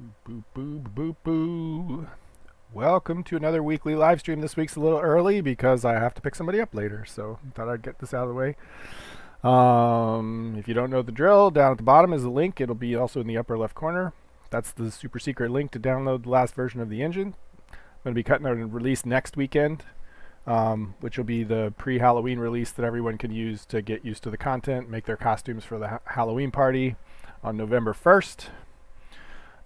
Boo, boo, boo, boo. Welcome to another weekly live stream. This week's a little early because I have to pick somebody up later, so I thought I'd get this out of the way. If you don't know the drill, down at the bottom is a link. It'll be also in the upper left corner. That's the super secret link to download the last version of the engine. I'm going to be cutting out a release next weekend, which will be the pre-Halloween release that everyone can use to get used to the content, make their costumes for the Halloween party on November 1st.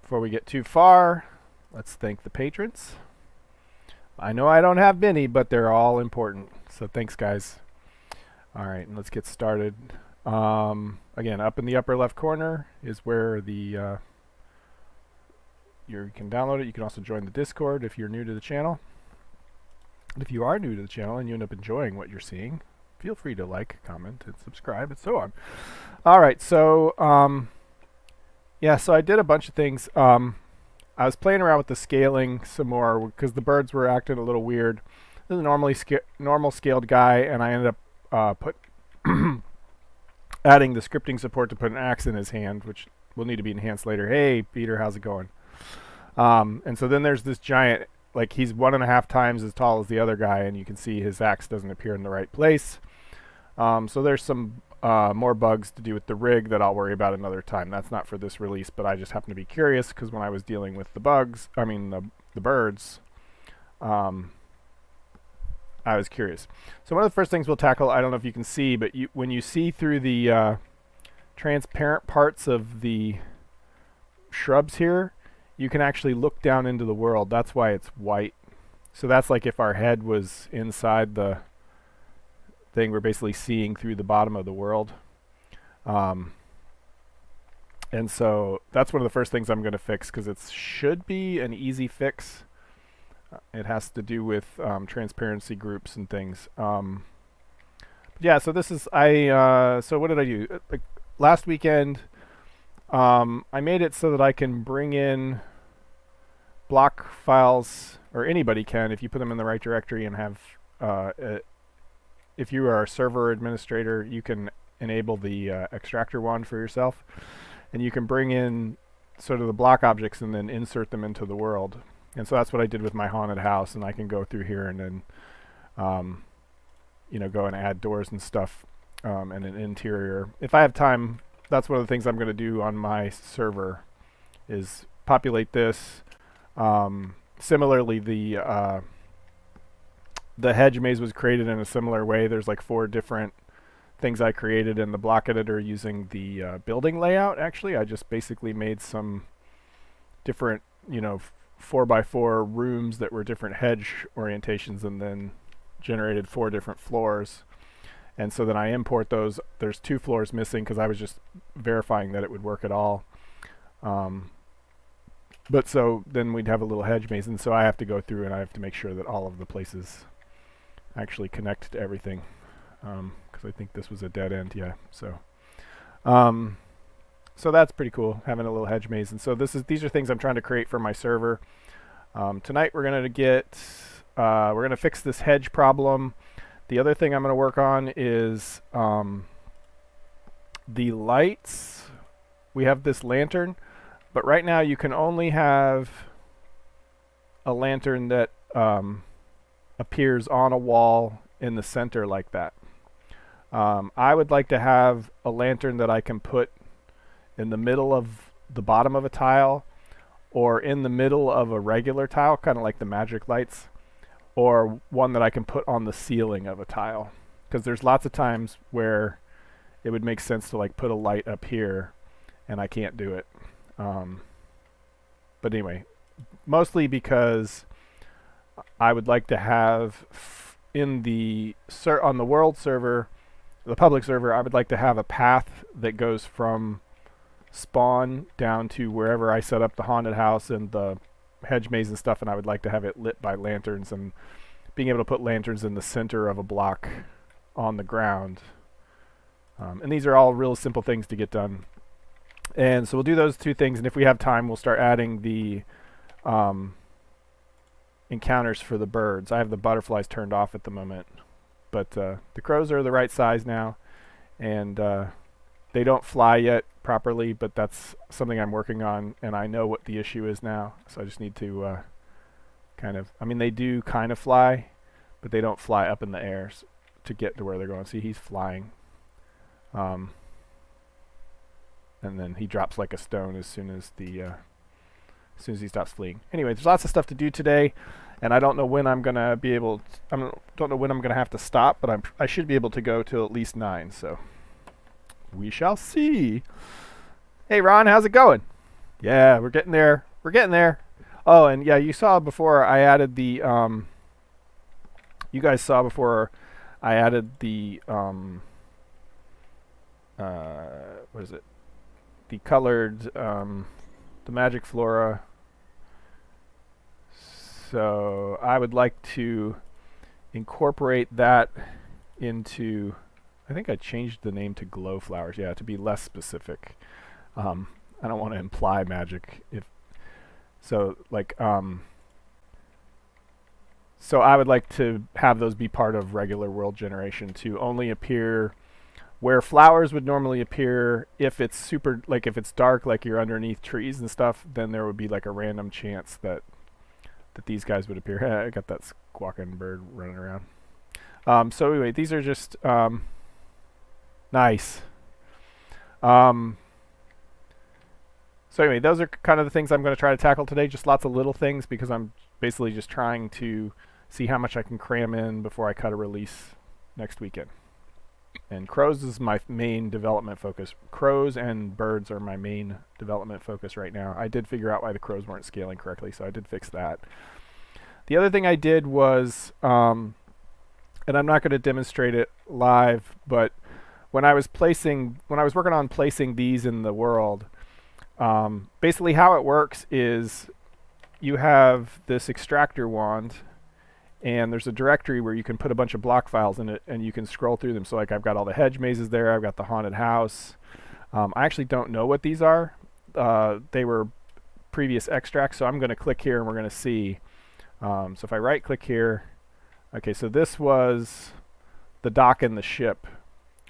Before we get too far, let's thank the patrons. I know I don't have many, but they're all important. So thanks, guys. All right, and let's get started. Again, up in the upper left corner is where the you can download it. You can also join the Discord if you're new to the channel. And if you are new to the channel and you end up enjoying what you're seeing, feel free to like, comment, and subscribe, and so on. All right, so yeah, so I did a bunch of things. I was playing around with the scaling some more because the birds were acting a little weird. This is a normal scaled guy, and I ended up adding the scripting support to put an axe in his hand, which will need to be enhanced later. Hey, Peter, how's it going? And so then there's this giant, like he's 1.5 times as tall as the other guy, and you can see his axe doesn't appear in the right place. So there's some more bugs to do with the rig that I'll worry about another time. That's not for this release, but I just happen to be curious because when I was dealing with the birds, I was curious. So one of the first things we'll tackle, I don't know if you can see, but when you see through the transparent parts of the shrubs here, you can actually look down into the world. That's why it's white. So that's like if our head was inside the thing, we're basically seeing through the bottom of the world. And so that's one of the first things I'm going to fix because it should be an easy fix. It has to do with transparency groups and things. Yeah, so this is, so what did I do? Like last weekend, I made it so that I can bring in block files, or anybody can if you put them in the right directory and have if you are a server administrator, you can enable the extractor wand for yourself, and you can bring in sort of the block objects and then insert them into the world. And so that's what I did with my haunted house, and I can go through here and then go and add doors and stuff and an interior. If I have time, that's one of the things I'm going to do on my server is populate this. Similarly, the hedge maze was created in a similar way. There's like 4 different things I created in the block editor using the building layout. Actually, I just basically made some different, 4x4 rooms that were different hedge orientations and then generated 4 different floors. And so then I import those. There's 2 floors missing because I was just verifying that it would work at all. But so then we'd have a little hedge maze, and so I have to go through and I have to make sure that all of the places actually connect to everything, because I think this was a dead end. Yeah, so so that's pretty cool, having a little hedge maze. And so these are things I'm trying to create for my server. Tonight we're gonna fix this hedge problem. The other thing I'm going to work on is the lights. We have this lantern, but right now you can only have a lantern that appears on a wall in the center like that. I would like to have a lantern that I can put in the middle of the bottom of a tile or in the middle of a regular tile, kind of like the magic lights, or one that I can put on the ceiling of a tile. Because there's lots of times where it would make sense to like put a light up here and I can't do it. But anyway, mostly because I would like to have on the world server, the public server, I would like to have a path that goes from spawn down to wherever I set up the haunted house and the hedge maze and stuff, and I would like to have it lit by lanterns, and being able to put lanterns in the center of a block on the ground. And these are all real simple things to get done. And so we'll do those 2 things, and if we have time, we'll start adding the encounters for the birds. I have the butterflies turned off at the moment, but the crows are the right size now, and they don't fly yet properly, but that's something I'm working on, and I know what the issue is now. So I just need to I mean, they do kind of fly, but they don't fly up in the air to get to where they're going. See, he's flying. And then he drops like a stone as soon as he stops fleeing. Anyway, there's lots of stuff to do today, and I don't know when I'm gonna be able. Don't know when I'm gonna have to stop, but I should be able to go till at least 9. So we shall see. Hey Ron, how's it going? Yeah, we're getting there. We're getting there. Oh, and yeah, you saw before I added the. You guys saw before I added the. What is it? The colored, the magic flora. So I would like to incorporate that into, I think I changed the name to glow flowers, yeah, to be less specific. I don't want to imply magic. So I would like to have those be part of regular world generation to only appear where flowers would normally appear. If it's super, like if it's dark, like you're underneath trees and stuff, then there would be like a random chance that these guys would appear. I got that squawking bird running around. So anyway, these are just nice. So anyway, those are kind of the things I'm going to try to tackle today. Just lots of little things because I'm basically just trying to see how much I can cram in before I cut a release next weekend. And crows is my main development focus. Crows and birds are my main development focus right now. I did figure out why the crows weren't scaling correctly, so I did fix that. The other thing I did was, and I'm not going to demonstrate it live, but when I was working on placing these in the world, basically how it works is you have this extractor wand, and there's a directory where you can put a bunch of block files in it, and you can scroll through them. So like I've got all the hedge mazes there, I've got the haunted house. I actually don't know what these are. They were previous extracts, so I'm going to click here and we're going to see. So if I right click here, okay, so this was the dock and the ship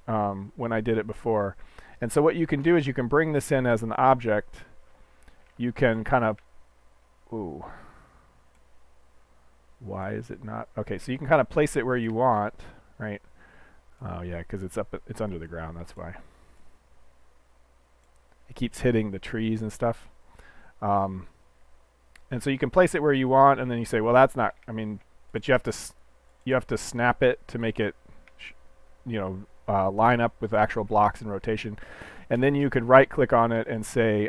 when I did it before. And so what you can do is you can bring this in as an object. You can kind of, ooh. Why is it not? Okay, so you can kind of place it where you want, right? Oh yeah, because it's under the ground, that's why. It keeps hitting the trees and stuff. And so you can place it where you want, and then you say, well, that's not, I mean, but you have to snap it to make it, line up with actual blocks and rotation. And then you could right click on it and say,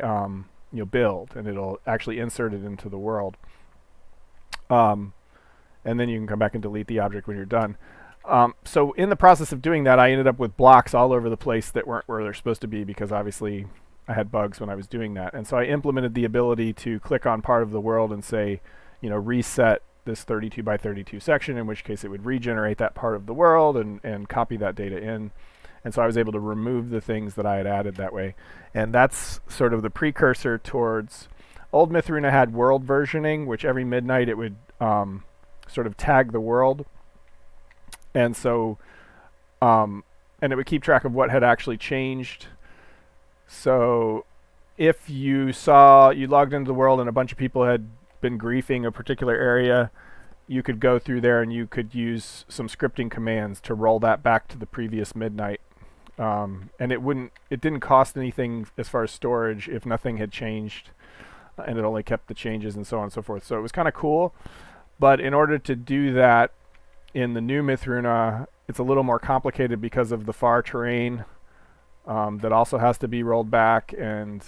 build, and it'll actually insert it into the world. And then you can come back and delete the object when you're done. So in the process of doing that, I ended up with blocks all over the place that weren't where they're supposed to be because obviously I had bugs when I was doing that. And so I implemented the ability to click on part of the world and say, reset this 32 by 32 section, in which case it would regenerate that part of the world and copy that data in. And so I was able to remove the things that I had added that way. And that's sort of the precursor towards, old Mythruna had world versioning, which every midnight it would sort of tag the world. And so, and it would keep track of what had actually changed. So if you logged into the world and a bunch of people had been griefing a particular area, you could go through there and you could use some scripting commands to roll that back to the previous midnight. And it didn't cost anything as far as storage if nothing had changed, and it only kept the changes and so on and so forth. So it was kind of cool. But in order to do that in the new Mythruna, it's a little more complicated because of the far terrain that also has to be rolled back and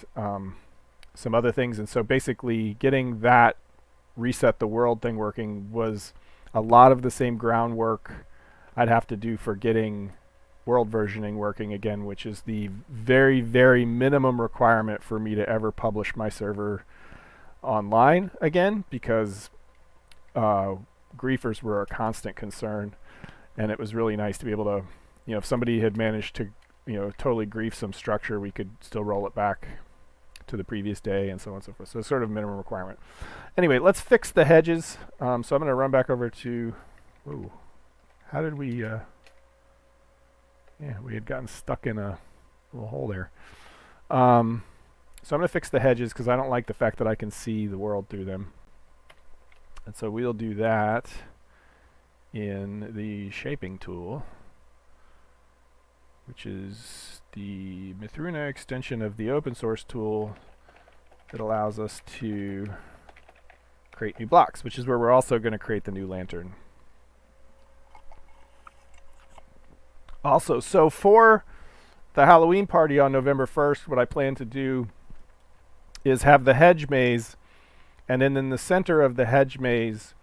some other things. And so basically getting that reset the world thing working was a lot of the same groundwork I'd have to do for getting world versioning working again, which is the very, very minimum requirement for me to ever publish my server online again, because griefers were a constant concern, and it was really nice to be able to, if somebody had managed to, totally grief some structure, we could still roll it back to the previous day and so on and so forth. So it's sort of a minimum requirement. Anyway, let's fix the hedges. So I'm going to run back over to, how did we, we had gotten stuck in a little hole there. So I'm going to fix the hedges because I don't like the fact that I can see the world through them. And so we'll do that in the shaping tool, which is the Mythruna extension of the open source tool that allows us to create new blocks, which is where we're also going to create the new lantern. Also, so for the Halloween party on November 1st, what I plan to do is have the hedge maze, and then in the center of the hedge maze,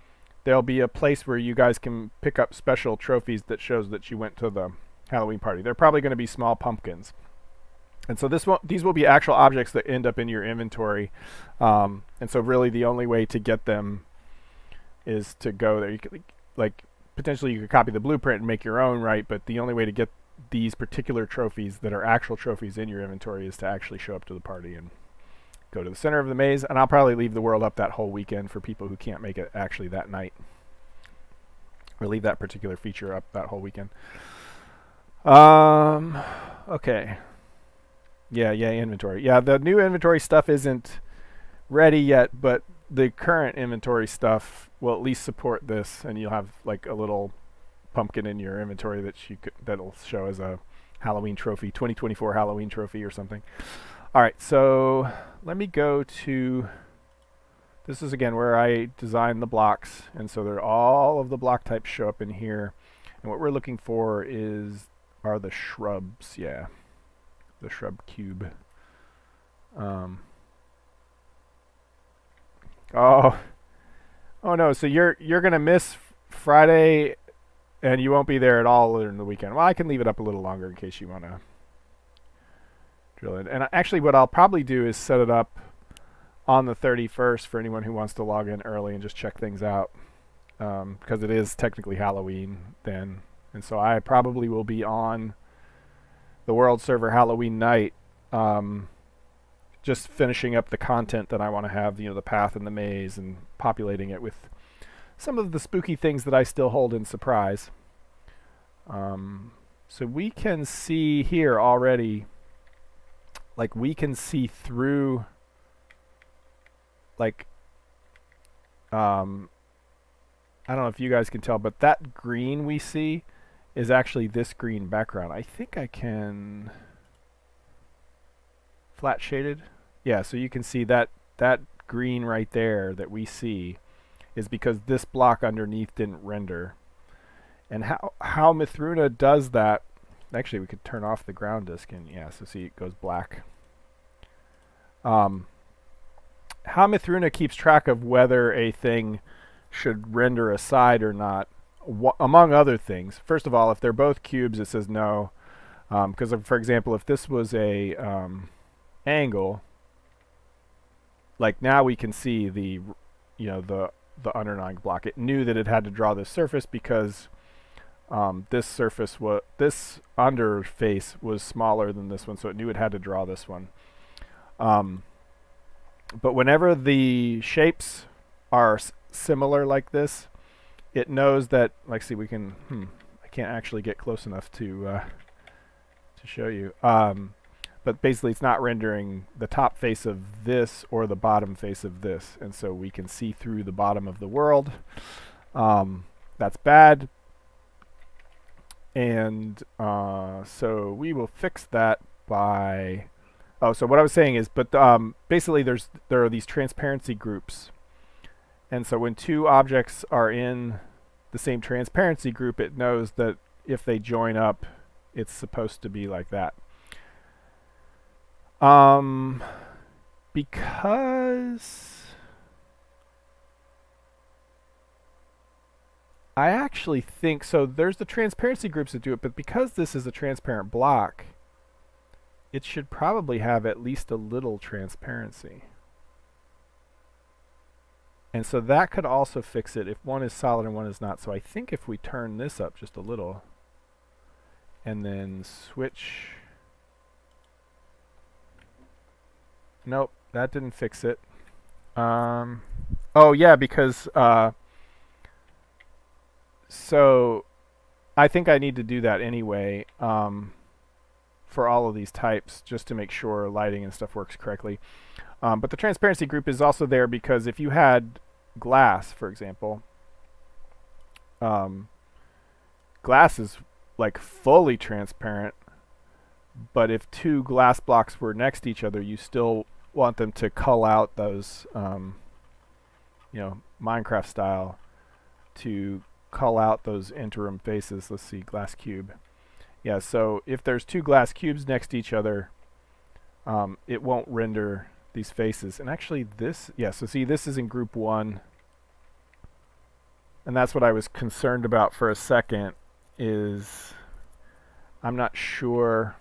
there'll be a place where you guys can pick up special trophies that shows that you went to the Halloween party. They're probably going to be small pumpkins. And so these will be actual objects that end up in your inventory. And so really the only way to get them is to go there. You could, like, potentially you could copy the blueprint and make your own, right? But the only way to get these particular trophies that are actual trophies in your inventory is to actually show up to the party and go to the center of the maze. And I'll probably leave the world up that whole weekend for people who can't make it actually that night. Or leave that particular feature up that whole weekend. Okay. Yeah, inventory. Yeah, the new inventory stuff isn't ready yet, but the current inventory stuff will at least support this, and you'll have like a little pumpkin in your inventory that'll show as a Halloween trophy, 2024 Halloween trophy or something. All right, so let me go to, this is again where I design the blocks, and so all of the block types show up in here, and what we're looking for are the shrubs. Yeah, the shrub cube. Oh no, so you're gonna miss Friday and you won't be there at all during the weekend. Well, I can leave it up a little longer in case you want to drill it. And actually what I'll probably do is set it up on the 31st for anyone who wants to log in early and just check things out, because it is technically Halloween then. And so I probably will be on the world server Halloween night, just finishing up the content that I want to have, the path and the maze, and populating it with some of the spooky things that I still hold in surprise. So we can see here already, like we can see through, like, I don't know if you guys can tell, but that green we see is actually this green background. I think I can flat shaded. Yeah, so you can see that green right there that we see is because this block underneath didn't render. And how Mythruna does that, actually we could turn off the ground disk and yeah, so see it goes black. How Mythruna keeps track of whether a thing should render a side or not, among other things. First of all, if they're both cubes, it says no. Because for example, if this was a angle, like now we can see the underlying block. It knew that it had to draw this surface because this underface was smaller than this one, so it knew it had to draw this one. But whenever the shapes are similar like this, it knows that, like, see, we can, I can't actually get close enough to show you. But basically it's not rendering the top face of this or the bottom face of this, and so we can see through the bottom of the world. That's bad. And so we will fix that by, so what I was saying is, but basically there are these transparency groups. And so when two objects are in the same transparency group, it knows that if they join up, it's supposed to be like that. Because I actually think, so there's the transparency groups that do it, but because this is a transparent block, it should probably have at least a little transparency. And so that could also fix it if one is solid and one is not. So I think if we turn this up just a little and then switch, nope, that didn't fix it. Oh yeah, because so I think I need to do that anyway. for all of these types just to make sure lighting and stuff works correctly. But the transparency group is also there because if you had glass, for example, glass is like fully transparent, but if two glass blocks were next to each other, you still want them to cull out those, Minecraft style, to cull out those interim faces. Let's see, glass cube. Yeah, so if there's two glass cubes next to each other, it won't render these faces. And actually this, yeah, so see, this is in group 1. And that's what I was concerned about for a second, is I'm not sure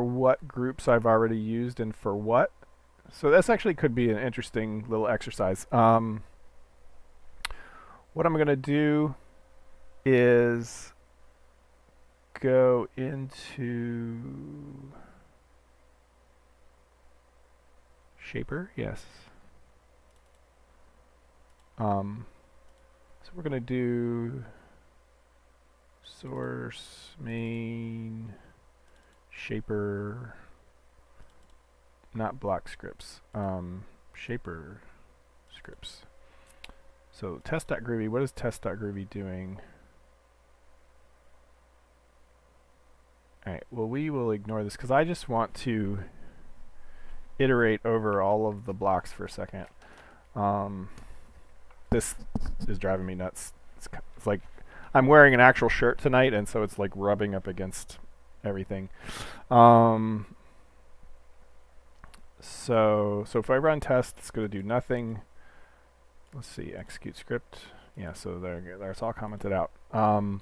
what groups I've already used and for what. So this actually could be an interesting little exercise. What I'm going to do is go into Shaper, yes. So we're going to do source main Shaper, not block scripts, Shaper scripts. So test.groovy, what is test.groovy doing? Alright, well, we will ignore this because I just want to iterate over all of the blocks for a second. This is driving me nuts. It's like I'm wearing an actual shirt tonight, and so it's like rubbing up against everything. So if I run test, it's going to do nothing. Let's see, execute script. Yeah, so there it's all commented out. So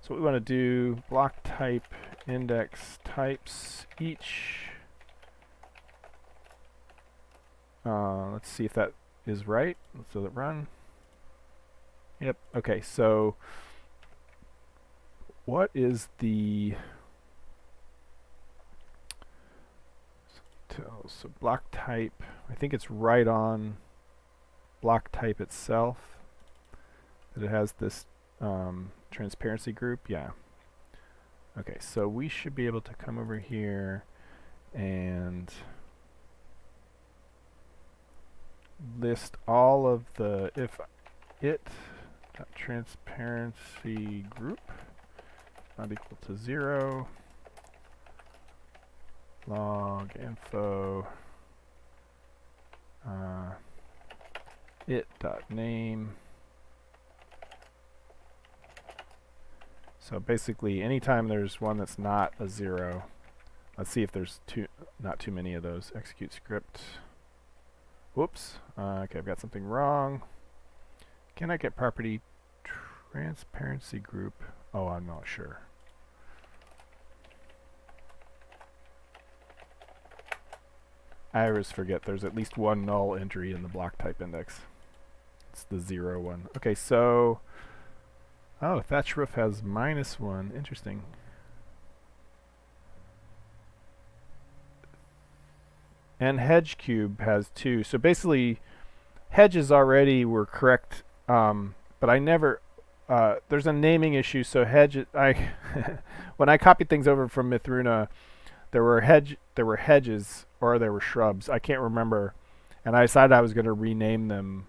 what we want to do, block type, index types each. Let's see if that is right. Let's let it run. Yep, okay, so what is the... So block type, I think it's right on block type itself that it has this transparency group. Yeah. Okay, so we should be able to come over here and list all of the if it transparency group not equal to 0. Log info it.name. So basically anytime there's one that's not a 0, let's see if there's not too many of those. Execute script. Whoops. Okay, I've got something wrong. Can I get property transparency group? Oh, I'm not sure. I always forget there's at least one null entry in the block type index. It's the 0 one. Okay, so... Oh, thatch roof has -1. Interesting. And hedge cube has 2. So basically, hedges already were correct, but I never... there's a naming issue, so hedge... when I copied things over from Mythruna, there were hedges or there were shrubs. I can't remember. And I decided I was going to rename them.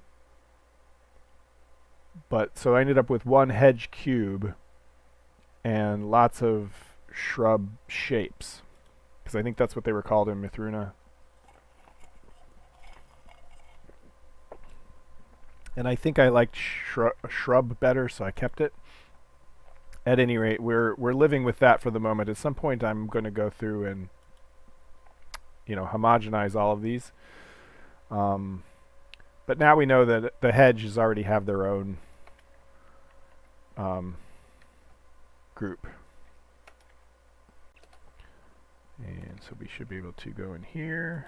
But so I ended up with one hedge cube and lots of shrub shapes. Because I think that's what they were called in Mythruna. And I think I liked shrub better, so I kept it. At any rate, we're living with that for the moment. At some point, I'm going to go through and homogenize all of these. But now we know that the hedges already have their own group. And so we should be able to go in here.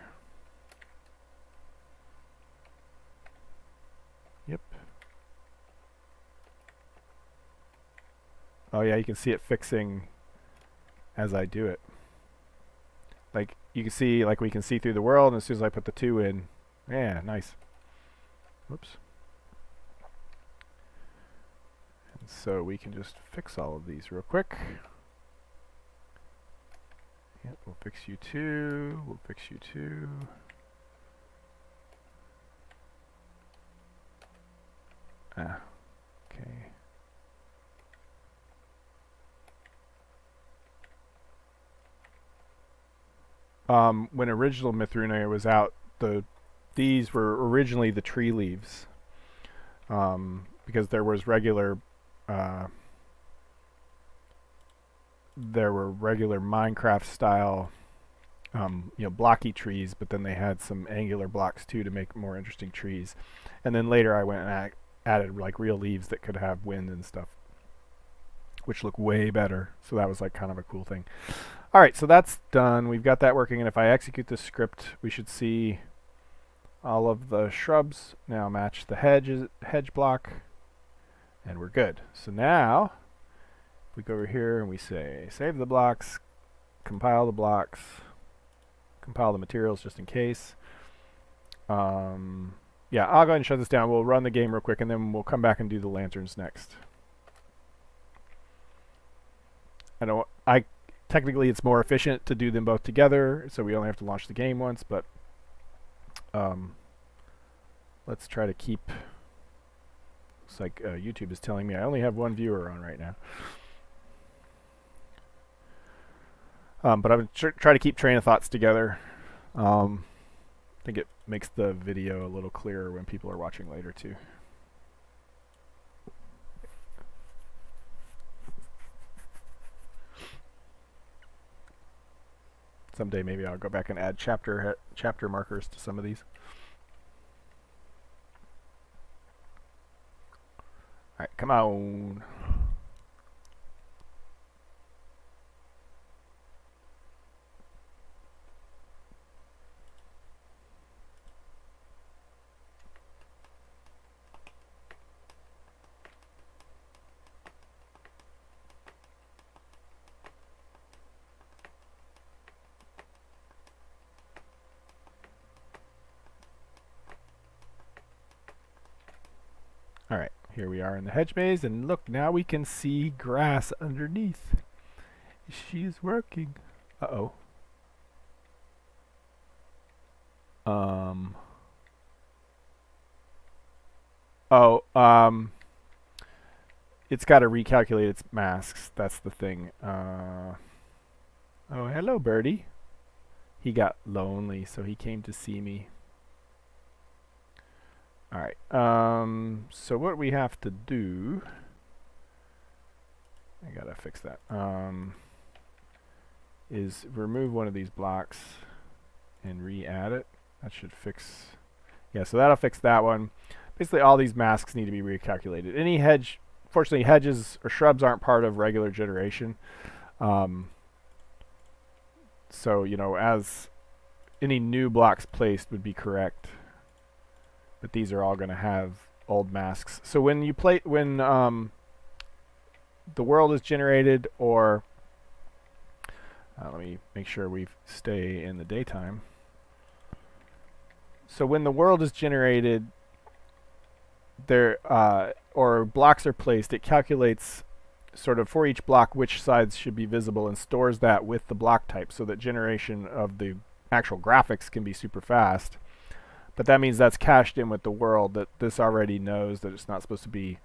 Yep. Oh yeah, you can see it fixing as I do it. Like you can see, like we can see through the world, and as soon as I put the 2 in, yeah, nice. Whoops. So we can just fix all of these real quick. Yep, we'll fix you too. We'll fix you too. Ah, okay. When original Mythruna was out, these were originally the tree leaves, because there were regular Minecraft style, blocky trees, but then they had some angular blocks too to make more interesting trees. And then later I went and added like real leaves that could have wind and stuff, which look way better. So that was like kind of a cool thing. All right, so that's done. We've got that working, and if I execute this script, we should see all of the shrubs now match the hedge block, and we're good. So now we go over here and we say save the blocks, compile the blocks, compile the materials just in case. Yeah, I'll go ahead and shut this down. We'll run the game real quick, and then we'll come back and do the lanterns next. Technically, it's more efficient to do them both together, so we only have to launch the game once, but let's try to keep... Looks like YouTube is telling me I only have one viewer on right now. But I'm going to try to keep train of thoughts together. I think it makes the video a little clearer when people are watching later, too. Someday maybe I'll go back and add chapter markers to some of these. Alright, come on. Alright, here we are in the hedge maze, and look, now we can see grass underneath. She is working. Uh-oh. It's got to recalculate its masks. That's the thing. Oh, hello, birdie. He got lonely, so he came to see me. Alright, so what we have to do, I gotta fix that, is remove one of these blocks and re-add it. That should fix, yeah, so that'll fix that one. Basically all these masks need to be recalculated. Any hedge, fortunately hedges or shrubs aren't part of regular generation. So, as any new blocks placed would be correct. But these are all going to have old masks. So when you when the world is generated, or let me make sure we stay in the daytime. So when the world is generated, there or blocks are placed, it calculates sort of for each block which sides should be visible and stores that with the block type, so that generation of the actual graphics can be super fast. But that means that's cached in with the world, that this already knows that it's not supposed to be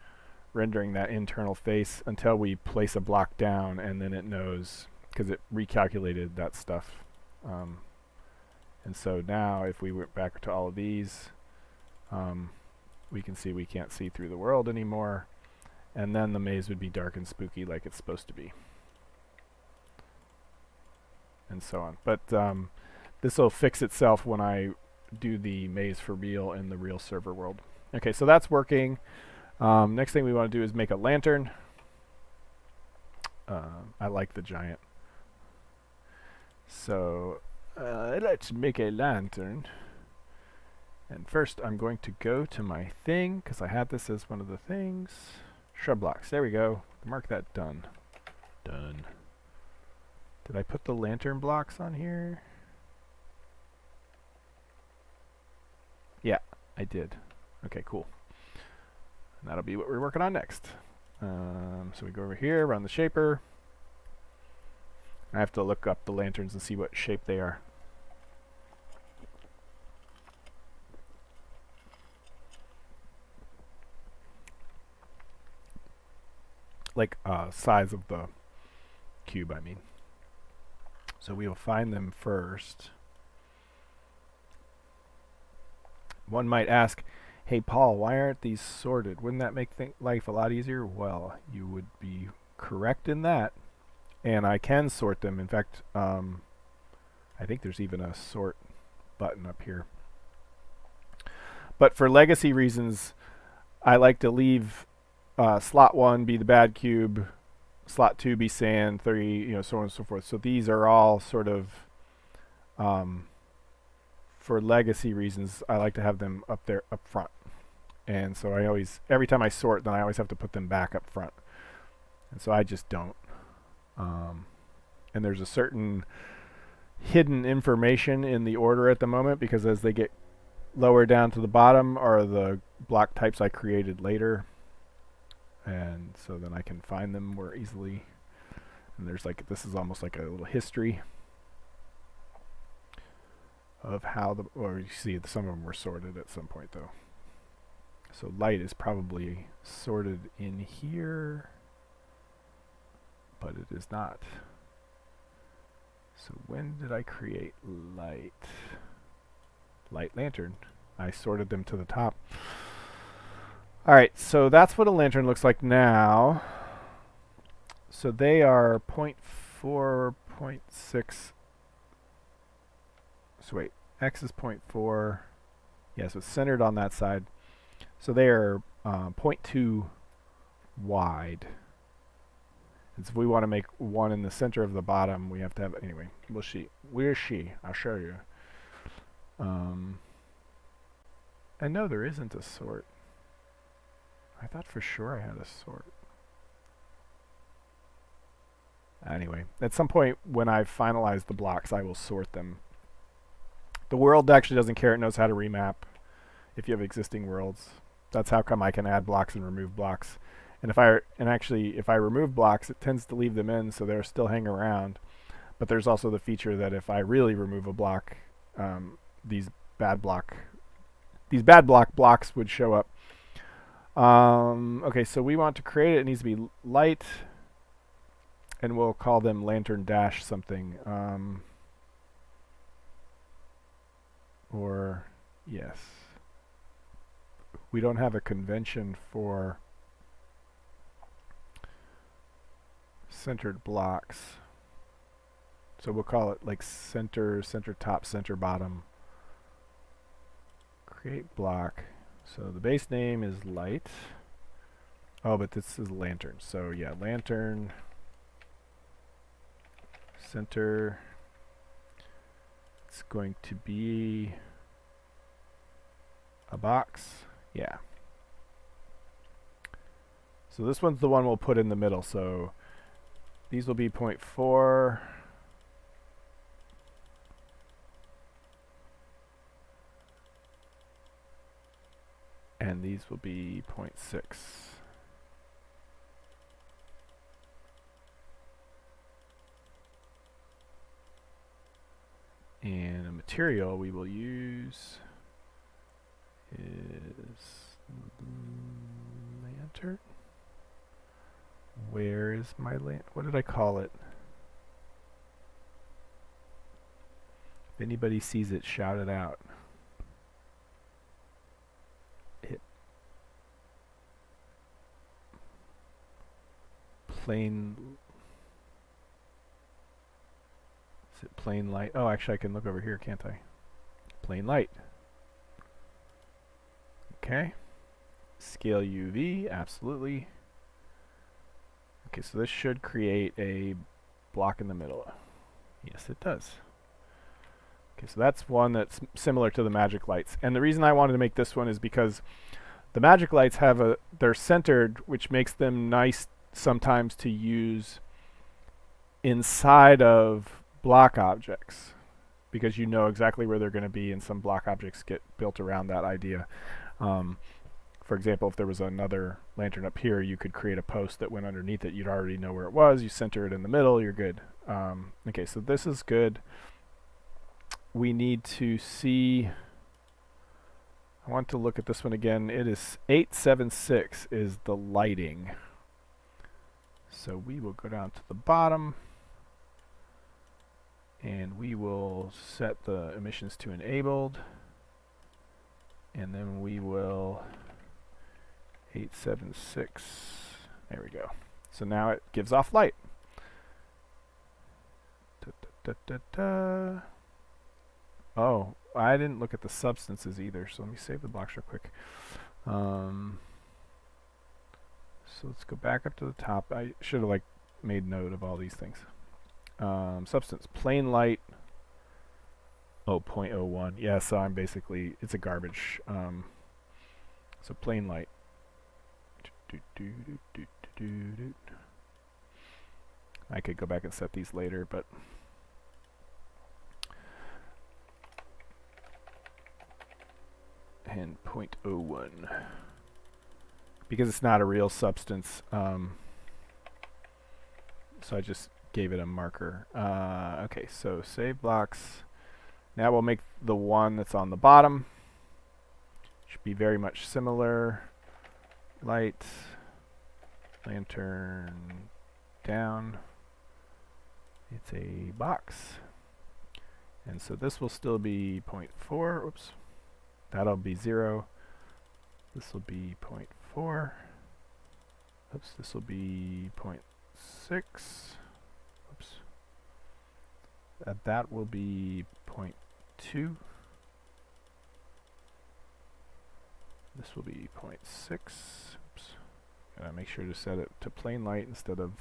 rendering that internal face until we place a block down, and then it knows because it recalculated that stuff. And so now if we went back to all of these, we can see we can't see through the world anymore, and then the maze would be dark and spooky like it's supposed to be, and so on. But this will fix itself when I do the maze for real in the real server world. Okay, so that's working. Next thing we want to do is make a lantern. I like the giant. So let's make a lantern. And first I'm going to go to my thing, because I had this as one of the things. Shrub blocks. There we go. Mark that done. Done. Did I put the lantern blocks on here? Yeah, I did. Okay, cool. And that'll be what we're working on next. So we go over here, run the shaper. I have to look up the lanterns and see what shape they are. Like size of the cube, I mean. So we will find them first. One might ask, hey Paul, why aren't these sorted? Wouldn't that make life a lot easier? Well, you would be correct in that. And I can sort them. In fact, I think there's even a sort button up here. But for legacy reasons, I like to leave slot 1 be the bad cube, slot 2 be sand, 3, so on and so forth. So these are all sort of, for legacy reasons, I like to have them up there, up front. And so I always, every time I sort, then I always have to put them back up front. And so I just don't. And there's a certain hidden information in the order at the moment, because as they get lower down to the bottom are the block types I created later. And so then I can find them more easily. And there's like, this is almost like a little history of how the, or you see some of them were sorted at some point though. So light is probably sorted in here, but it is not. So when did I create light? Light lantern. I sorted them to the top. Alright, so that's what a lantern looks like now. So they are 0.4, 0.6. So wait, X is 0.4. Yeah, so it's centered on that side. So they are 0.2 wide. And so if we want to make one in the center of the bottom, we have to have, anyway, we'll see. Where's she? I'll show you. And no, there isn't a sort. I thought for sure I had a sort. Anyway, at some point when I've finalized the blocks, I will sort them. The world actually doesn't care. It knows how to remap if you have existing worlds. That's how come I can add blocks and remove blocks. And if I remove blocks, it tends to leave them in, so they're still hanging around. But there's also the feature that if I really remove a block, these bad block blocks would show up. Okay, so we want to create it. It needs to be light, and we'll call them lantern dash something. Or yes, we don't have a convention for centered blocks, so we'll call it like center top, center bottom. Create block. So the base name is light. Oh, but this is lantern. So yeah, lantern center. It's going to be a box. Yeah. So this one's the one we'll put in the middle. So these will be 0.4. And these will be 0.6. And a material we will use is lantern. Where is my what did I call it? If anybody sees it, shout it out. Plain. Is it plain light? Oh, actually I can look over here, can't I? Plain light. Okay. Scale UV, absolutely. Okay, so this should create a block in the middle. Yes, it does. Okay, so that's one that's similar to the magic lights. And the reason I wanted to make this one is because the magic lights have they're centered, which makes them nice sometimes to use inside of block objects, because you know exactly where they're going to be, and some block objects get built around that idea. for example, if there was another lantern up here, you could create a post that went underneath it. You'd already know where it was. You center it in the middle. You're good. Okay, so this is good. We need to see... I want to look at this one again. It is 876 is the lighting. So we will go down to the bottom. And we will set the emissions to enabled. And then we will 876. There we go. So now it gives off light. Oh, I didn't look at the substances either, so let me save the blocks real quick. So let's go back up to the top. I should have made note of all these things. Substance, plain light. Oh, 0.01. Yeah, so I'm basically, it's a garbage. So plain light. I could go back and set these later, but and 0.01 because it's not a real substance. So I just gave it a marker. Okay, so save blocks. Now we'll make the one that's on the bottom. Should be very much similar. Light, lantern, down. It's a box. And so this will still be 0.4. Oops. That'll be 0. This will be 0.4. Oops, this will be 0.6. Oops. That will be 0.2. This will be 0.6. Oops. Gotta make sure to set it to plain light instead of...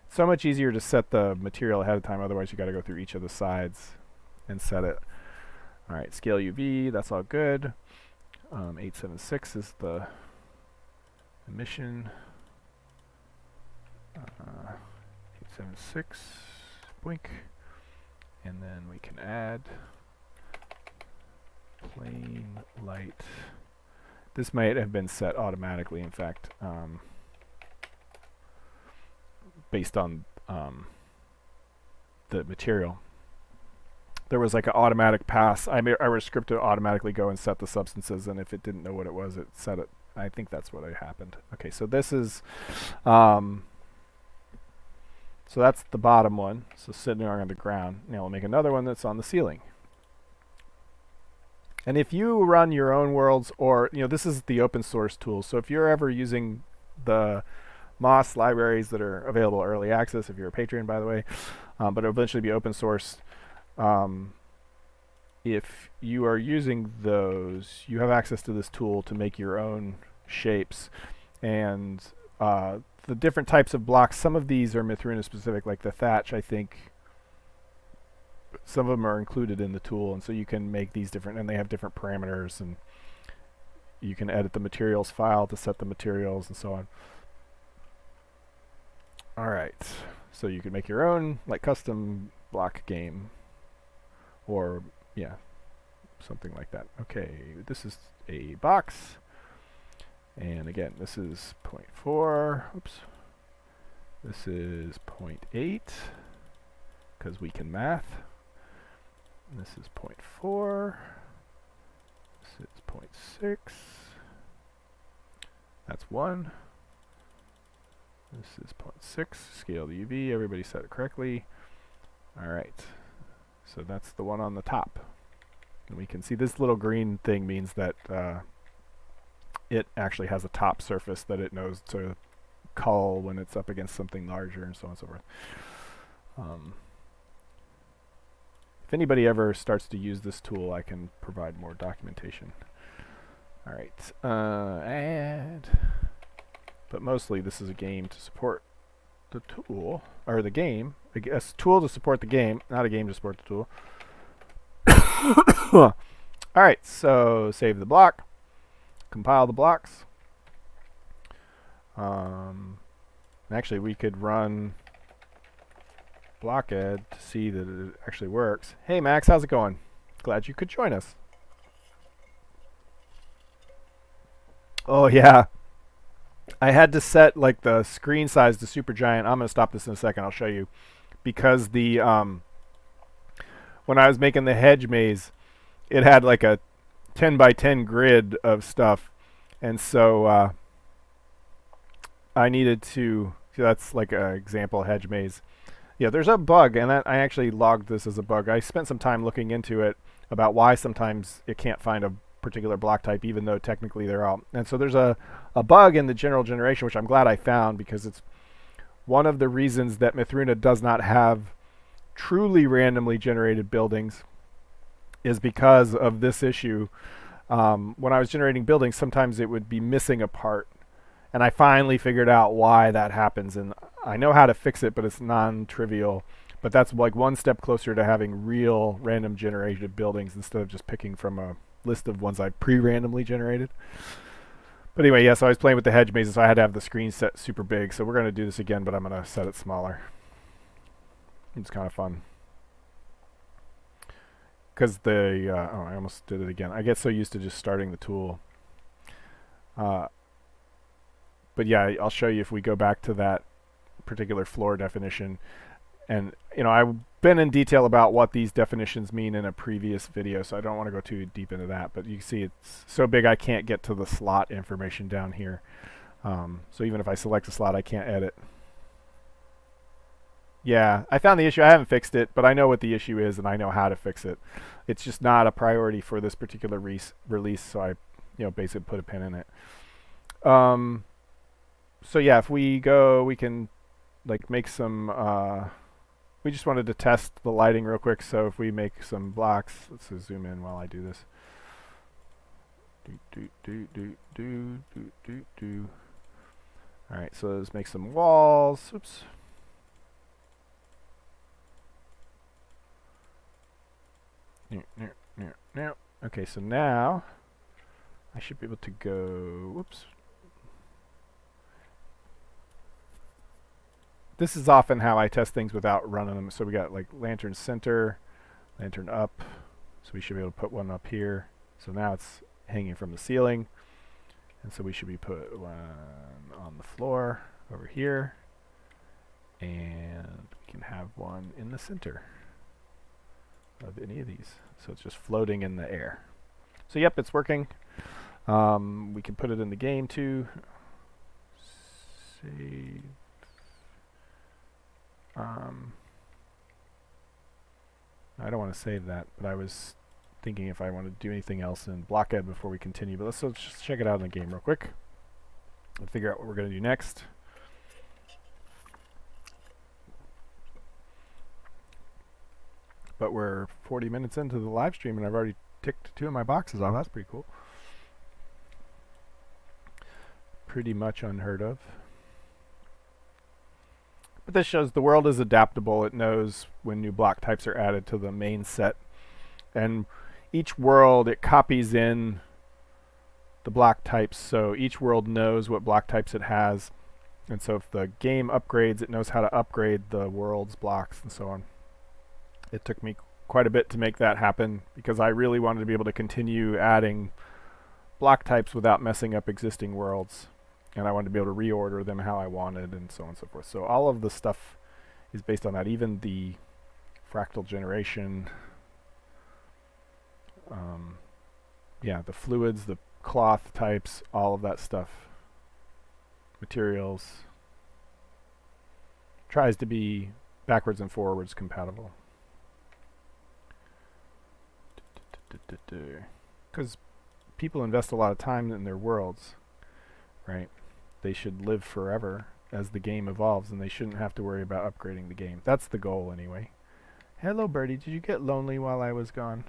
It's so much easier to set the material ahead of time, otherwise you gotta go through each of the sides and set it. Alright, scale UV, that's all good. 876 is the emission. 876, blink. And then we can add plain light. This might have been set automatically, in fact, based on the material. There was like an automatic pass. I was scripted to automatically go and set the substances, and if it didn't know what it was, it set it. I think that's what happened. Okay, so this is, so that's the bottom one. So sitting on the ground. Now we'll make another one that's on the ceiling. And if you run your own worlds, or this is the open source tool. So if you're ever using the MOS libraries that are available early access, if you're a patron, by the way, but it'll eventually be open source. If you are using those, you have access to this tool to make your own shapes. And the different types of blocks, some of these are Mythruna specific, like the thatch, I think. Some of them are included in the tool, and so you can make these different, and they have different parameters, and you can edit the materials file to set the materials and so on. Alright, so you can make your own custom block game, or yeah, something like that. Okay, this is a box, and again, this is 0.4, oops, this is 0.8, because we can math. And this is 0.4, this is 0.6, that's 1, this is 0.6, scale the UV, everybody set it correctly. Alright, so that's the one on the top. And we can see this little green thing means that it actually has a top surface that it knows to cull when it's up against something larger, and so on and so forth. If anybody ever starts to use this tool, I can provide more documentation. Alright, add. But mostly this is a game to support the tool, or the game. I guess tool to support the game, not a game to support the tool. Alright, so save the block, compile the blocks. Actually, we could run blocked to see that it actually works. Hey Max, how's it going? Glad you could join us. Oh yeah, I had to set like the screen size to super giant. I'm gonna stop this in a second. I'll show you because the when I was making the hedge maze, it had like a 10 by 10 grid of stuff, and so I needed to. See, that's like an example hedge maze. Yeah, there's a bug, and I actually logged this as a bug. I spent some time looking into it about why sometimes it can't find a particular block type, even though technically they're all. And so there's a bug in the general generation, which I'm glad I found because it's one of the reasons that Mythruna does not have truly randomly generated buildings is because of this issue. When I was generating buildings, sometimes it would be missing a part. And I finally figured out why that happens. And I know how to fix it, but it's non-trivial. But that's like one step closer to having real random generated buildings instead of just picking from a list of ones I pre-randomly generated. But anyway, yeah, so I was playing with the hedge mazes, so I had to have the screen set super big. So we're going to do this again, but I'm going to set it smaller. It's kind of fun. Because I almost did it again. I get so used to just starting the tool. But yeah, I'll show you if we go back to that particular floor definition. And, you know, I've been in detail about what these definitions mean in a previous video, so I don't want to go too deep into that. But you can see it's so big I can't get to the slot information down here. So even if I select a slot, I can't edit. Yeah, I found the issue. I haven't fixed it, but I know what the issue is, and I know how to fix it. It's just not a priority for this particular release, so I, basically put a pin in it. So yeah, if we go, we can like make some. We just wanted to test the lighting real quick. So if we make some blocks, let's zoom in while I do this. All right, so let's make some walls. Oops. Okay, so now I should be able to go. Whoops. This is often how I test things without running them. So we got like lantern center, lantern up. So we should be able to put one up here. So now it's hanging from the ceiling. And so we should be put one on the floor over here. And we can have one in the center of any of these. So it's just floating in the air. So yep, it's working. We can put it in the game too. Save. I don't want to save that, but I was thinking if I want to do anything else in Blockhead before we continue. But let's just check it out in the game real quick and figure out what we're going to do next. But we're 40 minutes into the live stream, and I've already ticked 2 of my boxes off. That's pretty cool. Pretty much unheard of. But this shows the world is adaptable. It knows when new block types are added to the main set. And each world, it copies in the block types. So each world knows what block types it has. And so if the game upgrades, it knows how to upgrade the world's blocks and so on. It took me quite a bit to make that happen because I really wanted to be able to continue adding block types without messing up existing worlds. And I wanted to be able to reorder them how I wanted and so on and so forth. So all of the stuff is based on that. Even the fractal generation. Yeah, the fluids, the cloth types, all of that stuff. Materials. Tries to be backwards and forwards compatible. Because people invest a lot of time in their worlds, right? They should live forever as the game evolves, and they shouldn't have to worry about upgrading the game. That's the goal, anyway. Hello, birdie. Did you get lonely while I was gone?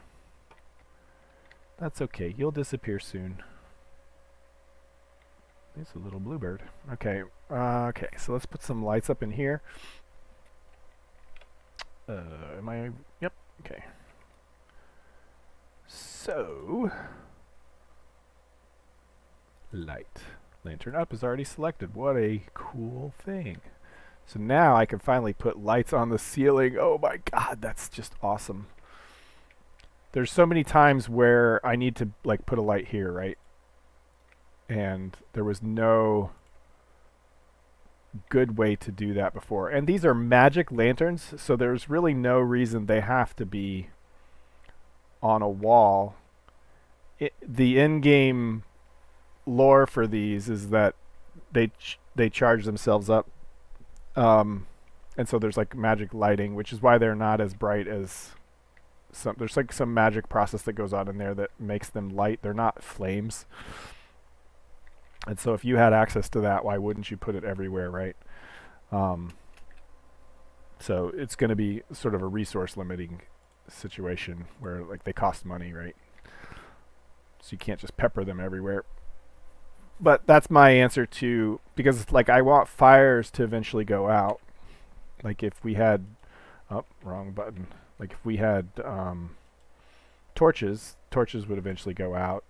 That's okay. You'll disappear soon. It's a little bluebird. Okay. Okay, so let's put some lights up in here. Am I... Yep. Okay. So... Light. Lantern up is already selected. What a cool thing. So now I can finally put lights on the ceiling. Oh my god, that's just awesome. There's so many times where I need to like put a light here, right? and there was no good way to do that before. And these are magic lanterns, so there's really no reason they have to be on a wall. The in-game lore for these is that they charge themselves up, and so there's like magic lighting, which is why they're not as bright as there's like some magic process that goes on in there that makes them light. They're not flames. And so if you had access to that, why wouldn't you put it everywhere, right? So it's going to be sort of a resource limiting situation where like they cost money, right? So you can't just pepper them everywhere. But that's my answer to, because like I want fires to eventually go out. Like if we had, wrong button. Like if we had torches would eventually go out.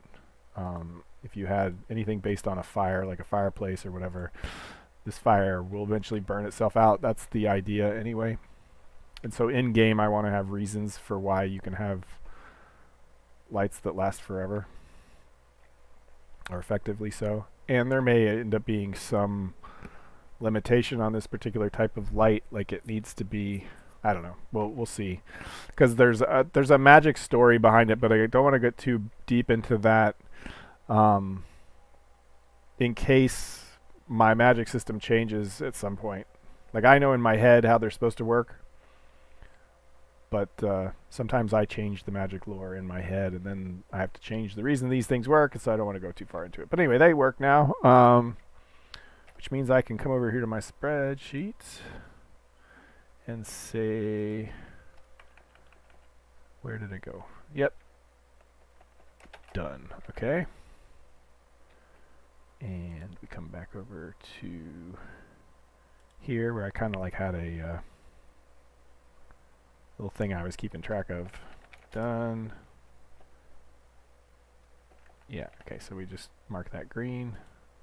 If you had anything based on a fire, like a fireplace or whatever, this fire will eventually burn itself out. That's the idea anyway. And so in game, I want to have reasons for why you can have lights that last forever, or effectively so. And there may end up being some limitation on this particular type of light, like it needs to be, I don't know. We'll see, because there's a magic story behind it, but I don't want to get too deep into that. In case my magic system changes at some point. Like I know in my head how they're supposed to work, but sometimes I change the magic lore in my head, and then I have to change the reason these things work, and so I don't want to go too far into it. But anyway, they work now, which means I can come over here to my spreadsheet and say, where did it go? Yep. Done. Okay. And we come back over to here where I kind of like had a little thing I was keeping track of. Done. Yeah, okay, so we just mark that green.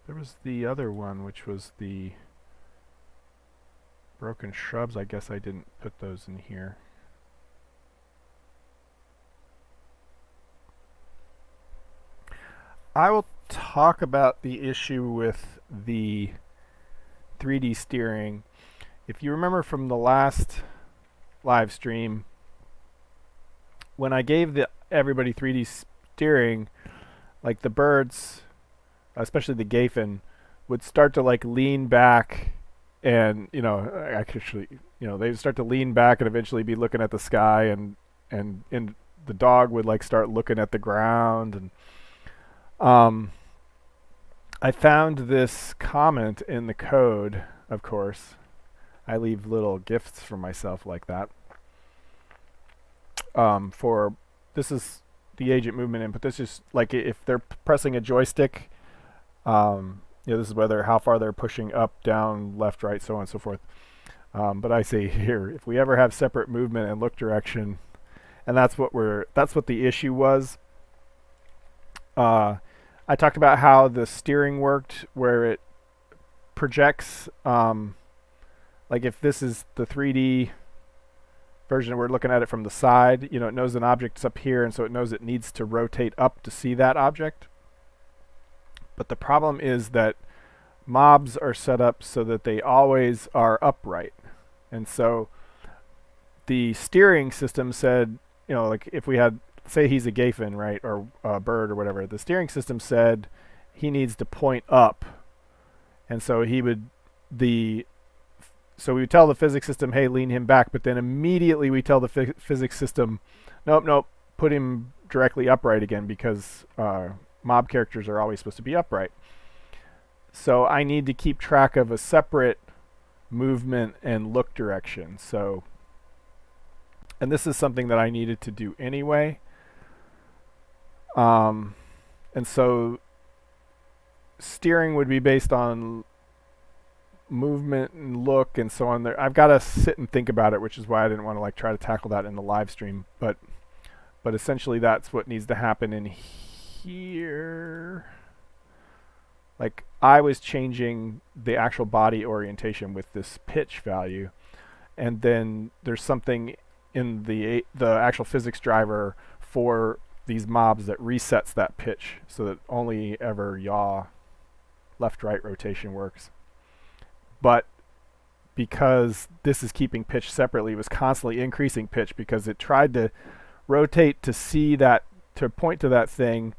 There was the other one, which was the broken shrubs. I guess I didn't put those in here. I will talk about the issue with the 3D steering. If you remember from the last live stream, when I gave everybody 3D steering, like the birds, especially the Gafen, would start to like lean back, and actually, they would start to lean back and eventually be looking at the sky, and the dog would like start looking at the ground, and I found this comment in the code, of course. I leave little gifts for myself like that. This is the agent movement input. This is like if they're pressing a joystick, this is how far they're pushing up, down, left, right, so on and so forth. But I say here, if we ever have separate movement and look direction, and that's what the issue was. I talked about how the steering worked, where it projects, like if this is the 3D version, we're looking at it from the side, it knows an object's up here, and so it knows it needs to rotate up to see that object. But the problem is that mobs are set up so that they always are upright. And so the steering system said, like if we had, say he's a Gafen, right, or a bird or whatever, the steering system said he needs to point up. And so we would tell the physics system, hey, lean him back, but then immediately we tell the physics system, nope, put him directly upright again, because mob characters are always supposed to be upright. So I need to keep track of a separate movement and look direction. And this is something that I needed to do anyway. And so steering would be based on movement and look and so on. I've got to sit and think about it, which is why I didn't want to like try to tackle that in the live stream. But essentially that's what needs to happen in here. Like I was changing the actual body orientation with this pitch value, and then there's something in the actual physics driver for these mobs that resets that pitch so that only ever yaw left-right rotation works. But because this is keeping pitch separately, it was constantly increasing pitch because it tried to rotate to see that, to point to that thing,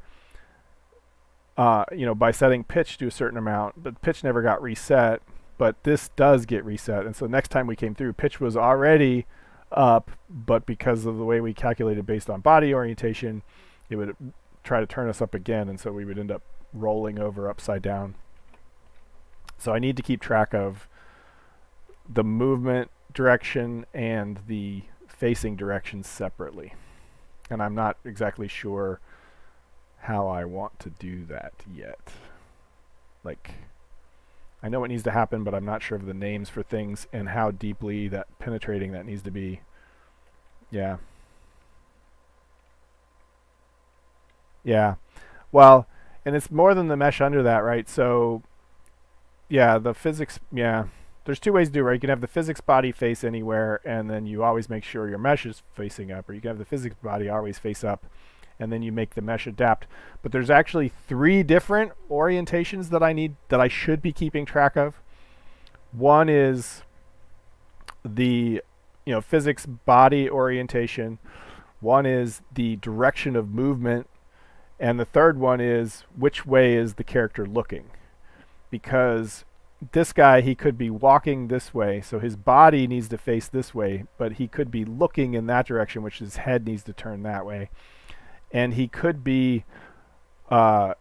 by setting pitch to a certain amount, but pitch never got reset. But this does get reset, and so next time we came through, pitch was already up, but because of the way we calculated based on body orientation, it would try to turn us up again, and so we would end up rolling over upside down. So I need to keep track of the movement direction and the facing direction separately. And I'm not exactly sure how I want to do that yet. Like, I know what needs to happen, but I'm not sure of the names for things and how deeply that penetrating that needs to be. Yeah. Yeah. Well, and it's more than the mesh under that, right? So, yeah, the physics, yeah. There's two ways to do it, right? You can have the physics body face anywhere, and then you always make sure your mesh is facing up, or you can have the physics body always face up, and then you make the mesh adapt. But there's actually 3 different orientations that I should be keeping track of. One is the physics body orientation. One is the direction of movement, and the third one is which way is the character looking. Because this guy, he could be walking this way, so his body needs to face this way, but he could be looking in that direction, which his head needs to turn that way. And he could be a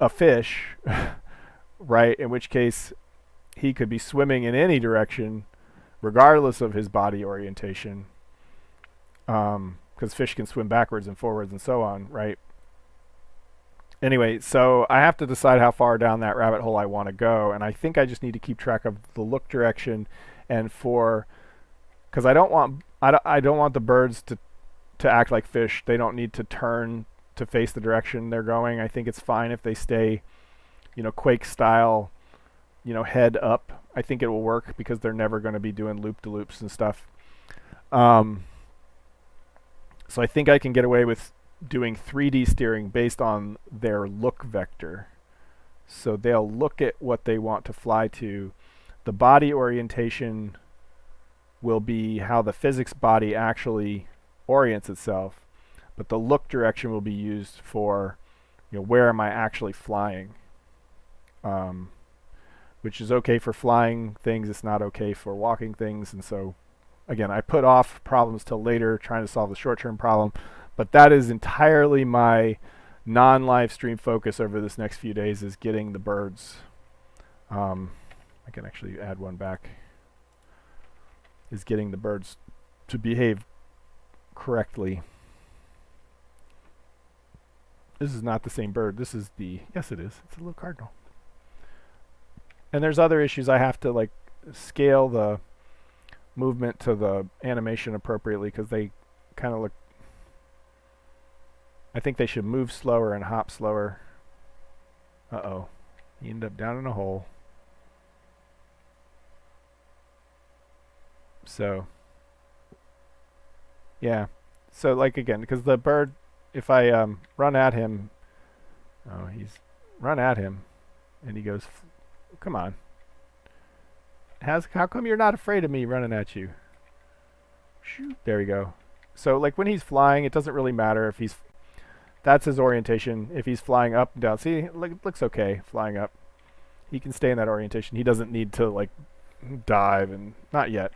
fish, right? In which case, he could be swimming in any direction, regardless of his body orientation, because fish can swim backwards and forwards and so on, right? Anyway, so I have to decide how far down that rabbit hole I want to go, and I think I just need to keep track of the look direction, and because I don't want the birds to act like fish. They don't need to turn to face the direction they're going. I think it's fine if they stay, Quake style, head up. I think it will work because they're never going to be doing loop-de-loops and stuff. So I think I can get away with doing 3D steering based on their look vector. So they'll look at what they want to fly to. The body orientation will be how the physics body actually orients itself, but the look direction will be used for, where am I actually flying, which is okay for flying things. It's not okay for walking things. And so, again, I put off problems till later, trying to solve the short-term problem. But that is entirely my non-live stream focus over this next few days, is getting the birds. I can actually add one back. Is getting the birds to behave correctly. This is not the same bird. This is yes it is. It's a little cardinal. And there's other issues. I have to scale the movement to the animation appropriately, because they kind of look, I think they should move slower and hop slower. Uh-oh. You end up down in a hole. So, yeah. So, again, because the bird, if I run at him, run at him, and he goes, come on. How come you're not afraid of me running at you? Shoot. There we go. So, when he's flying, it doesn't really matter if he's, that's his orientation. If he's flying up and down, see, it looks okay flying up. He can stay in that orientation. He doesn't need to, dive, and not yet.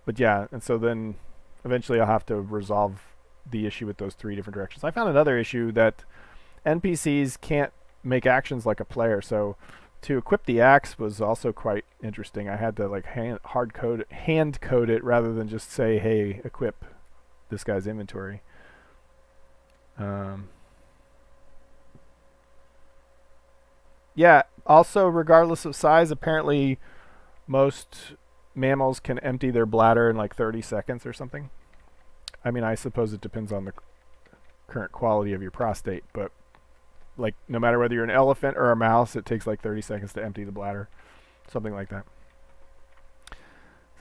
But yeah, and so then eventually I'll have to resolve the issue with those 3 different directions. I found another issue that NPCs can't make actions like a player, so to equip the axe was also quite interesting. I had to hand code it rather than just say, hey, equip this guy's inventory. Yeah, also regardless of size, apparently most mammals can empty their bladder in 30 seconds or something. I mean, I suppose it depends on the current quality of your prostate, but no matter whether you're an elephant or a mouse, it takes 30 seconds to empty the bladder. Something like that.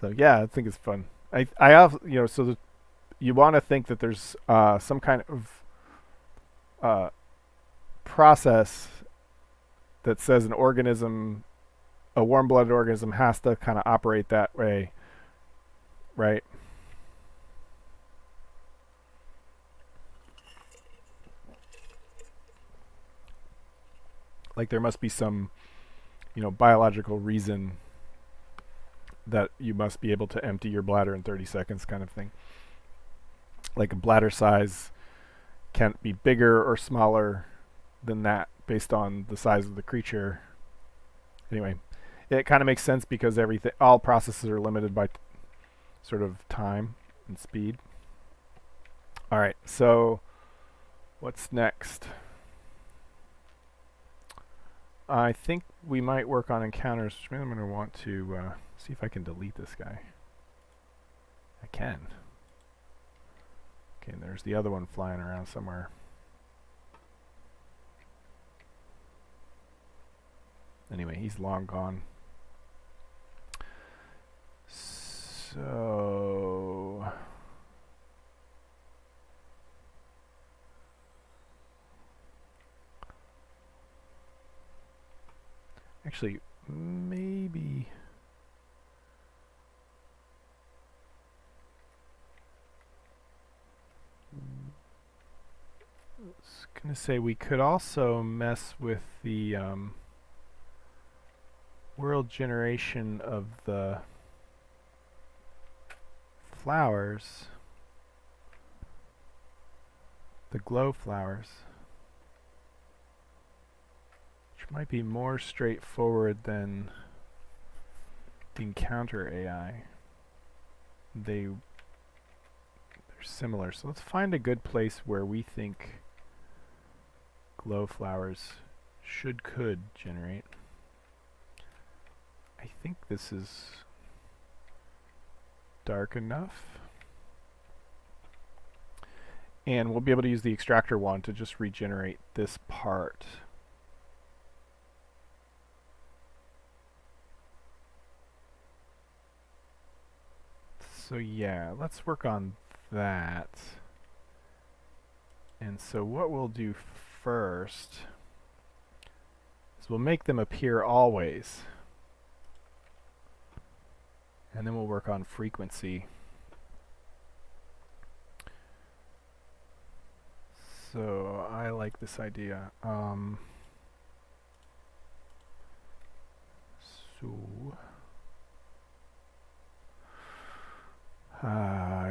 So yeah, I think it's fun. I have, so you want to think that there's some kind of process that says an organism, a warm-blooded organism, has to kind of operate that way, right? Like there must be some, biological reason that you must be able to empty your bladder in 30 seconds kind of thing. Like a bladder size can't be bigger or smaller than that based on the size of the creature. Anyway, it kind of makes sense because all processes are limited by sort of time and speed. All right, so what's next? I think we might work on encounters, which means I'm going to want to see if I can delete this guy. I can. Okay, and there's the other one flying around somewhere. Anyway, he's long gone. So actually, maybe I was gonna say we could also mess with the world generation of the flowers, the glow flowers, which might be more straightforward than the encounter AI. They're similar, so let's find a good place where we think glow flowers could generate. I think this is dark enough. And we'll be able to use the extractor wand to just regenerate this part. So yeah, let's work on that. And so what we'll do first is we'll make them appear always. And then we'll work on frequency. So I like this idea.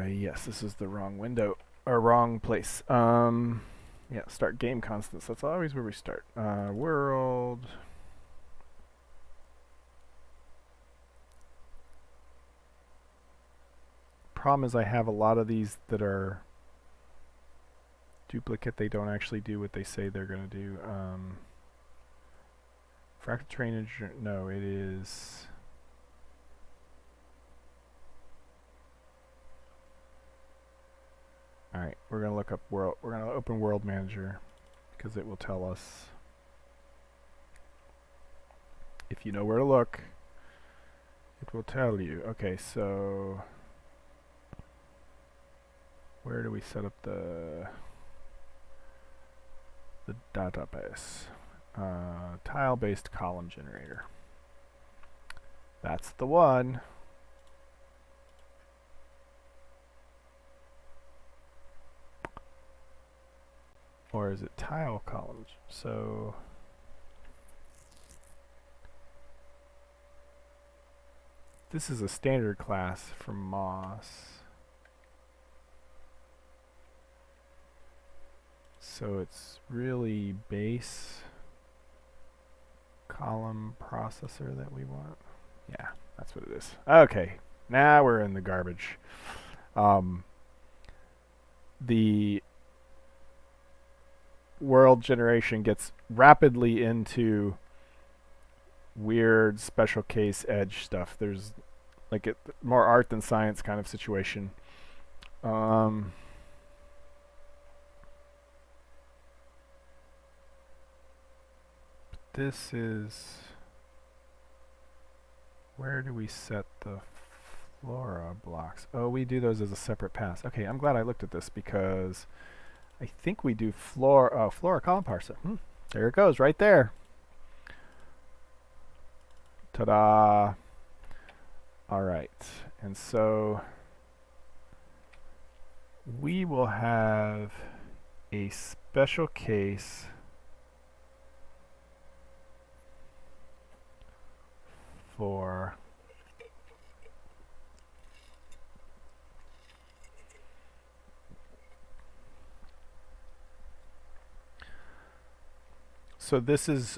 Yes, this is the wrong window, or wrong place. Yeah, start game constants. That's always where we start. World. Problem is I have a lot of these that are duplicate. They don't actually do what they say they're going to do. Fractal terrain, no, it is... Alright, we're going to look up world. We're going to open World Manager because it will tell us. If you know where to look, it will tell you. Okay, so where do we set up the database? Tile-based column generator. That's the one. Or is it tile columns? So this is a standard class from Moss. So it's really base column processor that we want. Yeah, that's what it is. Okay, now we're in the garbage. The world generation gets rapidly into weird special case edge stuff. There's like more art than science kind of situation. This is... Where do we set the flora blocks? Oh, we do those as a separate pass. Okay, I'm glad I looked at this because I think we do flora column parser. There it goes, right there. Ta-da! All right, and so we will have a special case for so this is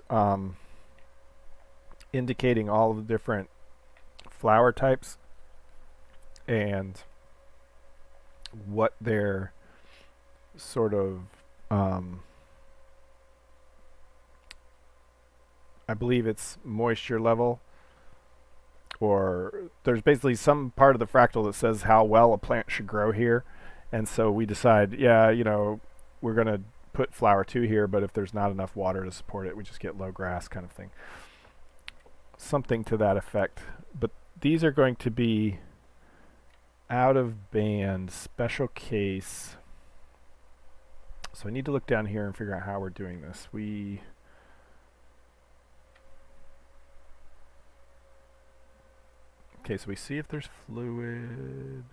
indicating all the different flower types and what their sort of I believe it's moisture level, or there's basically some part of the fractal that says how well a plant should grow here. And so we decide, yeah, we're going to put flower 2 here, but if there's not enough water to support it, we just get low grass kind of thing. Something to that effect. But these are going to be out of band, special case. So I need to look down here and figure out how we're doing this. Okay, so we see if there's fluid.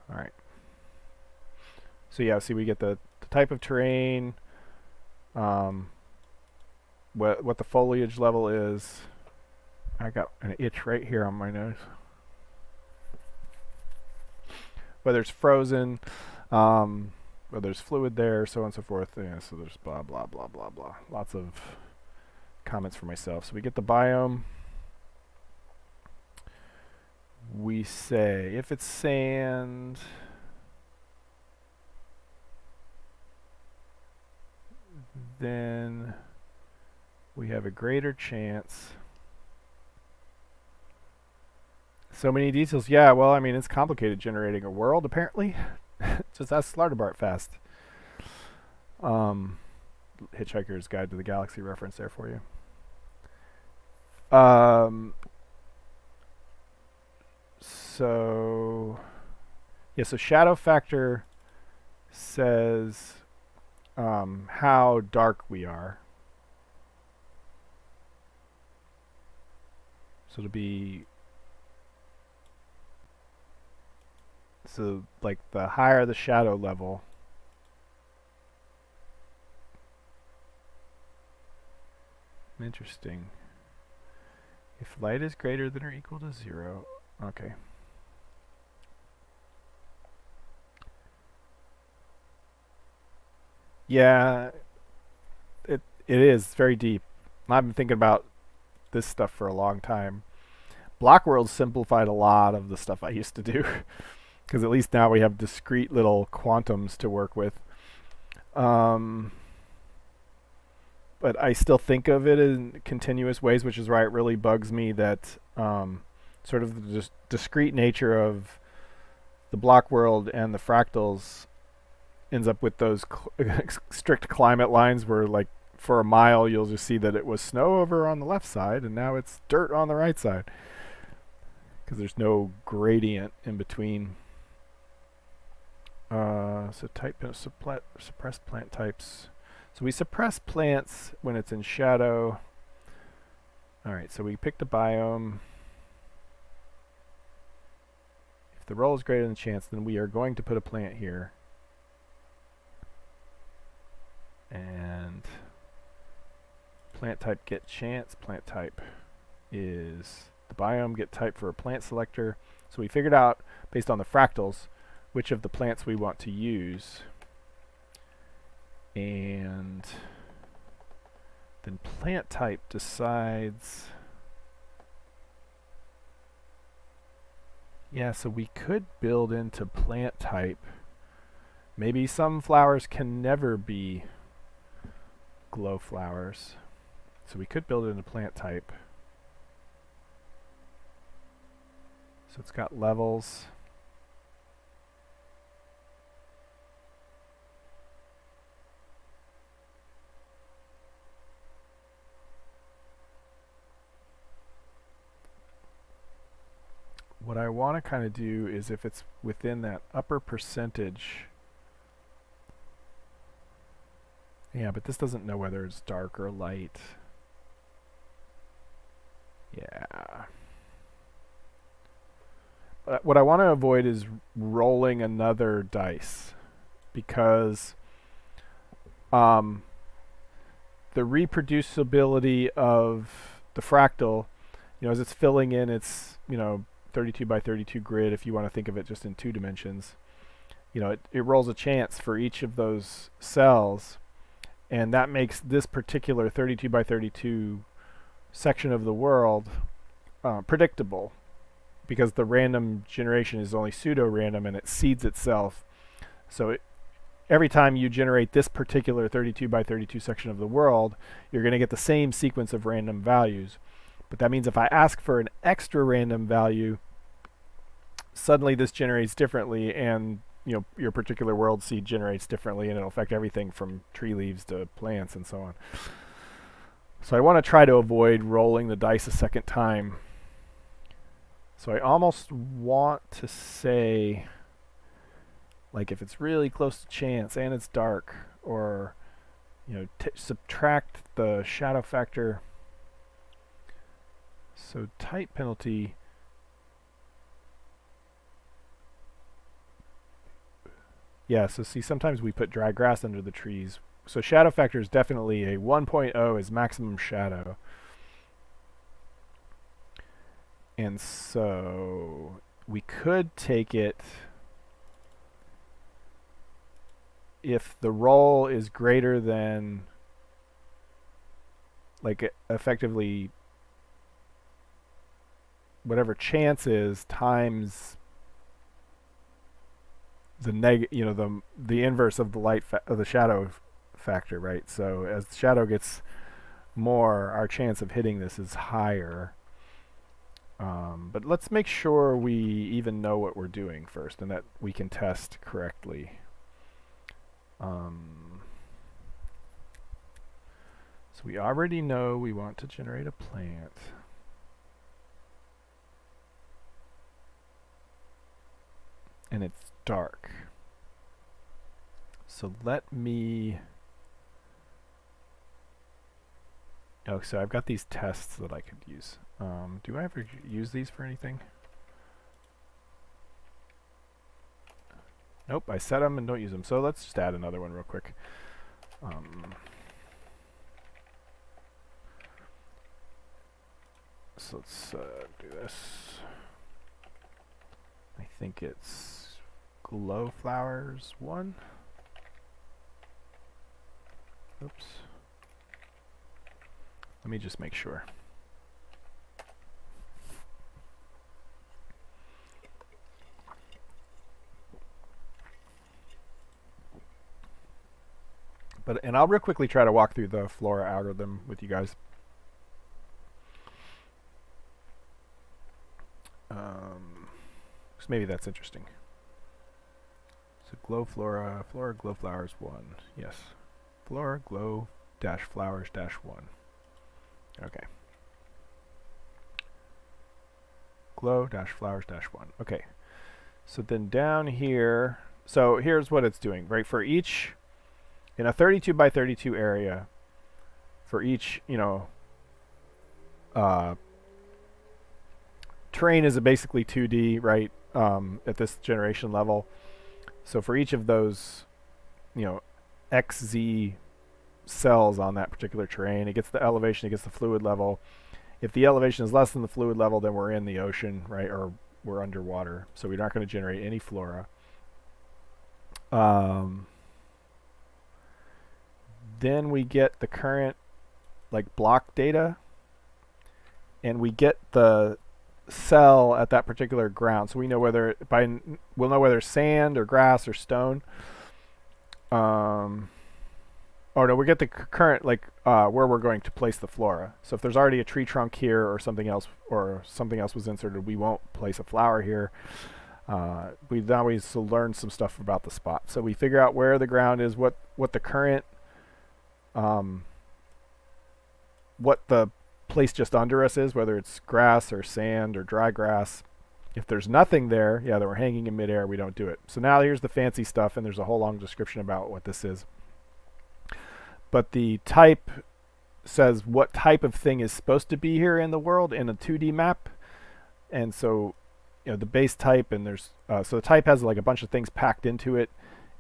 All right. So yeah, see we get the type of terrain, what the foliage level is. I got an itch right here on my nose. Whether it's frozen, whether there's fluid there, so on and so forth. Yeah, so there's blah, blah, blah, blah, blah. Lots of comments for myself. So we get the biome. We say if it's sand, then we have a greater chance. So many details. Yeah, well, I mean, it's complicated generating a world, apparently. Just ask Slartibart fast. Hitchhiker's Guide to the Galaxy reference there for you. So shadow factor says how dark we are. So to be like the higher the shadow level, interesting. If light is greater than or equal to 0, okay. Yeah, it is very deep. I've been thinking about this stuff for a long time. Block World simplified a lot of the stuff I used to do, because at least now we have discrete little quantums to work with. But I still think of it in continuous ways, which is why it really bugs me that sort of the discrete nature of the block world and the fractals ends up with those strict climate lines where, like, for a mile you'll just see that it was snow over on the left side and now it's dirt on the right side, because there's no gradient in between. So type suppress plant types. So we suppress plants when it's in shadow. Alright, so we picked a biome. If the roll is greater than the chance, then we are going to put a plant here. And plant type get chance. Plant type is the biome get type for a plant selector. So we figured out, based on the fractals, which of the plants we want to use. And then plant type decides. Yeah, so we could build into plant type. Maybe some flowers can never be glow flowers. So we could build it into plant type. So it's got levels. What I want to kind of do is, if it's within that upper percentage, Yeah, but this doesn't know whether it's dark or light. Yeah. But what I want to avoid is rolling another dice, because um, the reproducibility of the fractal, as it's filling in its 32 by 32 grid, if you want to think of it just in 2 dimensions, it rolls a chance for each of those cells, and that makes this particular 32 by 32 section of the world predictable, because the random generation is only pseudo-random and it seeds itself. So every time you generate this particular 32 by 32 section of the world, you're going to get the same sequence of random values. But that means if I ask for an extra random value, suddenly this generates differently, and your particular world seed generates differently, and it'll affect everything from tree leaves to plants and so on. So I want to try to avoid rolling the dice a second time. So I almost want to say, like, if it's really close to chance and it's dark, or subtract the shadow factor. So type penalty. Yeah, so see, sometimes we put dry grass under the trees. So shadow factor is definitely a 1.0 is maximum shadow. And so we could take it if the roll is greater than, like, effectively whatever chance is times the inverse of the light of the shadow factor, right? So as the shadow gets more, our chance of hitting this is higher. But let's make sure we even know what we're doing first, and that we can test correctly. So we already know we want to generate a plant. And it's dark. So let me... Oh, so I've got these tests that I could use. Do I ever use these for anything? Nope, I set them and don't use them. So let's just add another one real quick. So let's do this. I think it's glow flowers 1. Oops. Let me just make sure. And I'll real quickly try to walk through the Flora algorithm with you guys. So maybe that's interesting. So glow flora, flora glow flowers 1. Yes. Flora glow dash flowers dash 1. Okay. Glow dash flowers dash 1. Okay. So then down here, so here's what it's doing, right? For each, in a 32 by 32 area, for each, terrain is basically 2D, right? At this generation level. So for each of those, XZ cells on that particular terrain, it gets the elevation, it gets the fluid level. If the elevation is less than the fluid level, then we're in the ocean, right? Or we're underwater. So we're not going to generate any flora. Then we get the current, like, block data, and we get the cell at that particular ground, so we know whether we'll know whether it's sand or grass or stone. Oh no, we get the current, like, where we're going to place the flora. So if there's already a tree trunk here or something else was inserted, we won't place a flower here. We always learn some stuff about the spot. So we figure out where the ground is, what the current, what the place just under us is, whether it's grass or sand or dry grass. If there's nothing there, yeah, that we're hanging in midair, we don't do it. So now here's the fancy stuff, and there's a whole long description about what this is. but the type says what type of thing is supposed to be here in the world in a 2D map. And so, the base type, and there's so the type has like a bunch of things packed into it,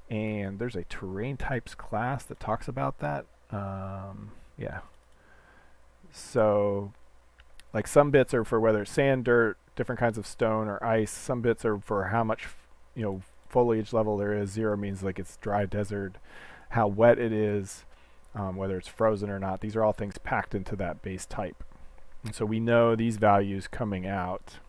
and there's a terrain types class that talks about that. Yeah. So, like some bits are for whether it's sand, dirt, different kinds of stone, or ice. Some bits are for how much, foliage level there is. 0 means like it's dry desert, how wet it is, whether it's frozen or not. These are all things packed into that base type. And so we know these values coming out.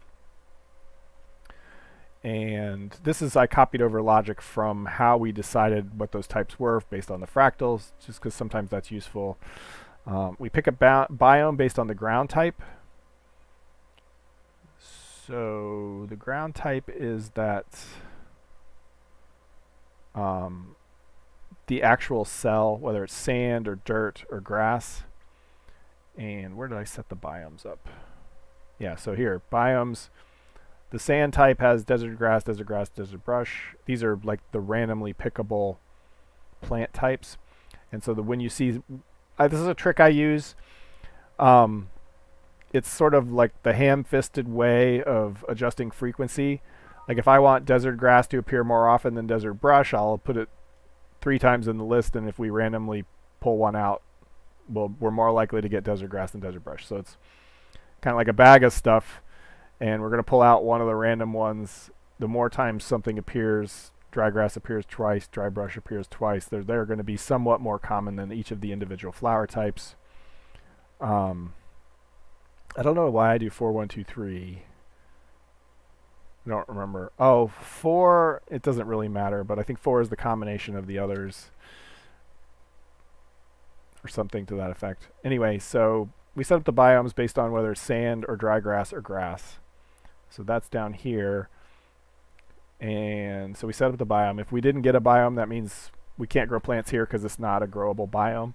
And this is, I copied over logic from how we decided what those types were based on the fractals, just because sometimes that's useful. We pick a biome based on the ground type. So the ground type is that the actual cell, whether it's sand or dirt or grass. And where did I set the biomes up? Yeah, so here, biomes. The sand type has desert grass, desert brush. These are like the randomly pickable plant types. And so when you see, this is a trick I use. It's sort of like the ham-fisted way of adjusting frequency. Like if I want desert grass to appear more often than desert brush, I'll put it 3 times in the list, and if we randomly pull one out, we're more likely to get desert grass than desert brush. So it's kind of like a bag of stuff, and we're going to pull out one of the random ones. The more times something appears, dry grass appears twice, dry brush appears twice, they're going to be somewhat more common than each of the individual flower types. I don't know why I do 4, 1, 2, 3. I don't remember. 4, it doesn't really matter, but I think 4 is the combination of the others, or something to that effect. Anyway, so we set up the biomes based on whether it's sand or dry grass or grass. So that's down here. And so we set up the biome. If we didn't get a biome, that means we can't grow plants here because it's not a growable biome.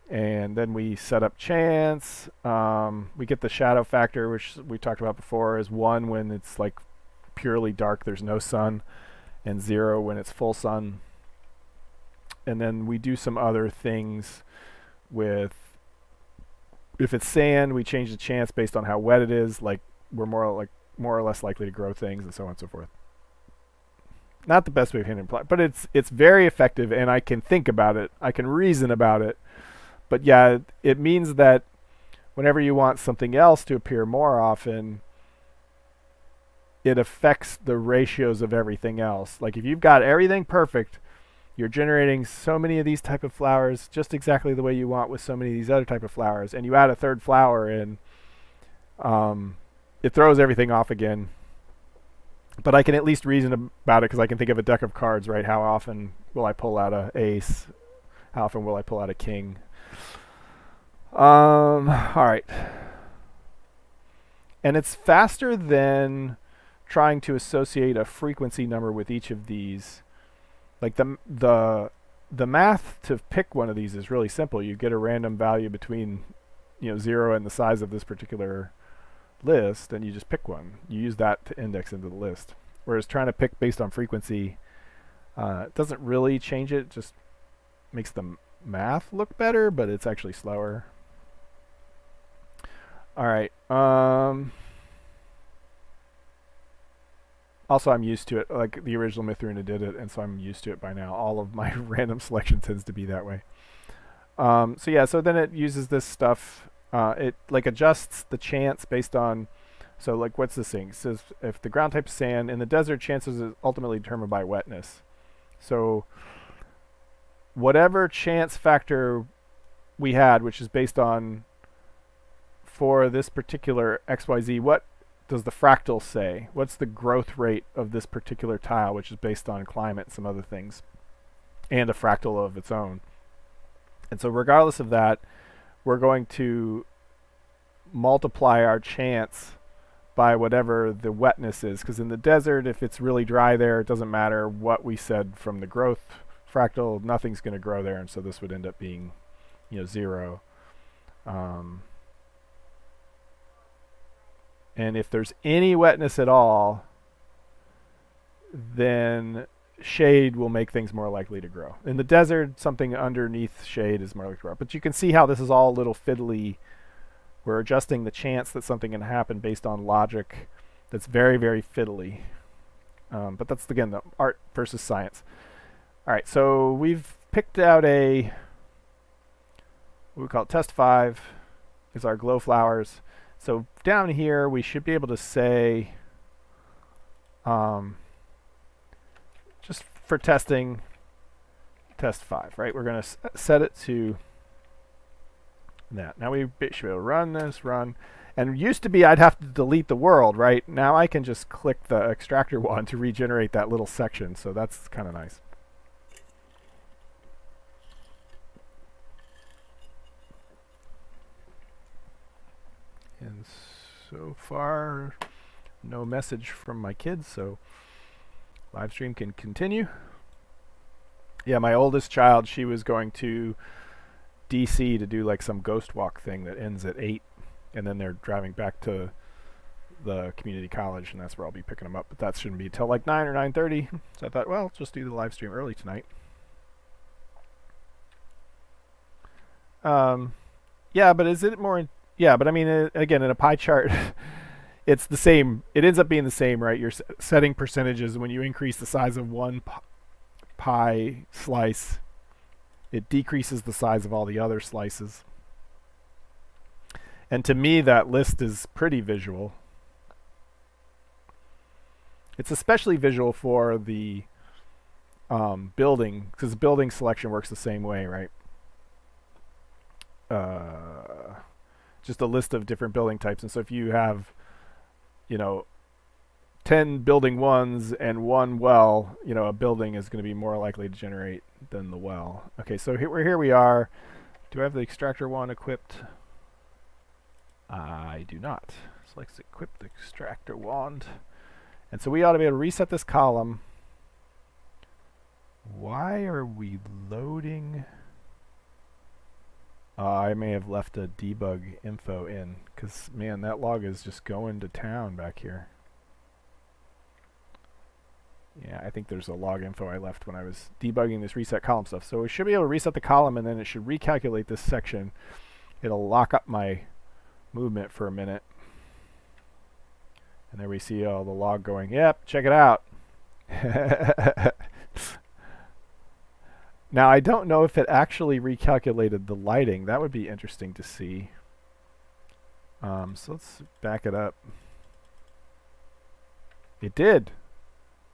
And then we set up chance. We get the shadow factor, which we talked about before, is 1 when it's like purely dark, there's no sun, and 0 when it's full sun. And then we do some other things with, if it's sand, we change the chance based on how wet it is, like we're more or less likely to grow things, and so on and so forth. Not the best way of hitting plot, but it's very effective, and I can think about it, I can reason about it. But yeah, it means that whenever you want something else to appear more often, it affects the ratios of everything else. Like if you've got everything perfect, you're generating so many of these type of flowers just exactly the way you want with so many of these other type of flowers, and you add a third flower in, it throws everything off again. But I can at least reason about it because I can think of a deck of cards, right? How often will I pull out an ace? How often will I pull out a king? All right. And it's faster than trying to associate a frequency number with each of these. Like the math to pick one of these is really simple. You get a random value between 0 and the size of this particular list, and you just pick one. You use that to index into the list. Whereas trying to pick based on frequency doesn't really change it. Just makes the math look better, but it's actually slower. All right. Also, I'm used to it. Like the original Mythruna did it, and so I'm used to it by now. All of my random selection tends to be that way. So yeah, so then it uses this stuff. It like adjusts the chance based on, so like what's this thing? It says if the ground type is sand, in the desert, chances is ultimately determined by wetness. So whatever chance factor we had, which is based on for this particular XYZ, what does the fractal say? What's the growth rate of this particular tile, which is based on climate and some other things, and a fractal of its own? And so regardless of that, we're going to multiply our chance by whatever the wetness is, because in the desert, if it's really dry there, it doesn't matter what we said from the growth fractal, nothing's going to grow there, and so this would end up being 0. And if there's any wetness at all, then shade will make things more likely to grow. In the desert, something underneath shade is more likely to grow. But you can see how this is all a little fiddly. We're adjusting the chance that something can happen based on logic that's very, very fiddly. But that's, again, the art versus science. All right, so we've picked out what we call test 5 is our glow flowers. So down here, we should be able to say, just for testing, test 5, right? We're going to set it to that. Now we should be able to run this, run. And it used to be I'd have to delete the world, right? Now I can just click the extractor wand to regenerate that little section. So that's kind of nice. And so far, no message from my kids, so live stream can continue. Yeah, my oldest child, she was going to DC to do like some ghost walk thing that ends at 8, and then they're driving back to the community college, and that's where I'll be picking them up. But that shouldn't be till like 9 or 9:30. So I thought, well, just do the live stream early tonight. Yeah, but is it more? Yeah, but I mean, again, in a pie chart, it's the same. It ends up being the same, right? You're setting percentages. When you increase the size of one pie slice, it decreases the size of all the other slices. And to me, that list is pretty visual. It's especially visual for the building, because building selection works the same way, right? Just a list of different building types. And so if you have, 10 building ones and one well, a building is going to be more likely to generate than the well. Okay, so here we are. Do I have the extractor wand equipped? I do not. So let's equip the extractor wand. And so we ought to be able to reset this column. Why are we loading? I may have left a debug info in, because, man, that log is just going to town back here. Yeah, I think there's a log info I left when I was debugging this reset column stuff. So we should be able to reset the column, and then it should recalculate this section. It'll lock up my movement for a minute. And there we see all the log going, yep, check it out. Now, I don't know if it actually recalculated the lighting. That would be interesting to see. So let's back it up. It did.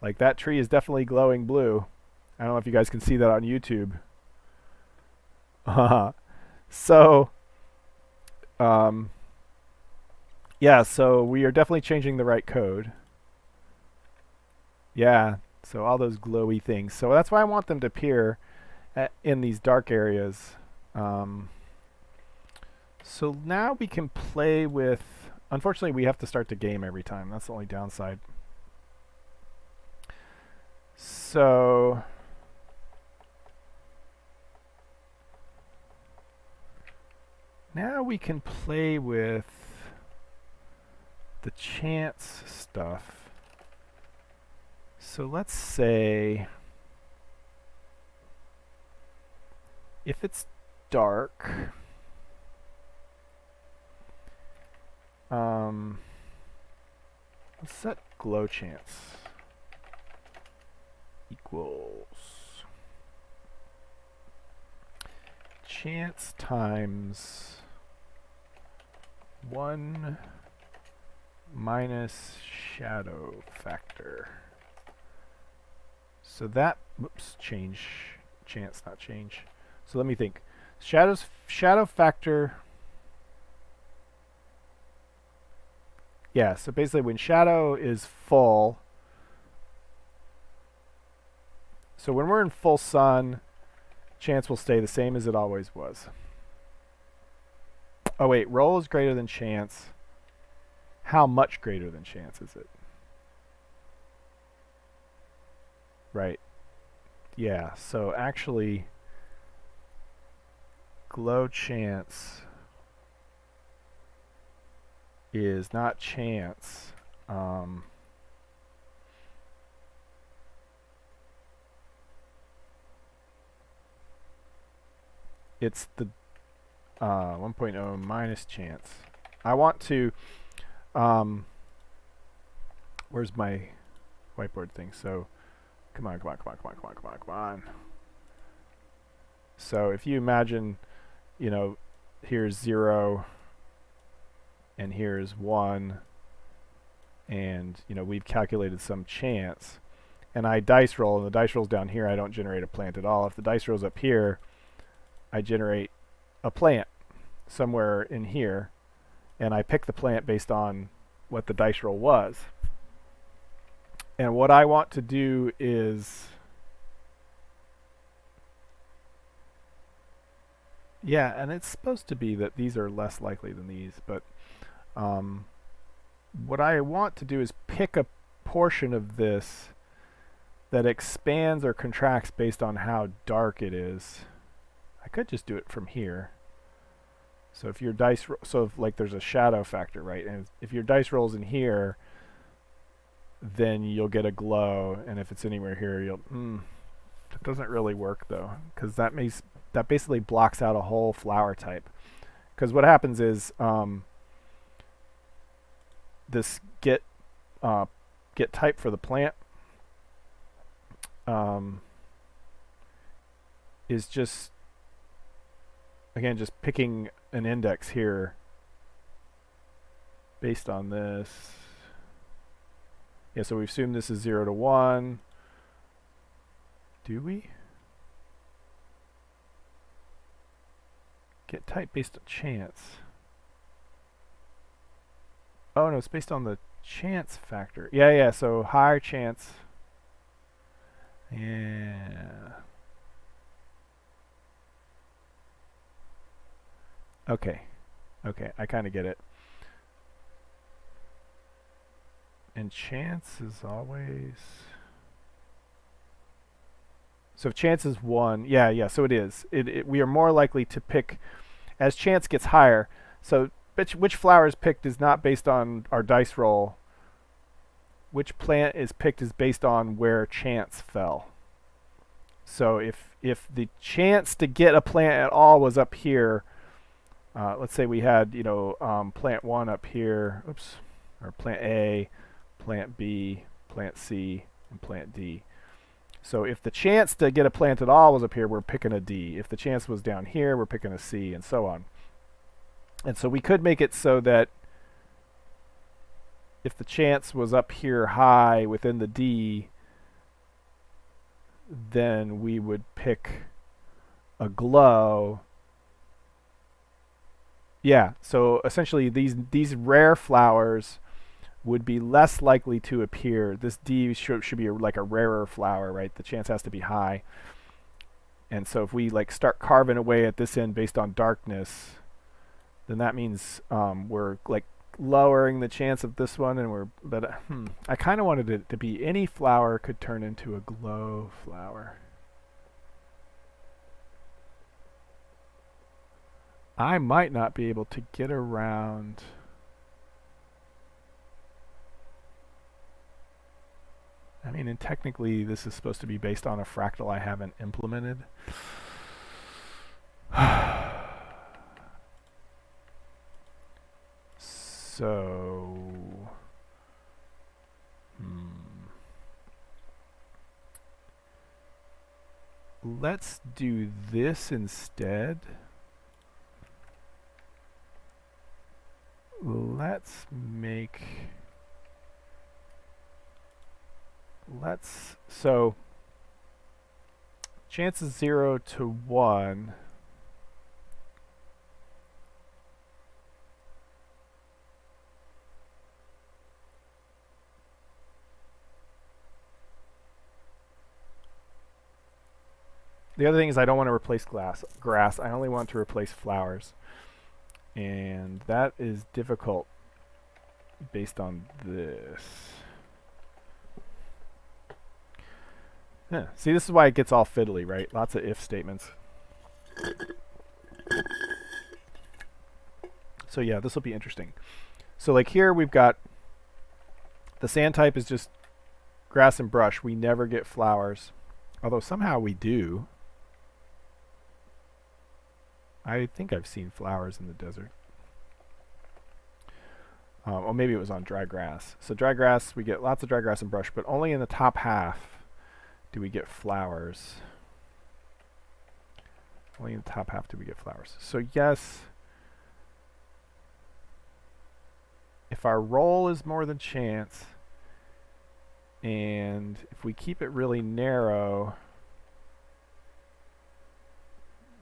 Like, that tree is definitely glowing blue. I don't know if you guys can see that on YouTube. So, yeah, so we are definitely changing the right code. Yeah, so all those glowy things. So that's why I want them to appear in these dark areas. So now we can play with... Unfortunately, we have to start the game every time. That's the only downside. So... now we can play with the chance stuff. So let's say... if it's dark, let's set glow chance equals chance times 1 minus shadow factor. So that, whoops, change, chance, not change. So let me think. Shadow factor. Yeah, so basically when shadow is full, so when we're in full sun, chance will stay the same as it always was. Oh wait, roll is greater than chance. How much greater than chance is it? Right. Yeah, so actually glow chance is not chance. it's the 1.0 minus chance. I want to, where's my whiteboard thing? So, come on. So if you imagine, you know, here's 0, and here's 1, and, you know, we've calculated some chance, and I dice roll, and the dice roll's down here, I don't generate a plant at all. If the dice roll's up here, I generate a plant somewhere in here, and I pick the plant based on what the dice roll was. And what I want to do is, yeah, and it's supposed to be that these are less likely than these, but what I want to do is pick a portion of this that expands or contracts based on how dark it is. I could just do it from here. So if your dice, so if, like, there's a shadow factor, right? And if your dice rolls in here, then you'll get a glow, and if it's anywhere here, you'll. It doesn't really work though, because that basically blocks out a whole flower type. Because what happens is this get type for the plant is just, again, just picking an index here based on this. Yeah, so we assume this is 0 to 1. Do we? Get type based on chance. Oh no, it's based on the chance factor. Yeah, so higher chance. Yeah. Okay, I kind of get it. And chance is always... So if chance is 1, yeah, so it is. We are more likely to pick as chance gets higher. So which flower is picked is not based on our dice roll. Which plant is picked is based on where chance fell. So if the chance to get a plant at all was up here, let's say we had, you know, plant 1 up here, or plant A, plant B, plant C, and plant D. So if the chance to get a plant at all was up here, we're picking a D. If the chance was down here, we're picking a C, and so on. And so we could make it so that if the chance was up here high within the D, then we would pick a glow. Yeah, so essentially these rare flowers would be less likely to appear. This D should be like a rarer flower, right? The chance has to be high. And so if we like start carving away at this end based on darkness, then that means we're like lowering the chance of this one, and I kind of wanted it to be any flower could turn into a glow flower. I might not be able to get around. I mean, and technically this is supposed to be based on a fractal I haven't implemented. So, let's do this instead. So chance is 0 to 1. The other thing is I don't want to replace grass. I only want to replace flowers. And that is difficult based on this. Yeah. See, this is why it gets all fiddly, right? Lots of if statements. So yeah, this will be interesting. So like here we've got the sand type is just grass and brush. We never get flowers. Although somehow we do. I think I've seen flowers in the desert. Or maybe it was on dry grass. So dry grass, we get lots of dry grass and brush, but only in the top half do we get flowers. Only in the top half do we get flowers. So yes, if our roll is more than chance, and if we keep it really narrow,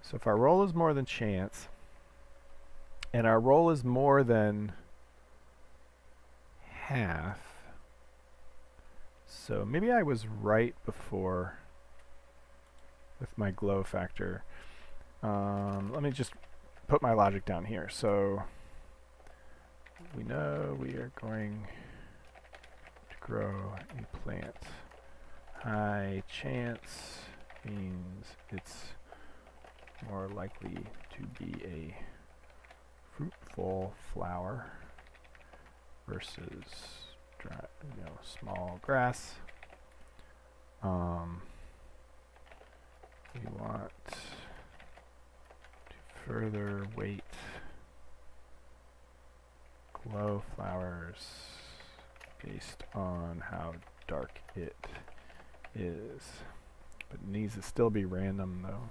so if our roll is more than chance, and our roll is more than half, so maybe I was right before with my glow factor. Let me just put my logic down here. So we know we are going to grow a plant. High chance means it's more likely to be a fruitful flower versus dry, small grass. We want to further weight glow flowers based on how dark it is. But it needs to still be random though.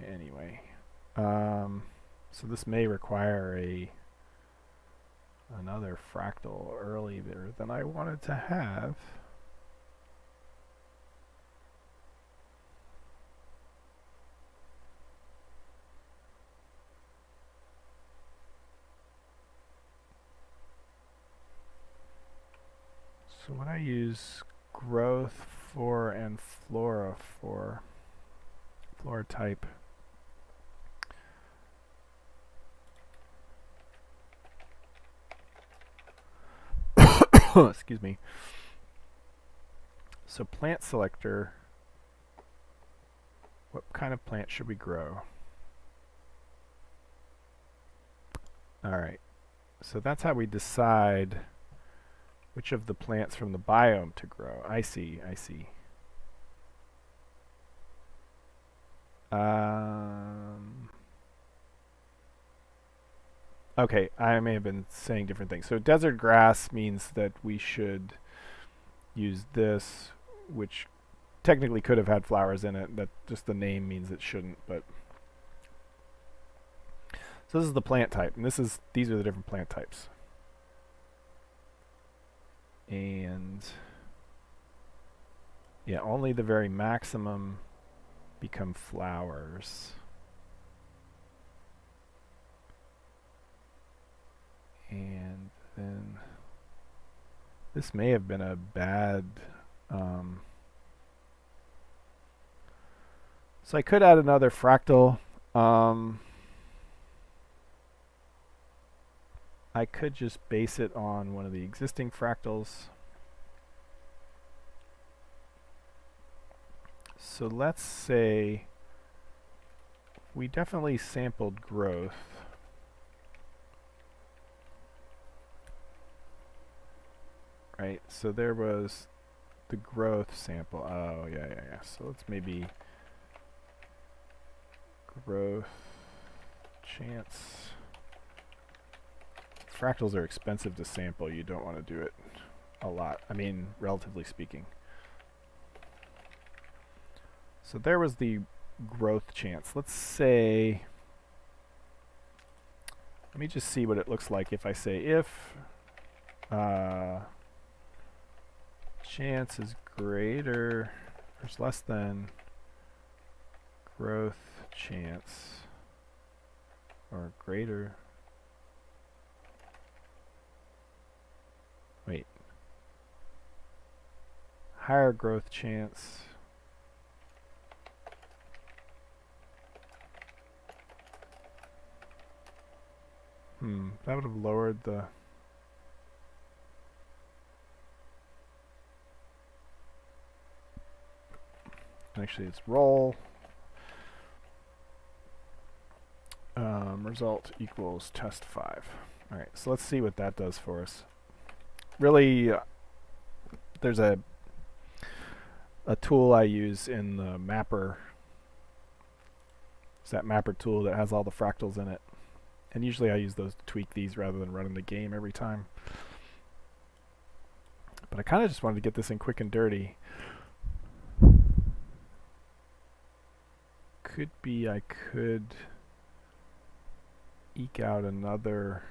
Anyway, so this may require another fractal earlier than I wanted to have. So when I use growth for and flora for, flora type, excuse me. So plant selector, what kind of plant should we grow? Alright, so that's how we decide which of the plants from the biome to grow. I see, I see. Okay, I may have been saying different things. So desert grass means that we should use this, which technically could have had flowers in it. That just the name means it shouldn't. But so this is the plant type, and these are the different plant types. And yeah, only the very maximum become flowers. And then this may have been a bad so I could add another fractal. I could just base it on one of the existing fractals. So let's say we definitely sampled growth. Right, so there was the growth sample. Oh, yeah. So let's maybe growth chance. Fractals are expensive to sample. You don't want to do it a lot. I mean, relatively speaking. So there was the growth chance. Let's say, let me just see what it looks like if I say if chance is greater or is less than growth chance or greater. Wait. Higher growth chance. That would have lowered the... Actually, it's roll. Result equals test 5. Alright, so let's see what that does for us. Really, there's a a tool I use in the mapper. It's that mapper tool that has all the fractals in it. And usually I use those to tweak these rather than running the game every time. But I kind of just wanted to get this in quick and dirty. Could be I could eke out another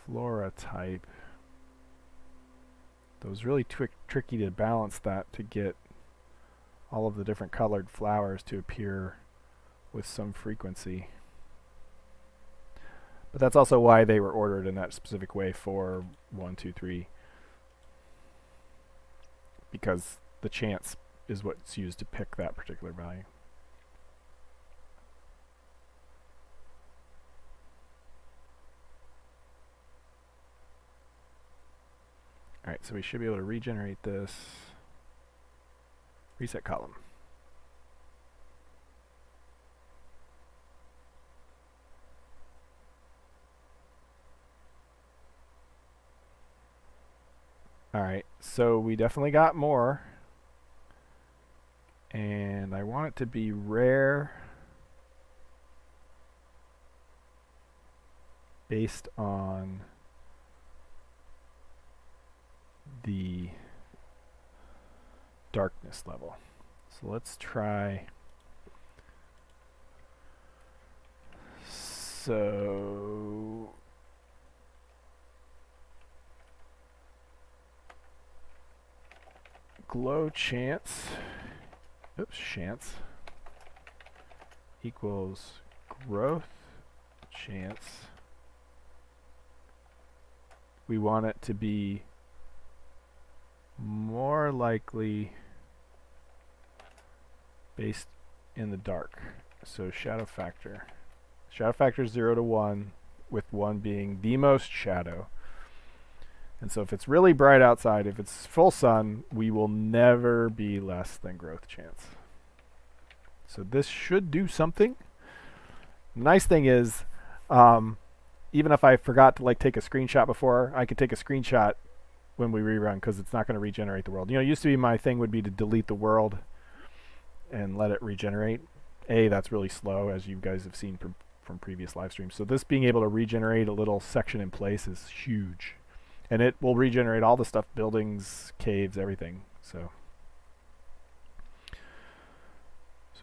flora type. It was really tricky to balance that to get all of the different colored flowers to appear with some frequency. But that's also why they were ordered in that specific way for 1, 2, 3. Because the chance is what's used to pick that particular value. Alright, so we should be able to regenerate this. Reset column. Alright, so we definitely got more. And I want it to be rare based on the darkness level. So let's try. So glow chance, chance equals growth chance. We want it to be more likely based in the dark. So shadow factor. Shadow factor is 0 to 1, with 1 being the most shadow. And so if it's really bright outside, if it's full sun, we will never be less than growth chance. So this should do something. Nice thing is, even if I forgot to like take a screenshot before, I could take a screenshot when we rerun because it's not going to regenerate the world. You know, it used to be my thing would be to delete the world and let it regenerate. That's really slow, as you guys have seen from previous live streams. So this being able to regenerate a little section in place is huge. And it will regenerate all the stuff, buildings, caves, everything. So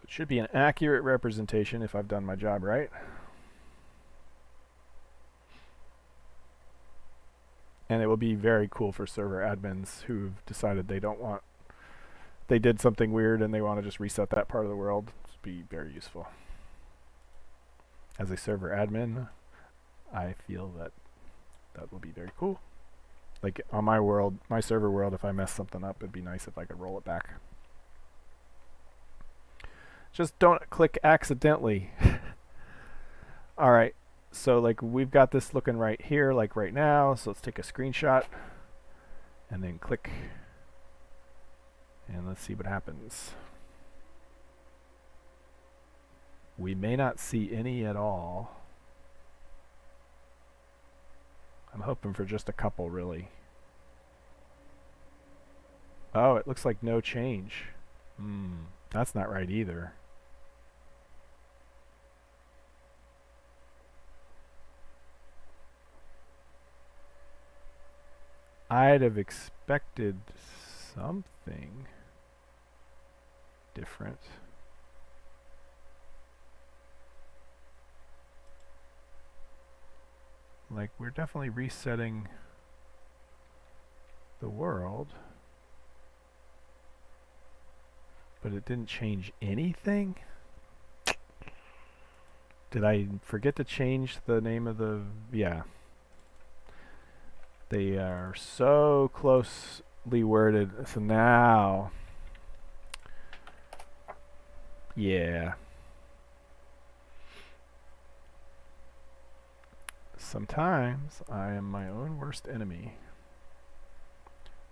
it should be an accurate representation if I've done my job right. And it will be very cool for server admins who've decided they did something weird and they want to just reset that part of the world. It'll be very useful. As a server admin, I feel that will be very cool. Like on my server world, if I mess something up, it'd be nice if I could roll it back. Just don't click accidentally. Alright, so like we've got this looking right here, like right now. So let's take a screenshot and then click. And let's see what happens. We may not see any at all. I'm hoping for just a couple, really. Oh, it looks like no change. That's not right either. I'd have expected something different. Like, we're definitely resetting the world, but it didn't change anything? Did I forget to change the name of the... Yeah. They are so closely worded. So now... Yeah. Sometimes I am my own worst enemy.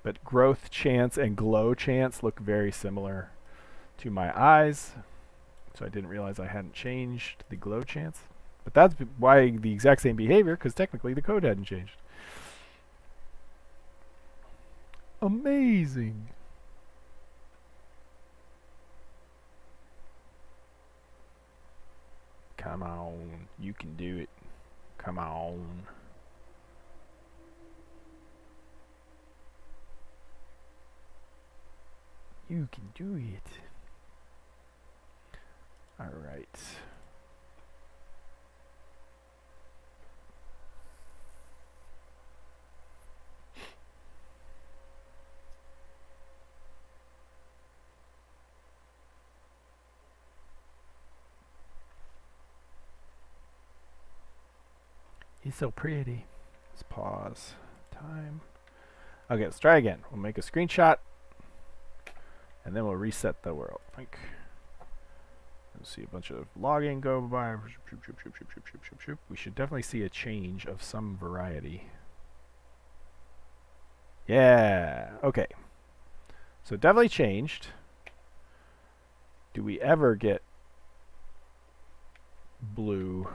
But growth chance and glow chance look very similar to my eyes. So I didn't realize I hadn't changed the glow chance. But that's why the exact same behavior, because technically the code hadn't changed. Amazing. Come on. You can do it. Come on. You can do it. Alright. He's so pretty. Let's pause. Time. Okay, let's try again. We'll make a screenshot. And then we'll reset the world. Think. Let's see a bunch of logging go by. We should definitely see a change of some variety. Yeah. Okay. So definitely changed. Do we ever get blue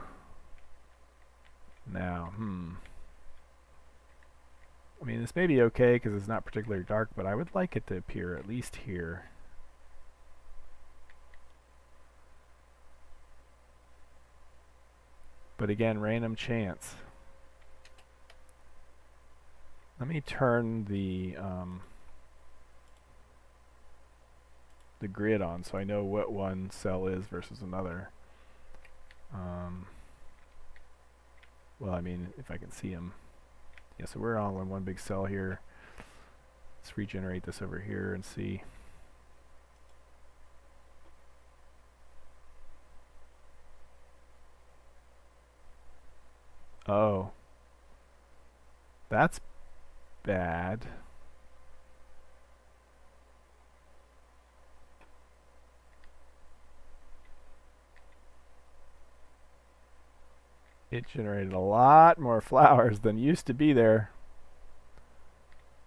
now? I mean, this may be okay because it's not particularly dark, but I would like it to appear at least here. But again, random chance. Let me turn the grid on so I know what one cell is versus another. Well, I mean, if I can see them. Yeah, so we're all in one big cell here. Let's regenerate this over here and see. Oh. That's bad. It generated a lot more flowers than used to be there.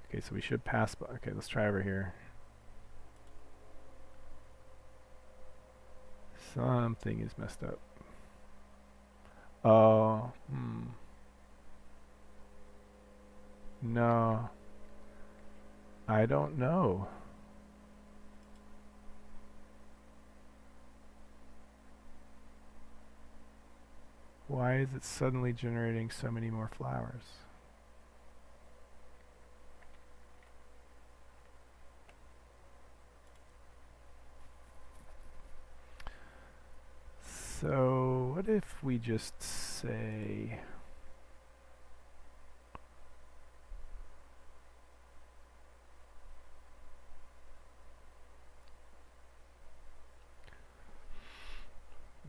Okay, so we should pass by. Okay, let's try over here. Something is messed up. Oh, no. I don't know. Why is it suddenly generating so many more flowers? So what if we just say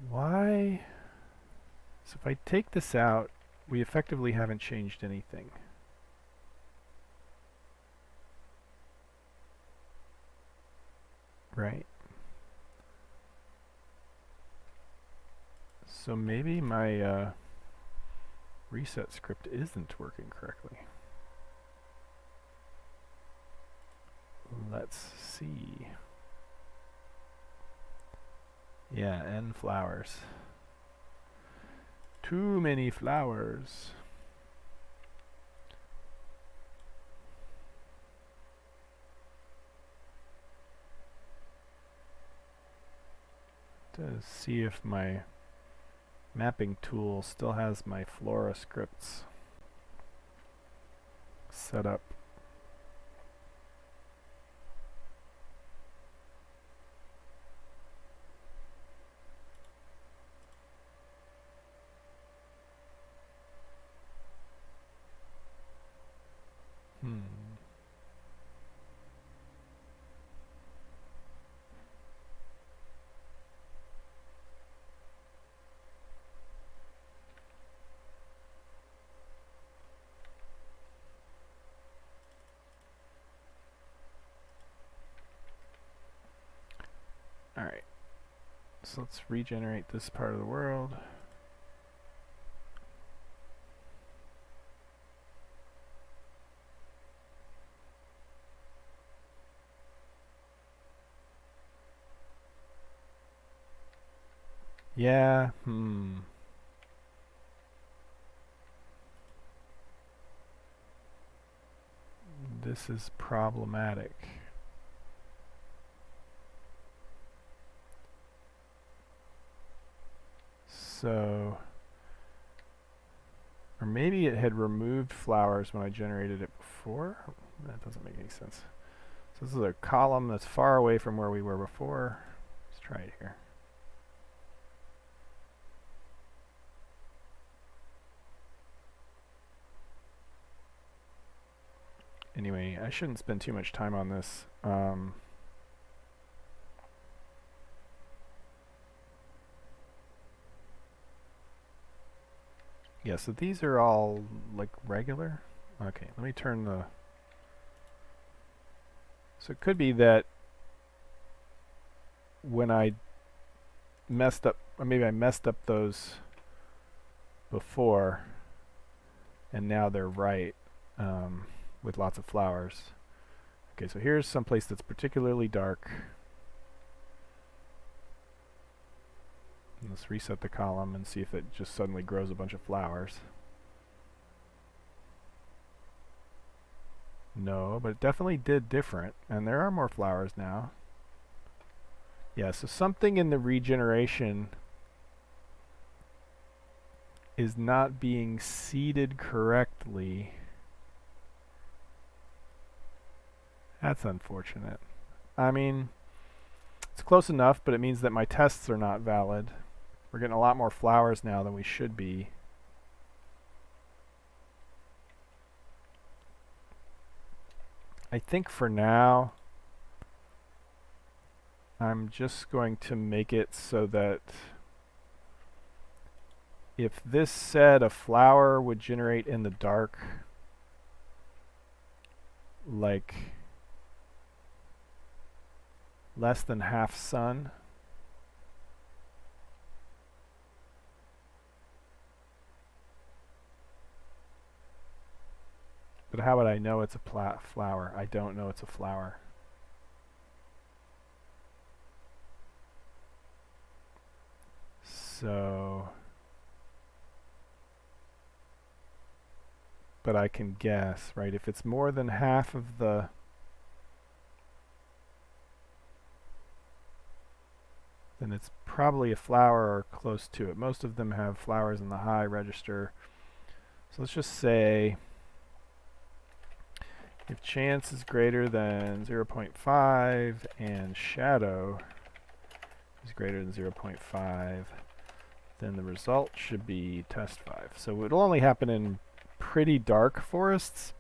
why? So if I take this out, we effectively haven't changed anything. Right? So maybe my reset script isn't working correctly. Let's see. Yeah, N flowers. Too many flowers. To see if my mapping tool still has my Flora scripts set up. Alright, so let's regenerate this part of the world. Yeah, this is problematic. So, or maybe it had removed flowers when I generated it before. That doesn't make any sense. So this is a column that's far away from where we were before. Let's try it here. Anyway, I shouldn't spend too much time on this. Yeah, so these are all like regular. Okay, let me turn the... So it could be that when I messed up, or maybe I messed up those before, and now they're right, with lots of flowers. Okay, so here's some place that's particularly dark. Let's reset the column and see if it just suddenly grows a bunch of flowers. No, but it definitely did different, and there are more flowers now. Yeah, so something in the regeneration is not being seeded correctly. That's unfortunate. I mean, it's close enough, but it means that my tests are not valid. We're getting a lot more flowers now than we should be. I think for now, I'm just going to make it so that if this said a flower would generate in the dark, like less than half sun, but how would I know it's a flower? I don't know it's a flower. So, but I can guess, right? If it's more than half of the... then it's probably a flower or close to it. Most of them have flowers in the high register. So let's just say if chance is greater than 0.5 and shadow is greater than 0.5, then the result should be test 5. So it'll only happen in pretty dark forests,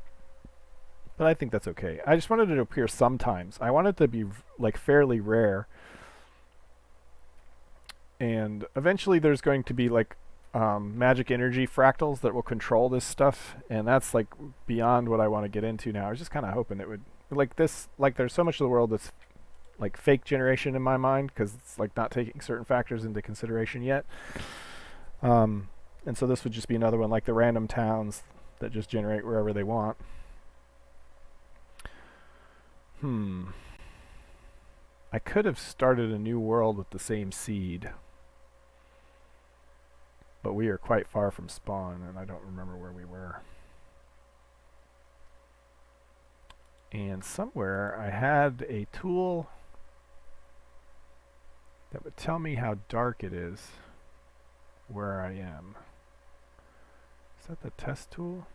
but I think that's okay. I just wanted it to appear sometimes. I want it to be like fairly rare. And eventually there's going to be like magic energy fractals that will control this stuff, and that's like beyond what I want to get into now. I was just kind of hoping it would, like this, like there's so much of the world that's like fake generation in my mind because it's like not taking certain factors into consideration yet. And so this would just be another one like the random towns that just generate wherever they want. I could have started a new world with the same seed, but we are quite far from spawn, and I don't remember where we were. And somewhere I had a tool that would tell me how dark it is where I am. Is that the test tool?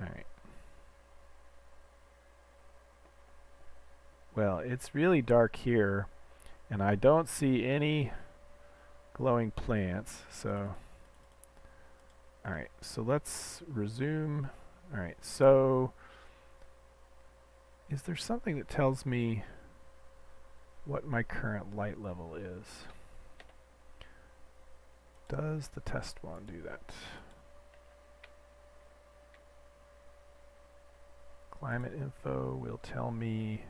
Alright. Well, it's really dark here, and I don't see any glowing plants, so... Alright, so let's resume. Alright, so... is there something that tells me what my current light level is? Does the test one do that? Climate info will tell me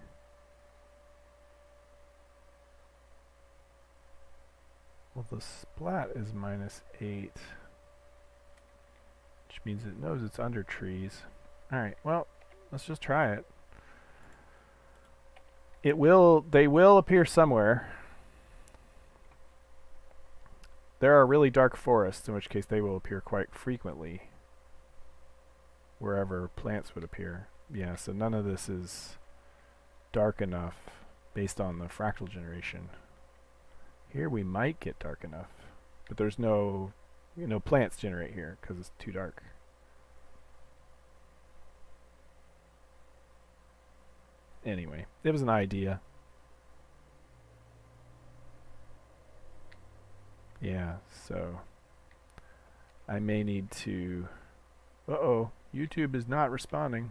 well, the splat is -8, which means it knows it's under trees. Alright, well, let's just try it. They will appear somewhere. There are really dark forests, in which case they will appear quite frequently wherever plants would appear. Yeah, so none of this is dark enough based on the fractal generation. Here we might get dark enough, but there's no, plants generate here because it's too dark. Anyway, it was an idea. Yeah, so I may need to... Uh-oh, YouTube is not responding.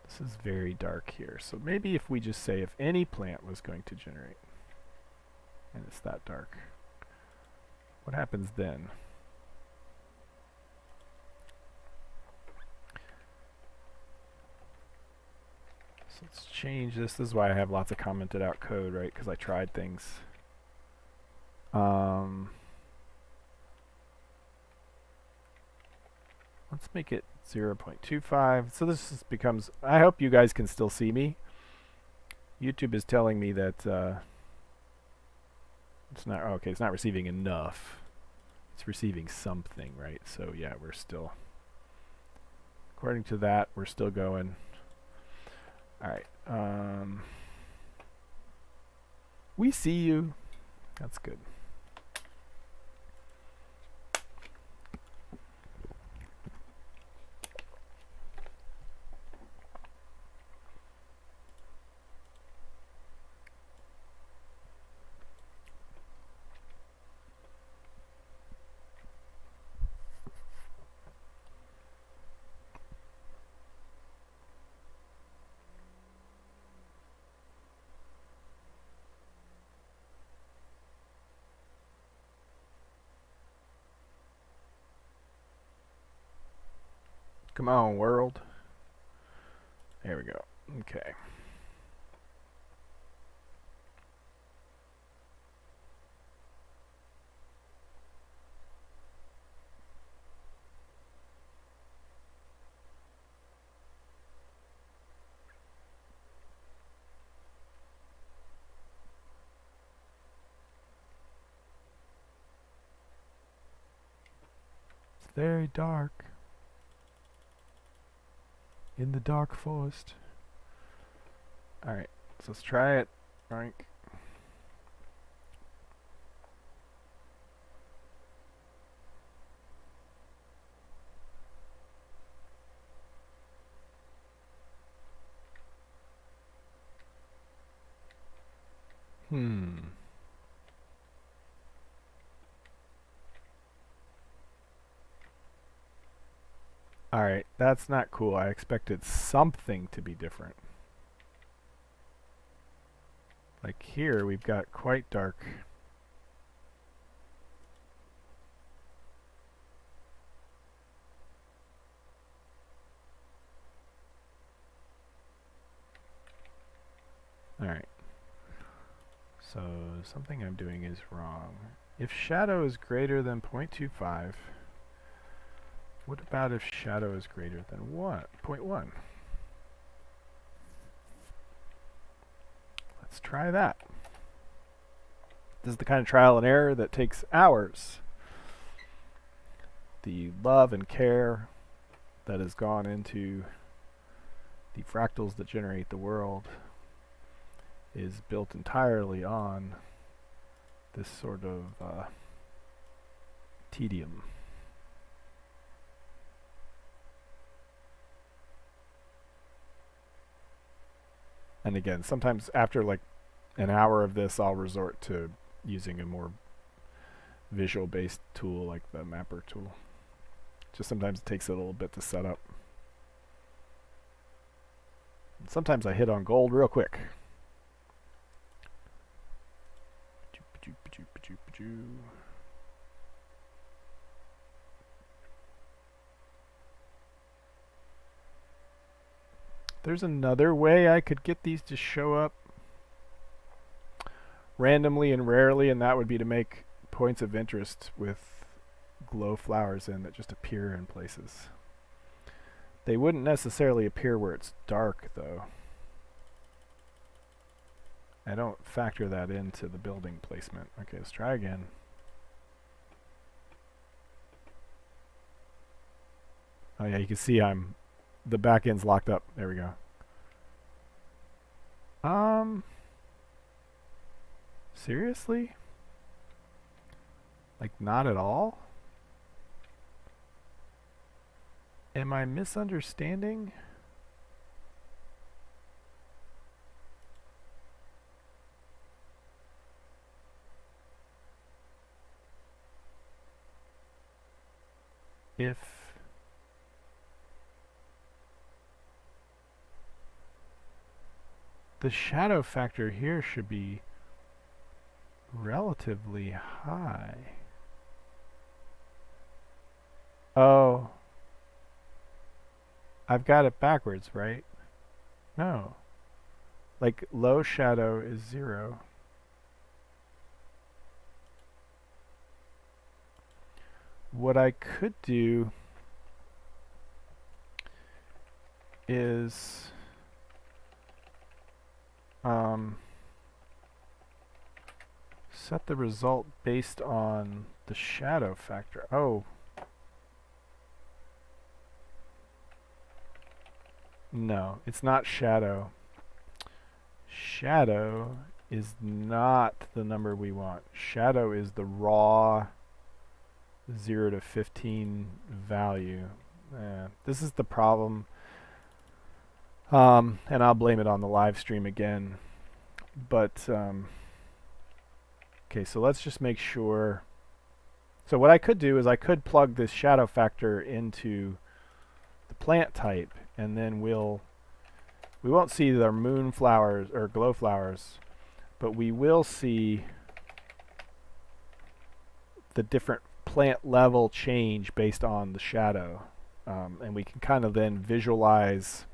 This is very dark here, so maybe if we just say if any plant was going to generate, and it's that dark, what happens then? So let's change this. This is why I have lots of commented out code, right? Because I tried things. Let's make it 0.25. So this just becomes... I hope you guys can still see me. YouTube is telling me that it's not... okay, it's not receiving enough. It's receiving something, right? So yeah, we're still... according to that, we're still going. Alright. We see you. That's good. Come on, world. There we go. Okay. It's very dark. In the dark forest. Alright, so let's try it. Rank. Alright, that's not cool. I expected something to be different. Like here, we've got quite dark. Alright. So, something I'm doing is wrong. If shadow is greater than 0.25, what about if shadow is greater than 0.1? Let's try that. This is the kind of trial and error that takes hours. The love and care that has gone into the fractals that generate the world is built entirely on this sort of tedium. And again, sometimes after like an hour of this, I'll resort to using a more visual-based tool like the mapper tool. Just sometimes it takes a little bit to set up. And sometimes I hit on gold real quick. There's another way I could get these to show up randomly and rarely, and that would be to make points of interest with glow flowers in that just appear in places. They wouldn't necessarily appear where it's dark, though. I don't factor that into the building placement. Okay, let's try again. Oh yeah, you can see the back end's locked up. There we go. Seriously? Like, not at all? Am I misunderstanding? If the shadow factor here should be relatively high. Oh. I've got it backwards, right? No. Like, low shadow is 0. What I could do is set the result based on the shadow factor. Oh. No, it's not shadow. Shadow is not the number we want. Shadow is the raw 0 to 15 value. This is the problem. And I'll blame it on the live stream again. But, okay, so let's just make sure. So what I could do is I could plug this shadow factor into the plant type, and then we won't see the moon flowers or glow flowers, but we will see the different plant level change based on the shadow. And we can kind of then visualize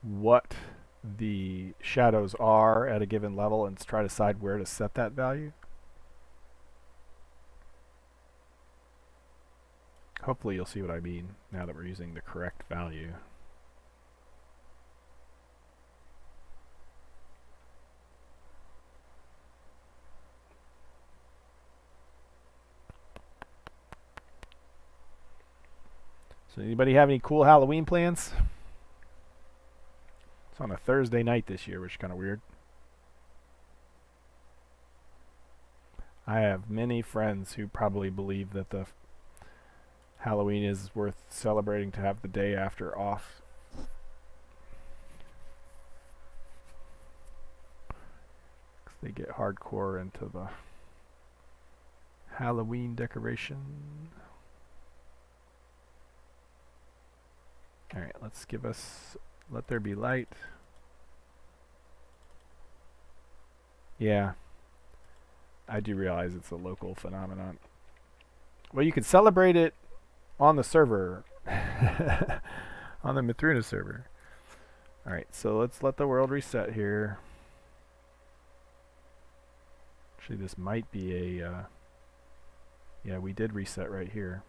what the shadows are at a given level and try to decide where to set that value. Hopefully you'll see what I mean now that we're using the correct value. So anybody have any cool Halloween plans? It's on a Thursday night this year, which is kind of weird. I have many friends who probably believe that the Halloween is worth celebrating to have the day after off. They get hardcore into the Halloween decoration. Alright, let's give us Let There Be Light. Yeah, I do realize it's a local phenomenon. Well, you can celebrate it on the server, on the Mythruna server. Alright, so let's let the world reset here. Actually, this might be a... yeah, we did reset right here.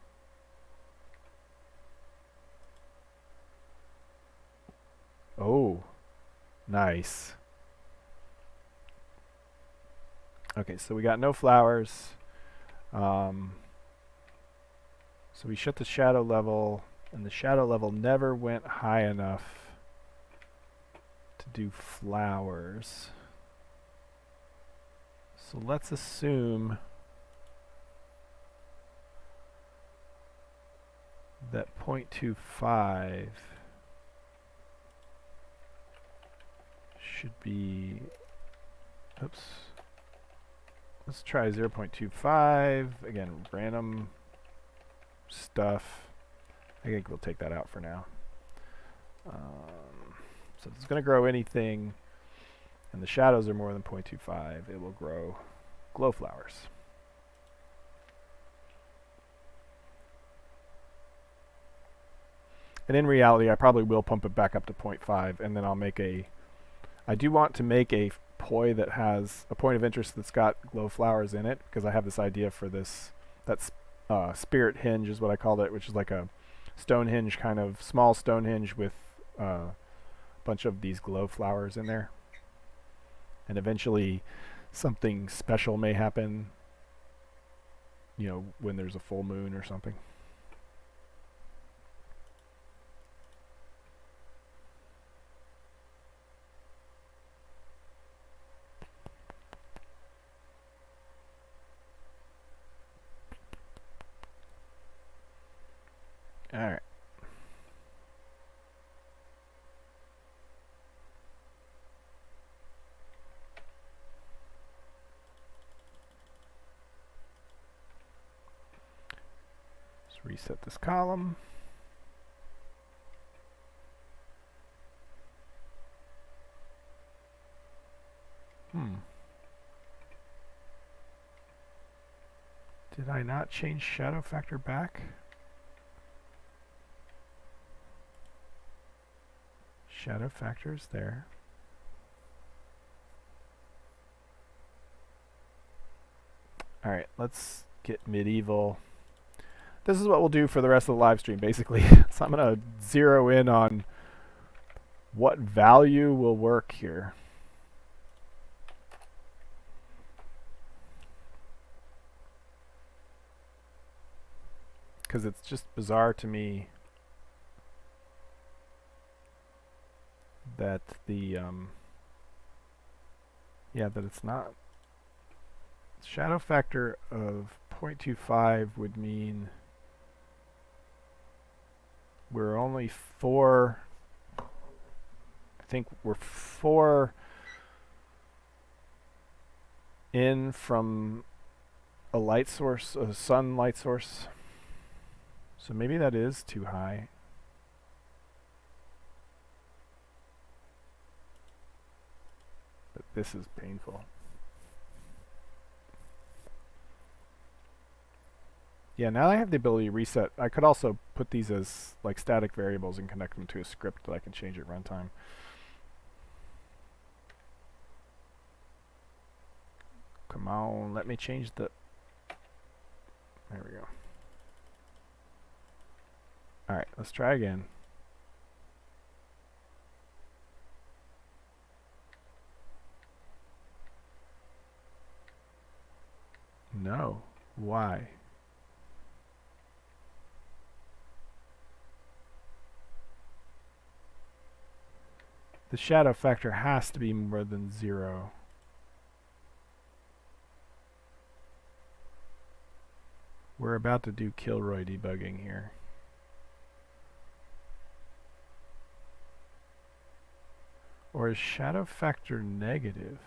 Oh, nice. Okay, so we got no flowers. So we shut the shadow level, and the shadow level never went high enough to do flowers. So let's assume that 0.25 should be, oops, let's try 0.25, again, random stuff. I think we'll take that out for now. So if it's going to grow anything, and the shadows are more than 0.25, it will grow glow flowers. And in reality, I probably will pump it back up to 0.5, and then I'll make a... I do want to make a poi that has a point of interest that's got glow flowers in it, because I have this idea for this, that's spirit hinge is what I called it, which is like a Stonehenge kind of small Stonehenge with bunch of these glow flowers in there. And eventually something special may happen, you know, when there's a full moon or something. All right. Let's reset this column. Did I not change shadow factor back? Shadow factor is there. Alright, let's get medieval. This is what we'll do for the rest of the live stream, basically. So I'm going to zero in on what value will work here. Because it's just bizarre to me that the that it's not shadow factor of 0.25 would mean we're only 4. I think we're 4 in from a light source, a sun light source. So maybe that is too high. But this is painful. Yeah, now I have the ability to reset. I could also put these as like static variables and connect them to a script that I can change at runtime. Come on, let me change the... There we go. Alright, let's try again. No. Why? The shadow factor has to be more than 0. We're about to do Kilroy debugging here. Or is shadow factor negative?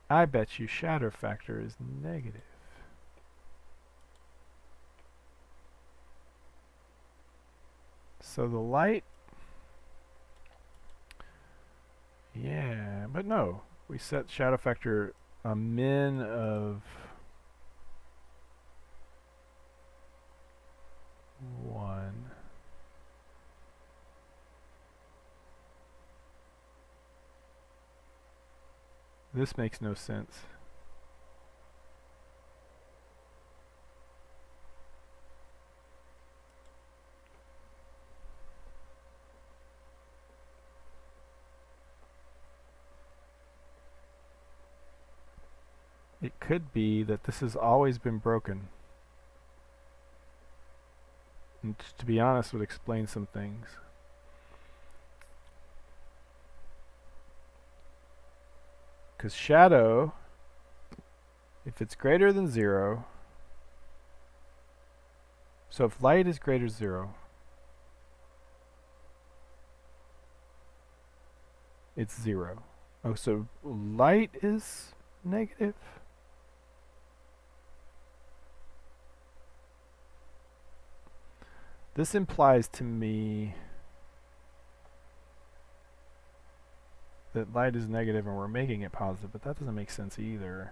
I bet you shadow factor is negative. So the light... Yeah, but no. We set shadow factor a min of 1. This makes no sense. It could be that this has always been broken. And to be honest, would explain some things. Because shadow, if it's greater than 0, so if light is greater than 0, it's 0. Oh, so light is negative? This implies to me that light is negative and we're making it positive, but that doesn't make sense either.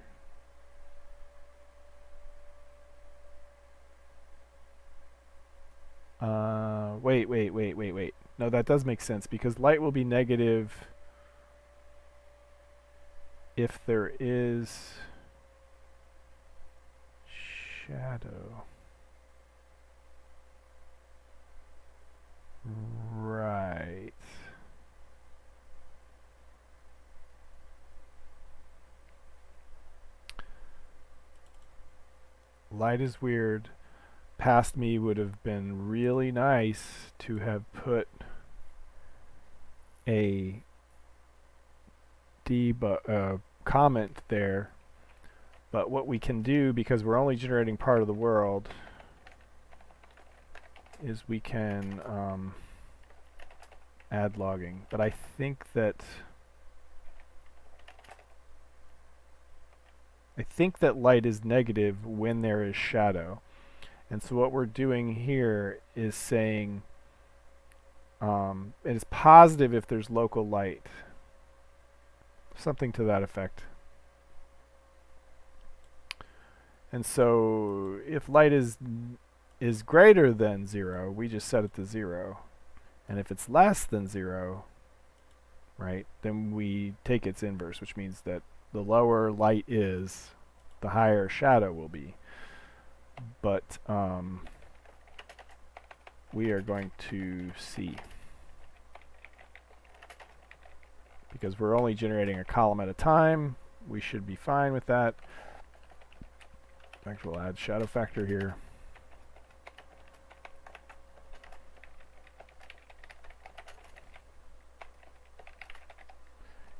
Wait. No, that does make sense because light will be negative if there is shadow. Right. Light is weird. Past me would have been really nice to have put a comment there, but what we can do, because we're only generating part of the world, is we can add logging. But I think that light is negative when there is shadow. And so what we're doing here is saying it is positive if there's local light. Something to that effect. And so if light is greater than 0, we just set it to 0. And if it's less than 0, right, then we take its inverse, which means that the lower light is, the higher shadow will be. But we are going to see, because we're only generating a column at a time, we should be fine with that. In fact, we'll add shadow factor here.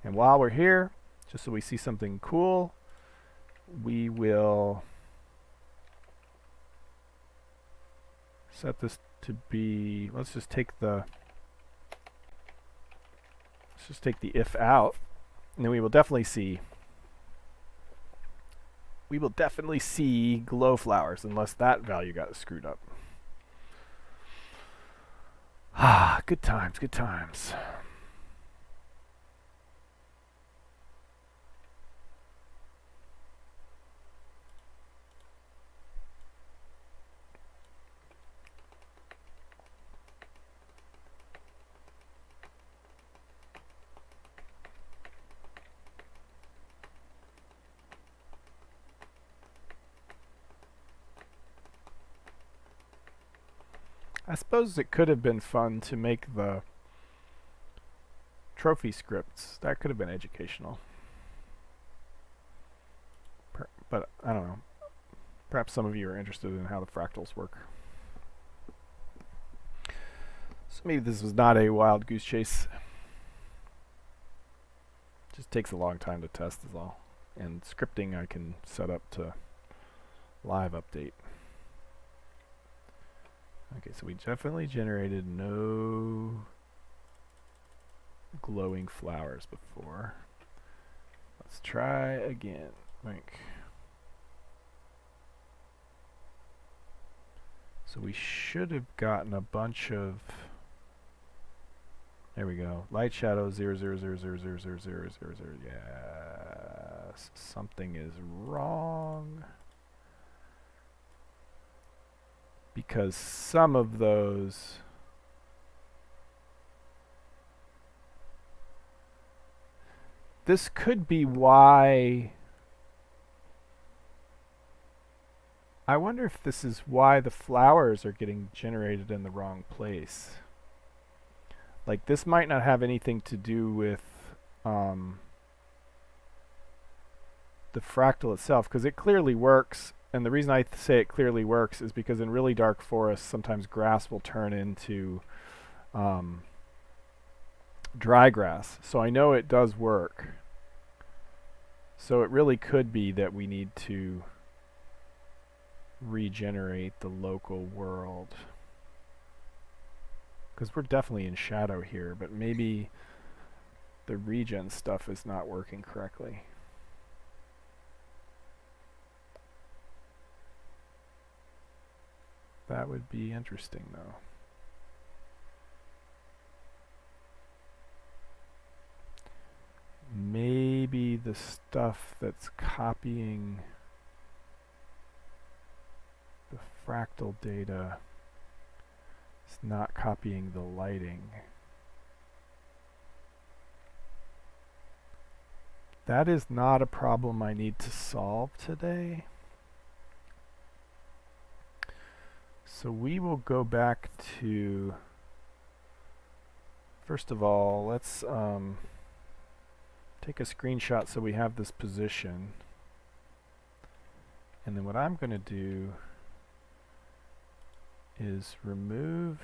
And while we're here, just so we see something cool, we will set this to be, let's just take the if out, and then we will definitely see glow flowers, unless that value got screwed up. Ah, good times, good times. I suppose it could have been fun to make the trophy scripts. That could have been educational. But I don't know. Perhaps some of you are interested in how the fractals work. So maybe this was not a wild goose chase. Just takes a long time to test is all. And scripting I can set up to live update. Okay, so we definitely generated no glowing flowers before. Let's try again. So we should have gotten a bunch of, there we go. Light shadow 0 0 0 0 0 0 0 0 0 0. Yes, something is wrong. Because some of those this could be why. I wonder if this is why the flowers are getting generated in the wrong place. Like, this might not have anything to do with the fractal itself, because it clearly works. And the reason I say it clearly works is because in really dark forests, sometimes grass will turn into dry grass. So I know it does work. So it really could be that we need to regenerate the local world. Because we're definitely in shadow here, but maybe the regen stuff is not working correctly. That would be interesting, though. Maybe the stuff that's copying the fractal data is not copying the lighting. That is not a problem I need to solve today. So we will go back to First of all, let's take a screenshot so we have this position. And then what I'm going to do is remove,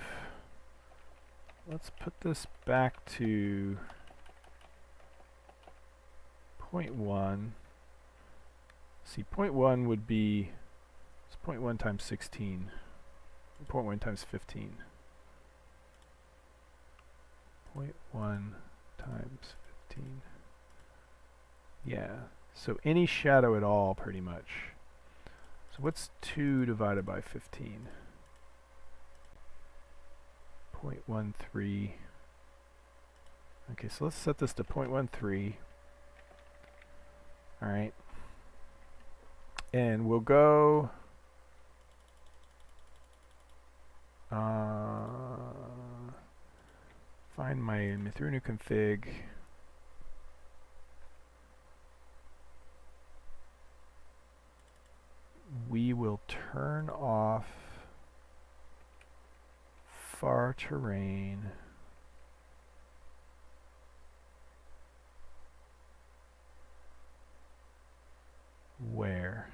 let's put this back to 0.1. See, 0.1 would be, it's 0.1 times 16, 0.1 times 15. 0.1 times 15. Yeah, so any shadow at all, pretty much. So what's 2 divided by 15? 0.13. Okay, so let's set this to 0.13. All right. And we'll go find my Mythruna config. We will turn off far terrain. Where?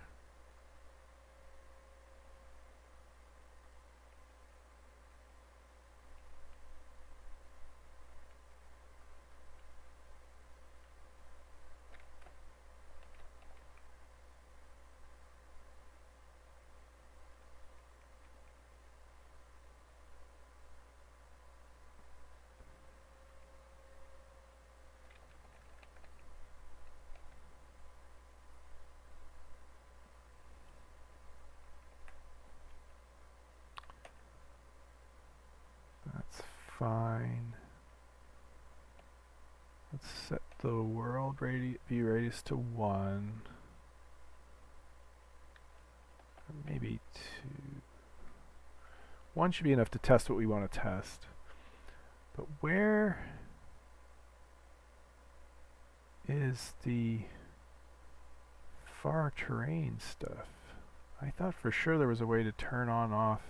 That's fine. Let's set the world view radius to 1. Or maybe 2. 1 should be enough to test what we want to test. But where is the far terrain stuff? I thought for sure there was a way to turn on off.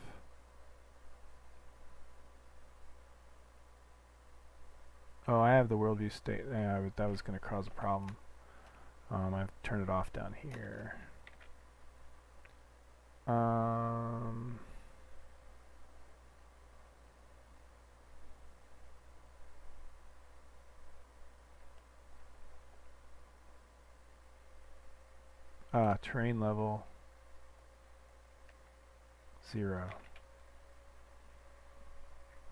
Oh, I have the worldview state. Yeah, that was going to cause a problem. I've turned it off down here. Terrain level 0.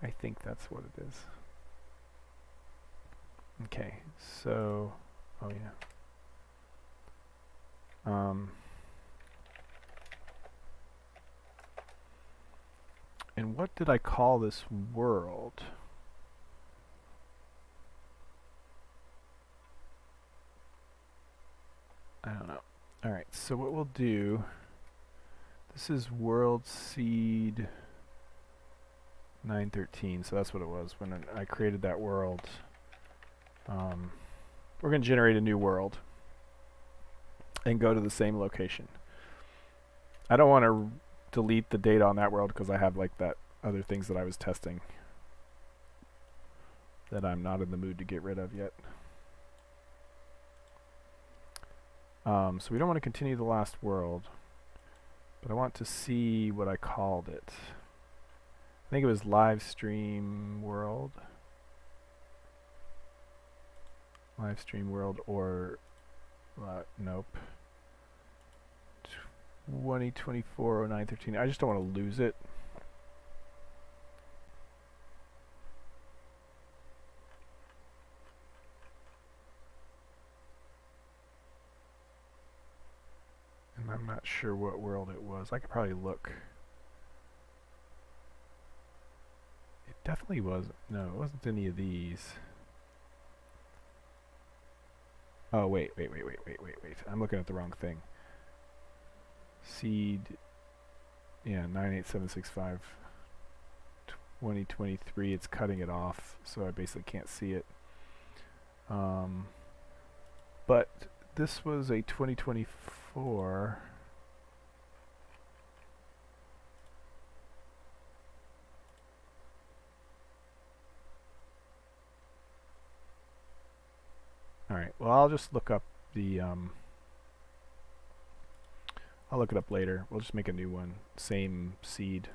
I think that's what it is. Okay, so, oh yeah. And what did I call this world? I don't know. Alright, so what we'll do, this is world seed 913, so that's what it was when I created that world. We're going to generate a new world and go to the same location. I don't want to delete the data on that world because I have like that other things that I was testing that I'm not in the mood to get rid of yet. So we don't want to continue the last world, but I want to see what I called it. I think it was live stream world. Live stream world or nope. 2024-09-13. I just don't want to lose it. And I'm not sure what world it was. I could probably look. It definitely wasn't. No, it wasn't any of these. Oh, wait. I'm looking at the wrong thing. Seed, yeah, 98765, 2023, it's cutting it off, so I basically can't see it. But this was a 2024. well, I'll just look up the, I'll look it up later. We'll just make a new one. Same seed.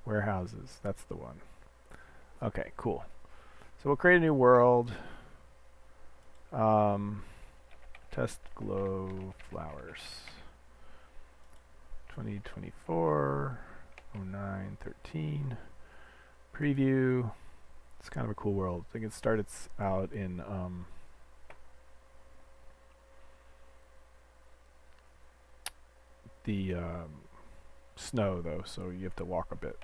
Warehouses, that's the one. Okay, cool. So we'll create a new world. Test glow flowers. 2024, 09, 13. Preview. It's kind of a cool world. I think it starts out in the snow though, so you have to walk a bit.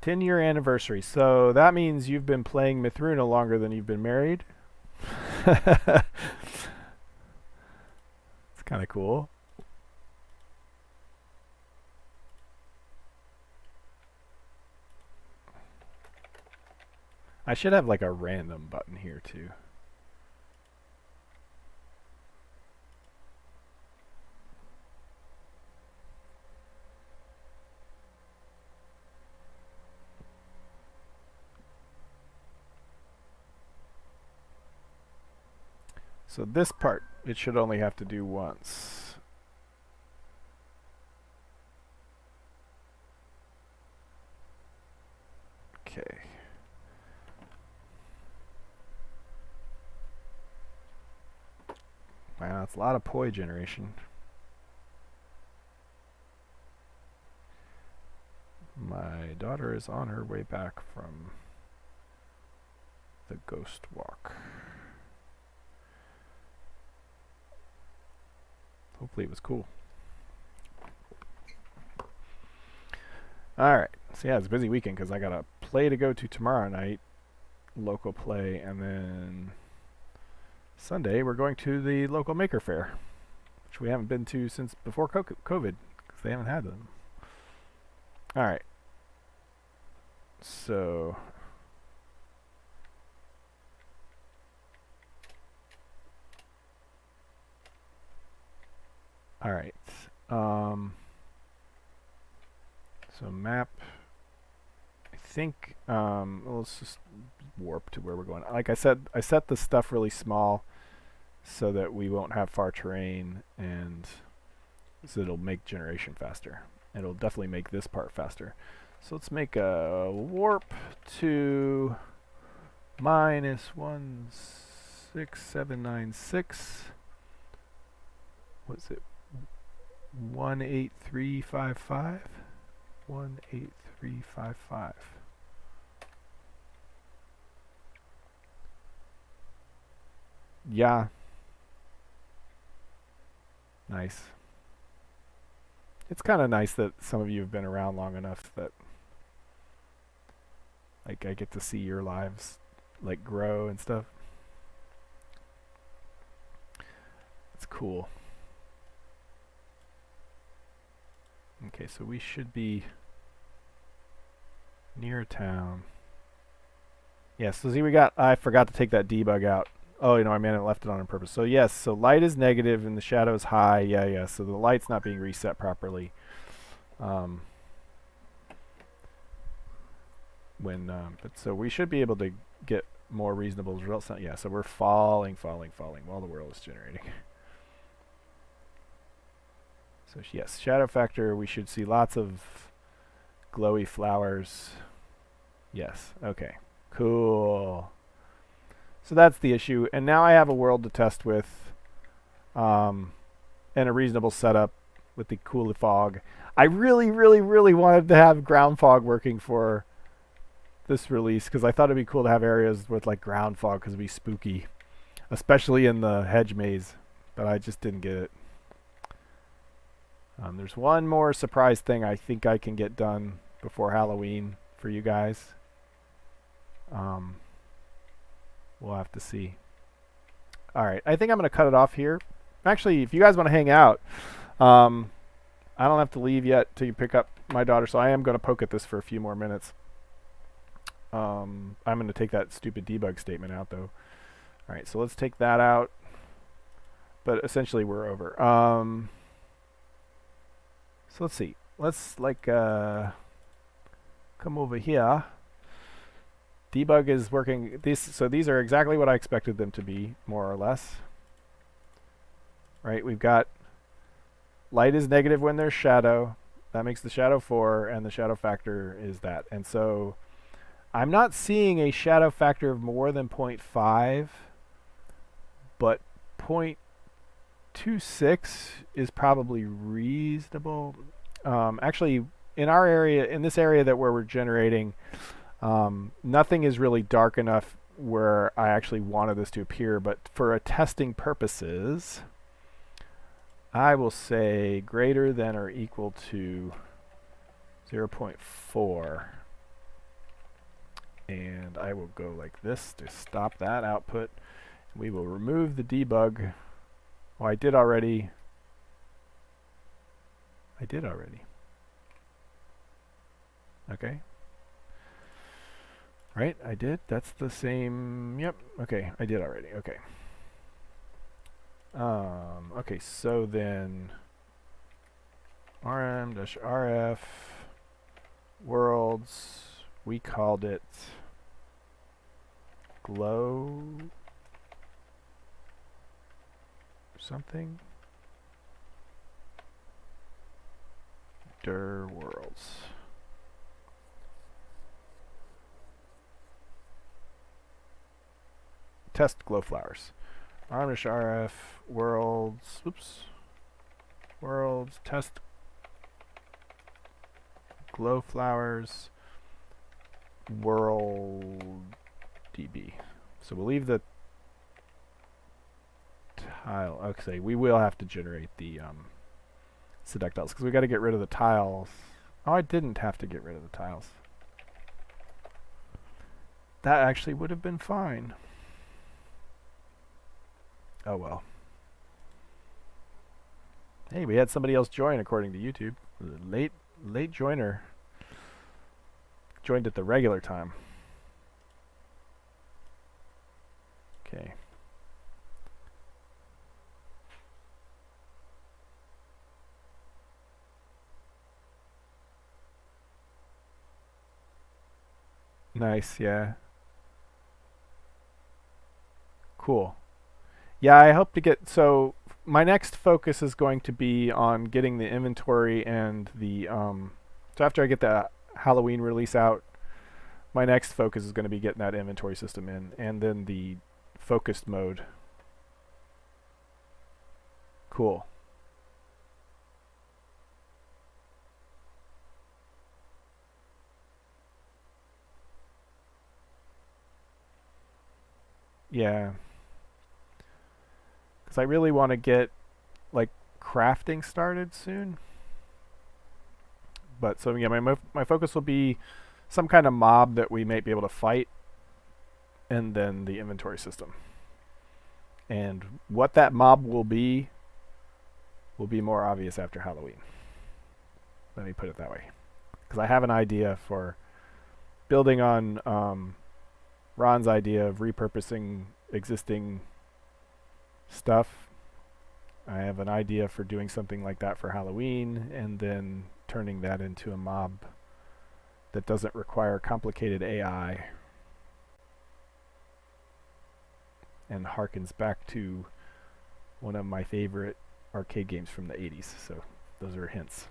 Ten-year anniversary. So that means you've been playing Mythruna longer than you've been married. It's kind of cool. I should have like a random button here too. So this part, it should only have to do once. Okay. Wow, that's a lot of poi generation. My daughter is on her way back from the ghost walk. Hopefully it was cool. Alright, so yeah, it's a busy weekend because I got a play to go to tomorrow night, local play, and then Sunday we're going to the local maker fair, which we haven't been to since before COVID because they haven't had them. Alright, so alright, so map, I think, let's just warp to where we're going. Like I said, I set the stuff really small so that we won't have far terrain, and so it'll make generation faster. It'll definitely make this part faster. So let's make a warp to -16796. What's it? 18355. 18355. Yeah. Nice. It's kind of nice that some of you have been around long enough that like I get to see your lives like grow and stuff. It's cool. Okay, so we should be near town. Yeah, so see I forgot to take that debug out. Oh, you know, I mean, I left it on purpose. So yes, so light is negative and the shadow is high. Yeah. So the light's not being reset properly. But so we should be able to get more reasonable results. Yeah, so we're falling while the world is generating. So yes, shadow factor. We should see lots of glowy flowers. Yes. Okay. Cool. So that's the issue, and now I have a world to test with, and a reasonable setup with the cool fog. I really wanted to have ground fog working for this release because I thought it'd be cool to have areas with like ground fog because it'd be spooky, especially in the hedge maze. But I just didn't get it. There's one more surprise thing I think I can get done before Halloween for you guys. We'll have to see. Alright, I think I'm going to cut it off here. Actually, if you guys want to hang out, I don't have to leave yet till you pick up my daughter, so I am going to poke at this for a few more minutes. I'm going to take that stupid debug statement out, though. Alright, so let's take that out. But essentially, we're over. So let's see. Let's like come over here. Debug is working. So these are exactly what I expected them to be, more or less. Right? We've got light is negative when there's shadow. That makes the shadow 4, and the shadow factor is that. And so I'm not seeing a shadow factor of more than 0.5, but 0.26 is probably reasonable. Actually, in our area, in this area that where we're generating, nothing is really dark enough where I actually wanted this to appear, but for testing purposes, I will say greater than or equal to 0.4. And I will go like this to stop that output. We will remove the debug. Oh, I did already. Okay. Right, I did. That's the same. Yep. Okay, I did already. Okay. Okay, so then rm-rf worlds, we called it glow something. dir worlds. Test glow flowers. rm-rf worlds, oops, worlds, test glow flowers, world db. So we'll leave the tile. Okay, we will have to generate the seductiles because we got to get rid of the tiles. Oh, I didn't have to get rid of the tiles. That actually would have been fine. Oh well. Hey, we had somebody else join according to YouTube. Late joiner. Joined at the regular time. Okay. Nice, yeah. Cool. Yeah, I hope to get, so my next focus is going to be on getting the inventory and the, so after I get the Halloween release out, my next focus is going to be getting that inventory system in, and then the focused mode. Cool. Yeah. Because I really want to get, like, crafting started soon. But, so yeah, my focus will be some kind of mob that we might be able to fight, and then the inventory system. And what that mob will be more obvious after Halloween. Let me put it that way. Because I have an idea for building on Ron's idea of repurposing existing stuff. I have an idea for doing something like that for Halloween, and then turning that into a mob that doesn't require complicated AI and harkens back to one of my favorite arcade games from the 80s. So those are hints.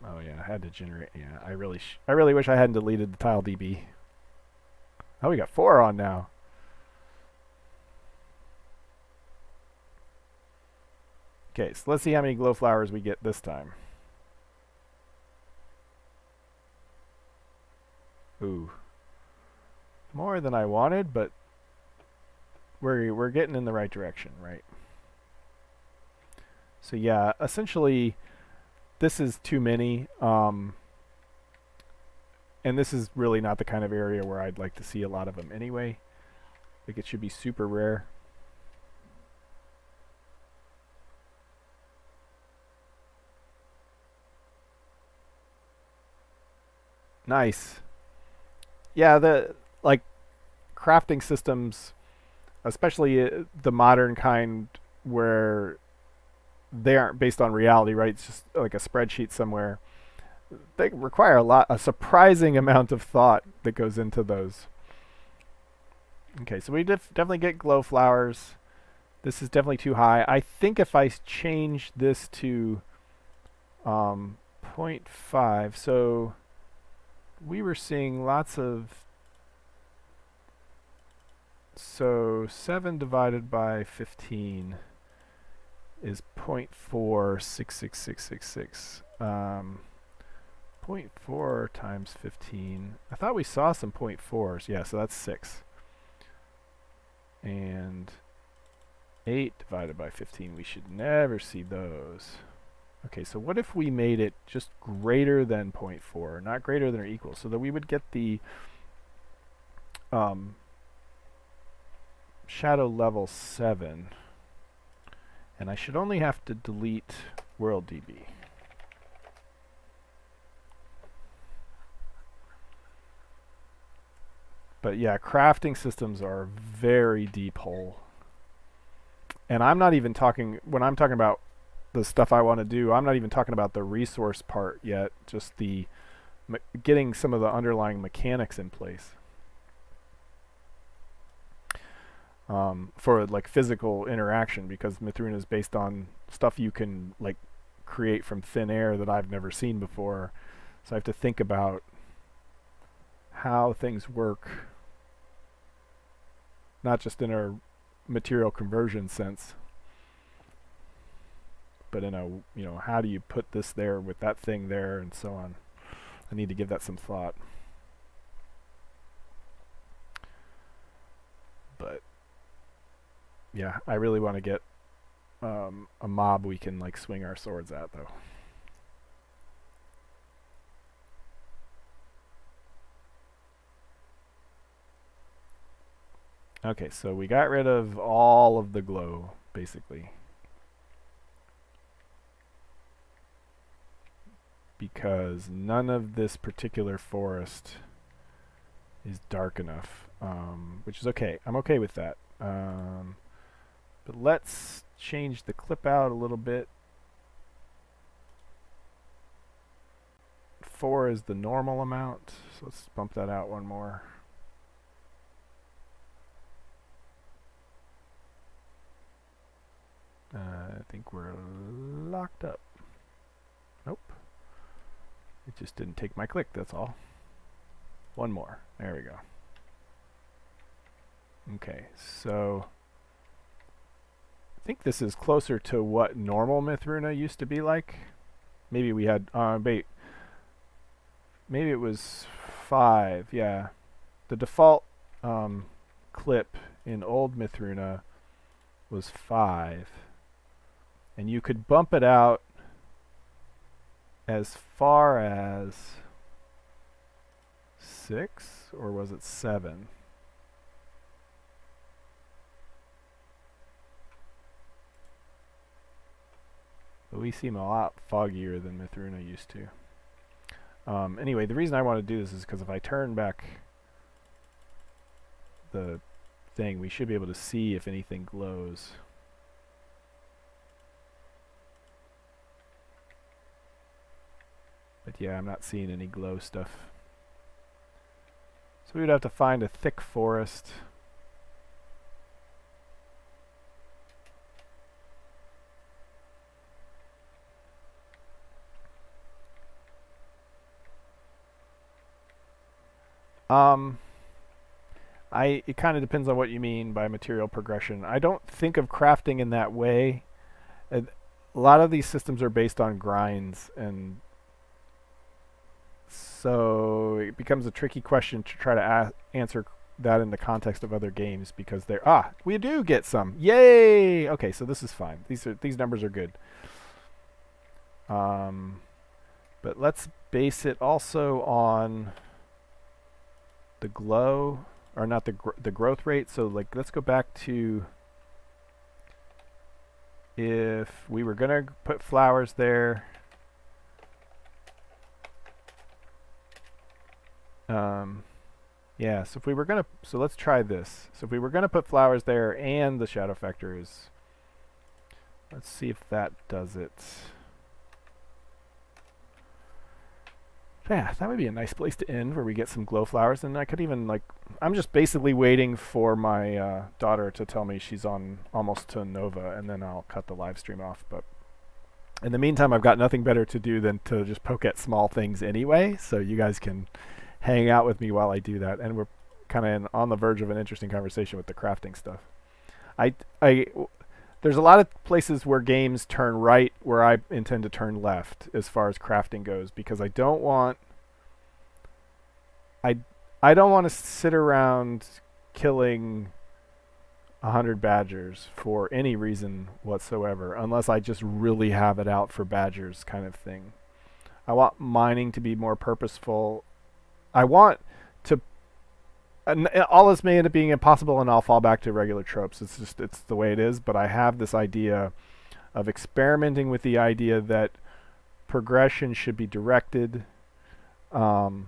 Oh yeah, I had to generate. Yeah, I really wish I hadn't deleted the tile DB. Oh, we got 4 on now. Okay, so let's see how many glow flowers we get this time. Ooh. More than I wanted, but we're getting in the right direction, right? So yeah, essentially this is too many. And this is really not the kind of area where I'd like to see a lot of them anyway. I think it should be super rare. Nice. Yeah, the like crafting systems especially the modern kind where they aren't based on reality, right? It's just like a spreadsheet somewhere. They require a surprising amount of thought that goes into those. Okay, so we definitely get glow flowers. This is definitely too high. I think if I change this to 0.5, so we were seeing lots of, so 7 divided by 15 is 0.466666. 0.4 times 15. I thought we saw some 0.4s. Yeah, so that's 6. And 8 divided by 15, we should never see those. Okay, so what if we made it just greater than 0.4, not greater than or equal, so that we would get the shadow level 7. And I should only have to delete WorldDB. But yeah, crafting systems are a very deep hole. And I'm not even talking, when I'm talking about the stuff I want to do, I'm not even talking about the resource part yet, just the getting some of the underlying mechanics in place. For like physical interaction, because Mythruna is based on stuff you can like create from thin air that I've never seen before. So I have to think about how things work, not just in a material conversion sense, but in a, you know, how do you put this there with that thing there and so on. I need to give that some thought. But yeah, I really want to get a mob we can like swing our swords at though. Okay, so we got rid of all of the glow, basically. Because none of this particular forest is dark enough, which is okay. I'm okay with that. But let's change the clip out a little bit. 4 is the normal amount, so let's bump that out one more. I think we're locked up. Nope. It just didn't take my click, that's all. One more. There we go. Okay, so I think this is closer to what normal Mythruna used to be like. Maybe we had, maybe it was 5, yeah. The default clip in old Mythruna was 5. And you could bump it out as far as 6, or was it 7? But we seem a lot foggier than Mythruna used to. Anyway, the reason I want to do this is because if I turn back the thing, we should be able to see if anything glows. But yeah, I'm not seeing any glow stuff. So we would have to find a thick forest. It kind of depends on what you mean by material progression. I don't think of crafting in that way. A lot of these systems are based on grinds, and so it becomes a tricky question to try to answer that in the context of other games, because we do get some. Yay! Okay, so this is fine. These numbers are good. But let's base it also on the glow, or not the growth rate. So like, let's go back to, if we were gonna put flowers there, Yeah, so if we were gonna, so let's try this. So if we were gonna put flowers there and the shadow factors, let's see if that does it. Yeah, that would be a nice place to end where we get some glow flowers. And I could even, like, I'm just basically waiting for my daughter to tell me she's on almost to Nova, and then I'll cut the live stream off. But in the meantime, I've got nothing better to do than to just poke at small things anyway, so you guys can hang out with me while I do that. And we're kind of on the verge of an interesting conversation with the crafting stuff. I there's a lot of places where games turn right where I intend to turn left as far as crafting goes, because I don't want to sit around killing 100 badgers for any reason whatsoever, unless I just really have it out for badgers kind of thing. I want mining to be more purposeful. I want to, and all this may end up being impossible, and I'll fall back to regular tropes. It's the way it is. But I have this idea of experimenting with the idea that progression should be directed. The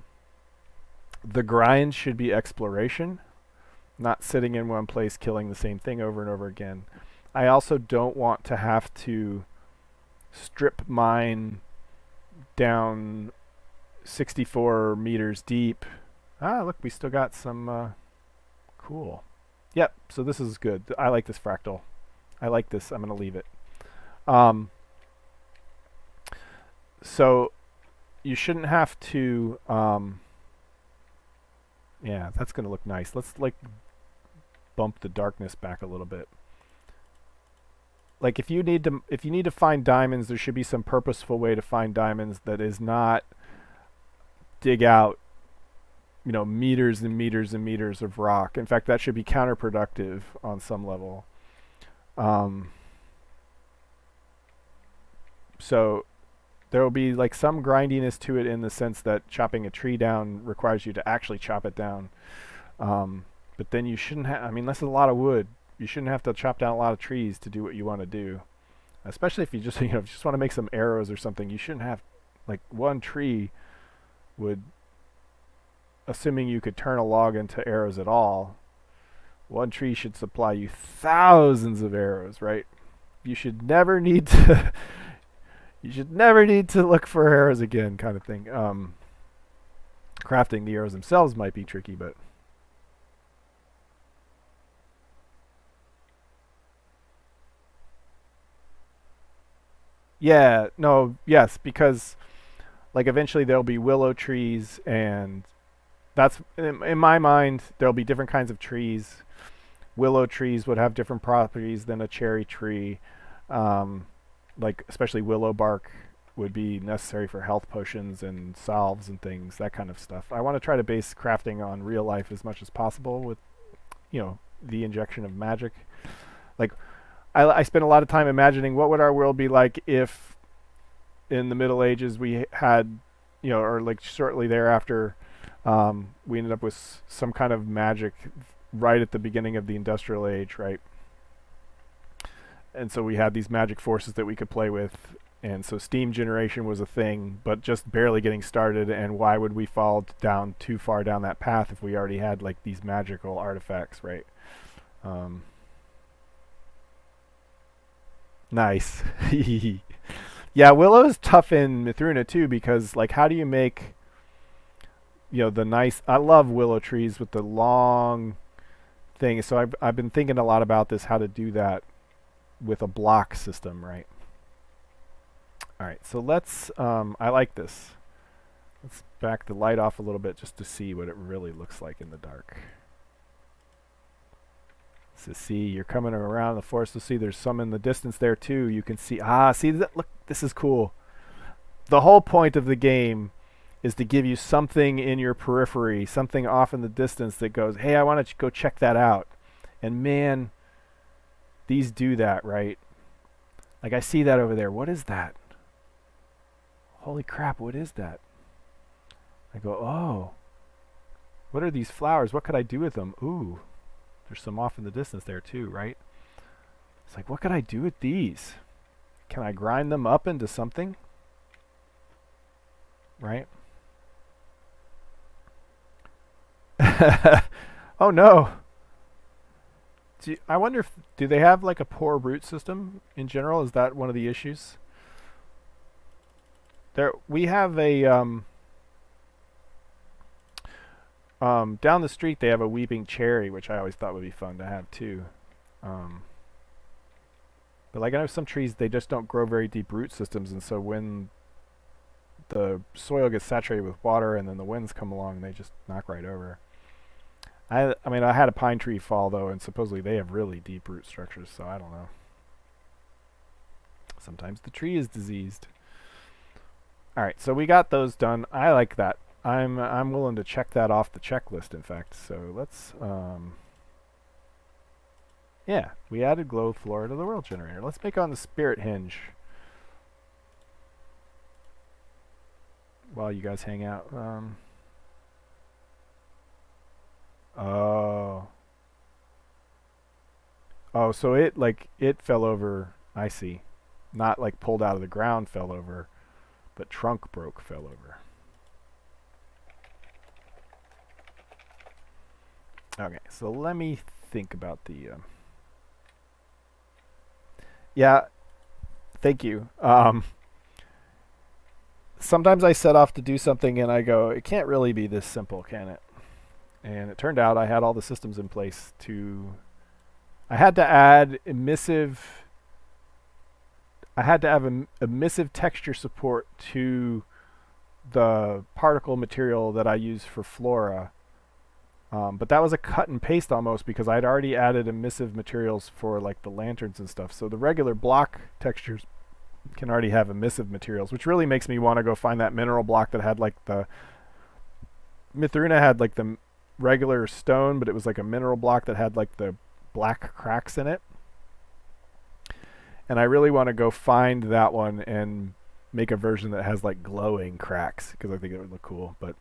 grind should be exploration, not sitting in one place killing the same thing over and over again. I also don't want to have to strip mine down 64 meters deep. Ah, look, we still got some cool. Yep, so this is good. I like this fractal. I like this. I'm going to leave it. So you shouldn't have to yeah, that's going to look nice. Let's like bump the darkness back a little bit. Like if you need to find diamonds, there should be some purposeful way to find diamonds that is not dig out, you know, meters and meters and meters of rock. In fact, that should be counterproductive on some level. So there will be like some grindiness to it in the sense that chopping a tree down requires you to actually chop it down. But then you shouldn't have, I mean, this is a lot of wood. You shouldn't have to chop down a lot of trees to do what you want to do. Especially if you just, you know, just want to make some arrows or something. You shouldn't have, like, one tree would, assuming you could turn a log into arrows at all, one tree should supply you thousands of arrows, right? You should never need to you should never need to look for arrows again, kind of thing. Crafting the arrows themselves might be tricky, but yeah, no, yes, because like eventually there'll be willow trees, and that's in my mind there'll be different kinds of trees. Willow trees would have different properties than a cherry tree. Um, like especially willow bark would be necessary for health potions and salves and things, that kind of stuff. I want to try to base crafting on real life as much as possible with, you know, the injection of magic. Like I spent a lot of time imagining what would our world be like if in the Middle Ages we had, you know, or like shortly thereafter, we ended up with some kind of magic right at the beginning of the Industrial Age, right? And so we had these magic forces that we could play with, and so steam generation was a thing, but just barely getting started. And why would we fall down too far down that path if we already had like these magical artifacts, right? Nice. Yeah, willow is tough in Mythruna too, because like how do you make, you know, the nice, I love willow trees with the long thing. So I've been thinking a lot about this, how to do that with a block system, right? All right, so let's, I like this. Let's back the light off a little bit just to see what it really looks like in the dark. So see, you're coming around the forest to see there's some in the distance there too. You can see, see that, look, this is cool. The whole point of the game is to give you something in your periphery, something off in the distance that goes, hey, I want to go check that out. And man, these do that, right? Like I see that over there. What is that? Holy crap, what is that? I go, oh, what are these flowers? What could I do with them? Ooh, there's some off in the distance there too, right? It's like, what could I do with these? Can I grind them up into something? Right? Oh no. I wonder if do they have like a poor root system in general? Is that one of the issues? There we have a down the street they have a weeping cherry, which I always thought would be fun to have too. Um, but like I know some trees they just don't grow very deep root systems, and so when the soil gets saturated with water and then the winds come along, they just knock right over. I mean I had a pine tree fall though, and supposedly they have really deep root structures, so I don't know. Sometimes the tree is diseased. All right, so we got those done. I like that. I'm willing to check that off the checklist. In fact, so let's yeah, we added glow flora to the world generator. Let's make on the spirit hinge while you guys hang out. Oh. Oh, so it fell over. I see. Not like pulled out of the ground fell over, but trunk broke fell over. Okay, so let me think about the yeah, thank you. Sometimes I set off to do something and I go, it can't really be this simple, can it? And it turned out I had all the systems in place to I had to add emissive I had to have emissive texture support to the particle material that I use for flora. But that was a cut and paste almost because I'd already added emissive materials for like the lanterns and stuff. So the regular block textures can already have emissive materials, which really makes me want to go find that mineral block that had like the Mythruna had like the regular stone, but it was like a mineral block that had like the black cracks in it. And I really want to go find that one and make a version that has like glowing cracks because I think it would look cool. But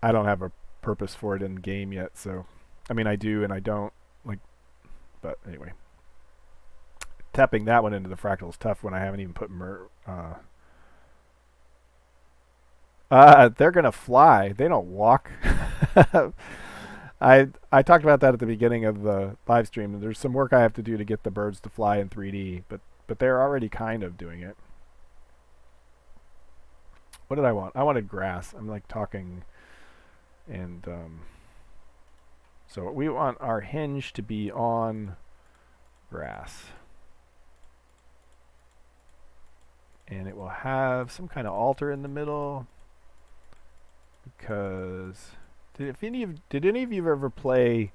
I don't have a purpose for it in game yet, so I mean I do and I don't like. But anyway, tapping that one into the fractal is tough when I haven't even put they're gonna fly. They don't walk. I talked about that at the beginning of the live stream. There's some work I have to do to get the birds to fly in 3D, but they're already kind of doing it. What did I want? I wanted grass. I'm like talking, and so we want our hinge to be on grass, and it will have some kind of altar in the middle because. Did any of you ever play,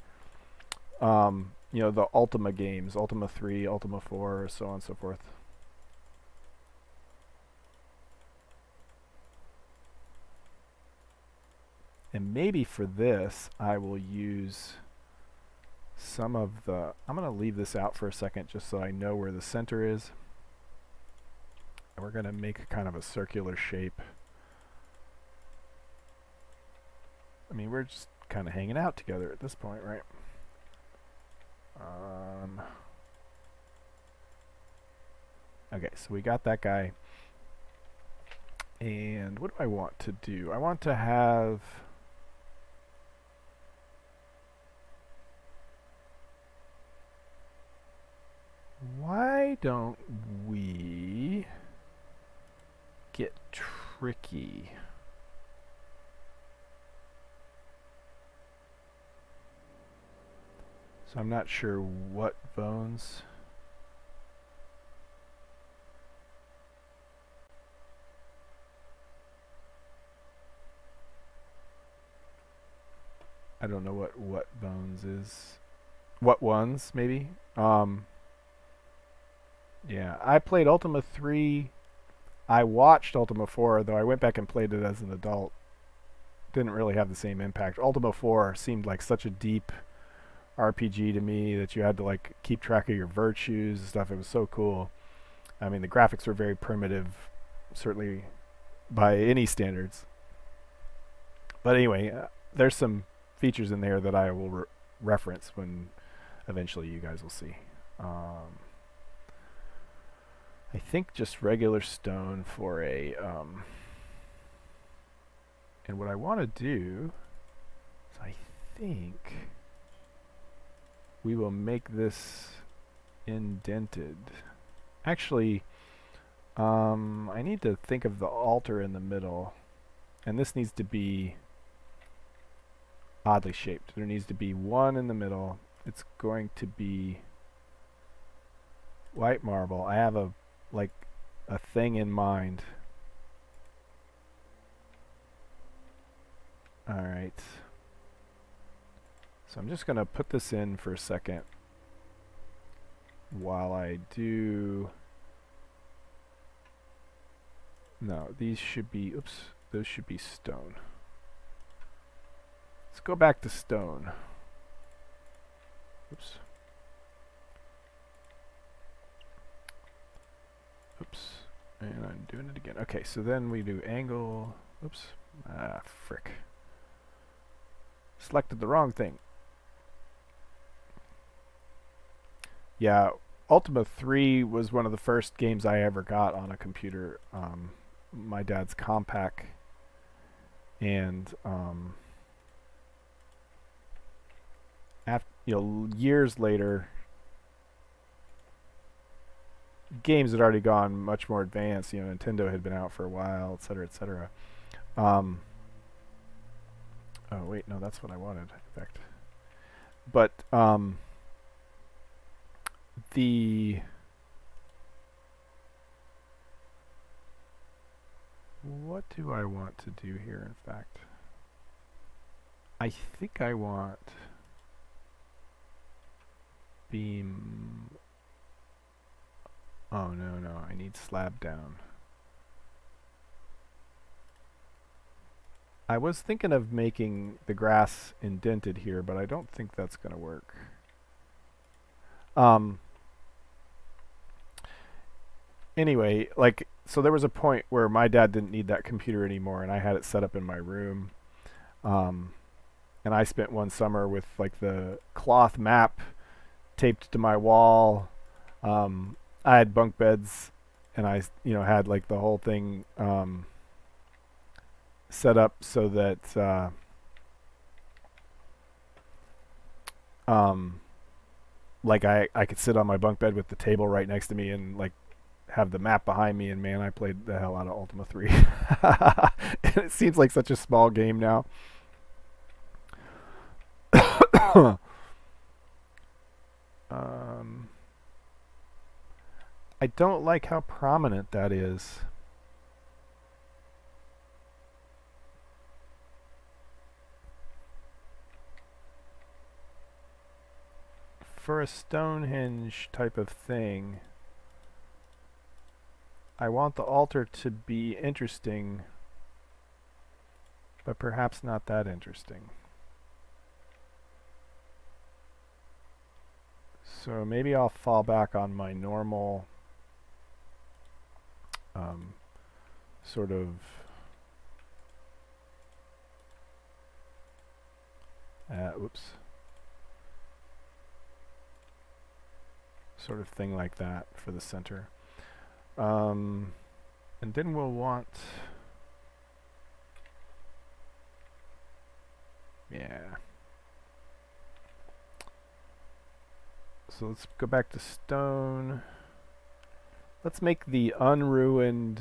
the Ultima games, Ultima 3, Ultima 4, so on and so forth? And maybe for this, I will use some of the... I'm going to leave this out for a second just so I know where the center is. And we're going to make kind of a circular shape. I mean, we're just kind of hanging out together at this point, right? Okay, so we got that guy. And what do I want to do? I want to have... Why don't we get tricky? So I'm not sure what bones. I don't know what bones is. What ones, maybe? Yeah, I played Ultima 3. I watched Ultima 4, though I went back and played it as an adult. Didn't really have the same impact. Ultima 4 seemed like such a deep RPG to me that you had to like keep track of your virtues and stuff. It was so cool. I mean, the graphics were very primitive, certainly by any standards. But anyway, there's some features in there that I will reference when eventually you guys will see. I think just regular stone for a and what I want to do is I think we will make this indented. Actually, I need to think of the altar in the middle, and this needs to be oddly shaped. There needs to be one in the middle. It's going to be white marble. I have a thing in mind. Alright. So I'm just going to put this in for a second while I do... No, these should be... Oops. Those should be stone. Let's go back to stone. Oops. Oops. And I'm doing it again. Okay, so then we do angle. Oops. Ah, frick. Selected the wrong thing. Yeah, Ultima 3 was one of the first games I ever got on a computer. My dad's Compaq. And after, years later, games had already gone much more advanced. Nintendo had been out for a while, etc., etc. Oh wait, no, that's what I wanted. In fact, but what do I want to do here? In fact, I think I want beam. Oh no, I need slab down. I was thinking of making the grass indented here, but I don't think that's going to work. Anyway, so there was a point where my dad didn't need that computer anymore, and I had it set up in my room. And I spent one summer with the cloth map taped to my wall. I had bunk beds, and I had the whole thing set up so that I could sit on my bunk bed with the table right next to me and have the map behind me, and man, I played the hell out of Ultima 3. And it seems like such a small game now. I don't like how prominent that is. For a Stonehenge type of thing, I want the altar to be interesting, but perhaps not that interesting. So maybe I'll fall back on my normal sort of sort of thing like that for the center. And then we'll want, yeah. So let's go back to stone. Let's make the unruined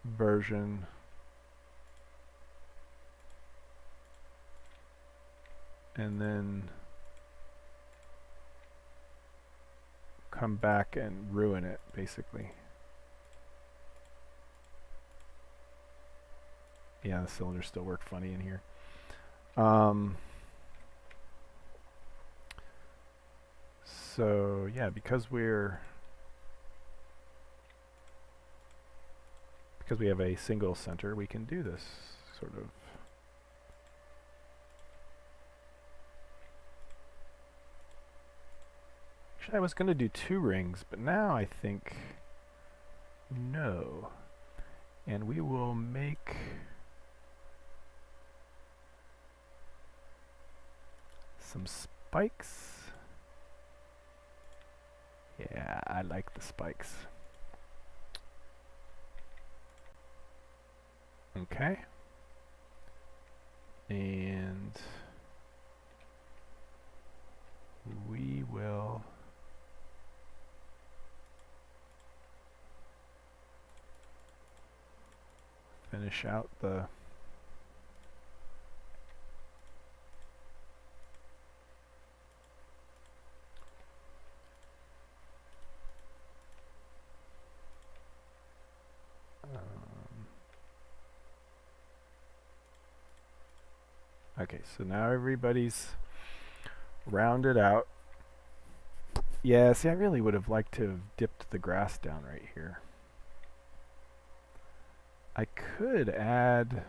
version. And then come back and ruin it, basically. Yeah, the cylinders still work funny in here. So yeah, because we have a single center, we can do this sort of. Actually, I was going to do 2 rings, but now I think no. And we will make some spikes. Yeah, I like the spikes. Okay. And we will finish out the okay, so now everybody's rounded out. Yeah, see, I really would have liked to have dipped the grass down right here. I could add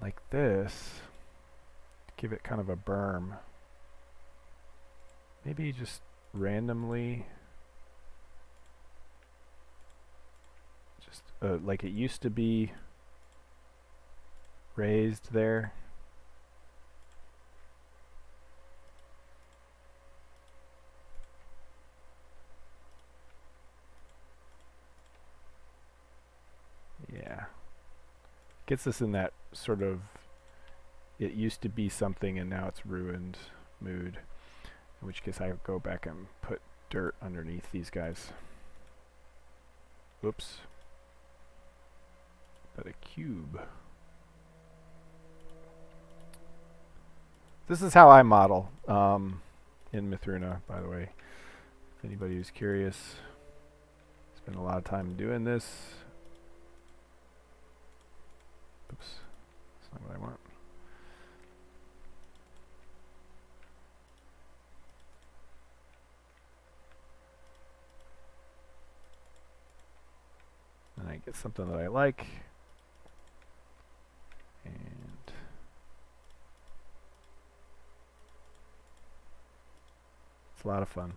like this, give it kind of a berm. Maybe just randomly, just like it used to be raised there. Yeah. Gets us in that sort of it used to be something and now it's ruined mood. In which case I go back and put dirt underneath these guys. Whoops. But a cube. This is how I model in Mythruna, by the way. If anybody who's curious, spend a lot of time doing this. Oops, that's not what I want. And I get something that I like. And it's a lot of fun.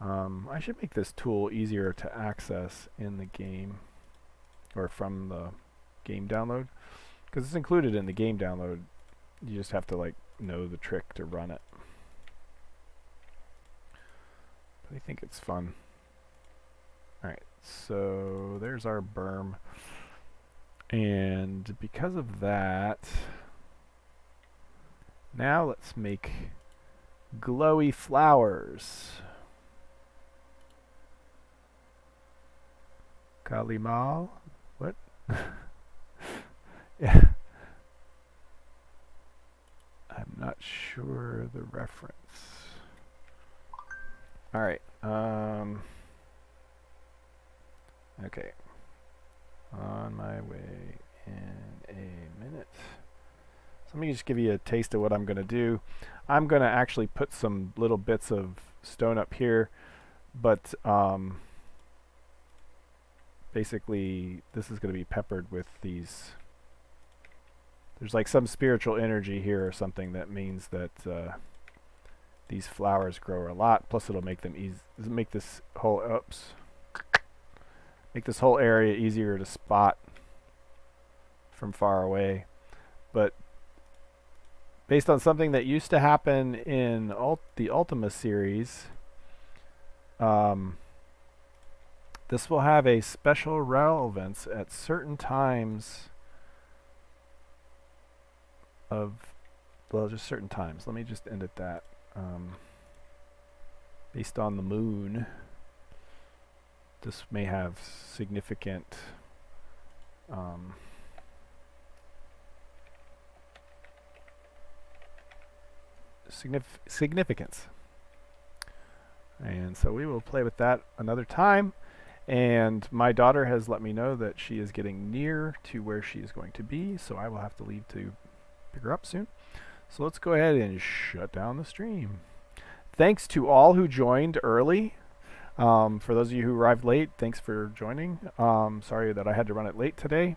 I should make this tool easier to access in the game, or from the game download, because it's included in the game download. You just have to like know the trick to run it. But I think it's fun. Alright, so there's our berm. And because of that, now let's make glowy flowers. Kalimal? What? Yeah. I'm not sure the reference. Alright. Okay. On my way in a minute. So let me just give you a taste of what I'm going to do. I'm going to actually put some little bits of stone up here, but basically this is going to be peppered with these. There's like some spiritual energy here or something that means that these flowers grow a lot. Plus it'll make them make this whole make this whole area easier to spot from far away. But based on something that used to happen in the Ultima series, this will have a special relevance at certain times of, well, just certain times. Let me just end at that. Based on the moon, this may have significant significance. And so we will play with that another time. And my daughter has let me know that she is getting near to where she is going to be, so I will have to leave to pick her up soon. So let's go ahead and shut down the stream. Thanks to all who joined early. For those of you who arrived late, thanks for joining. Sorry that I had to run it late today.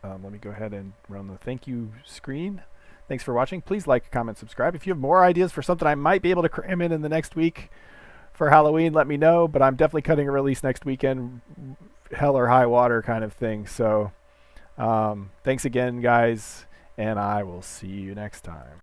Let me go ahead and run the thank you screen. Thanks for watching. Please like, comment, subscribe. If you have more ideas for something I might be able to cram in the next week for Halloween, let me know. But I'm definitely cutting a release next weekend, hell or high water kind of thing. So thanks again, guys, and I will see you next time.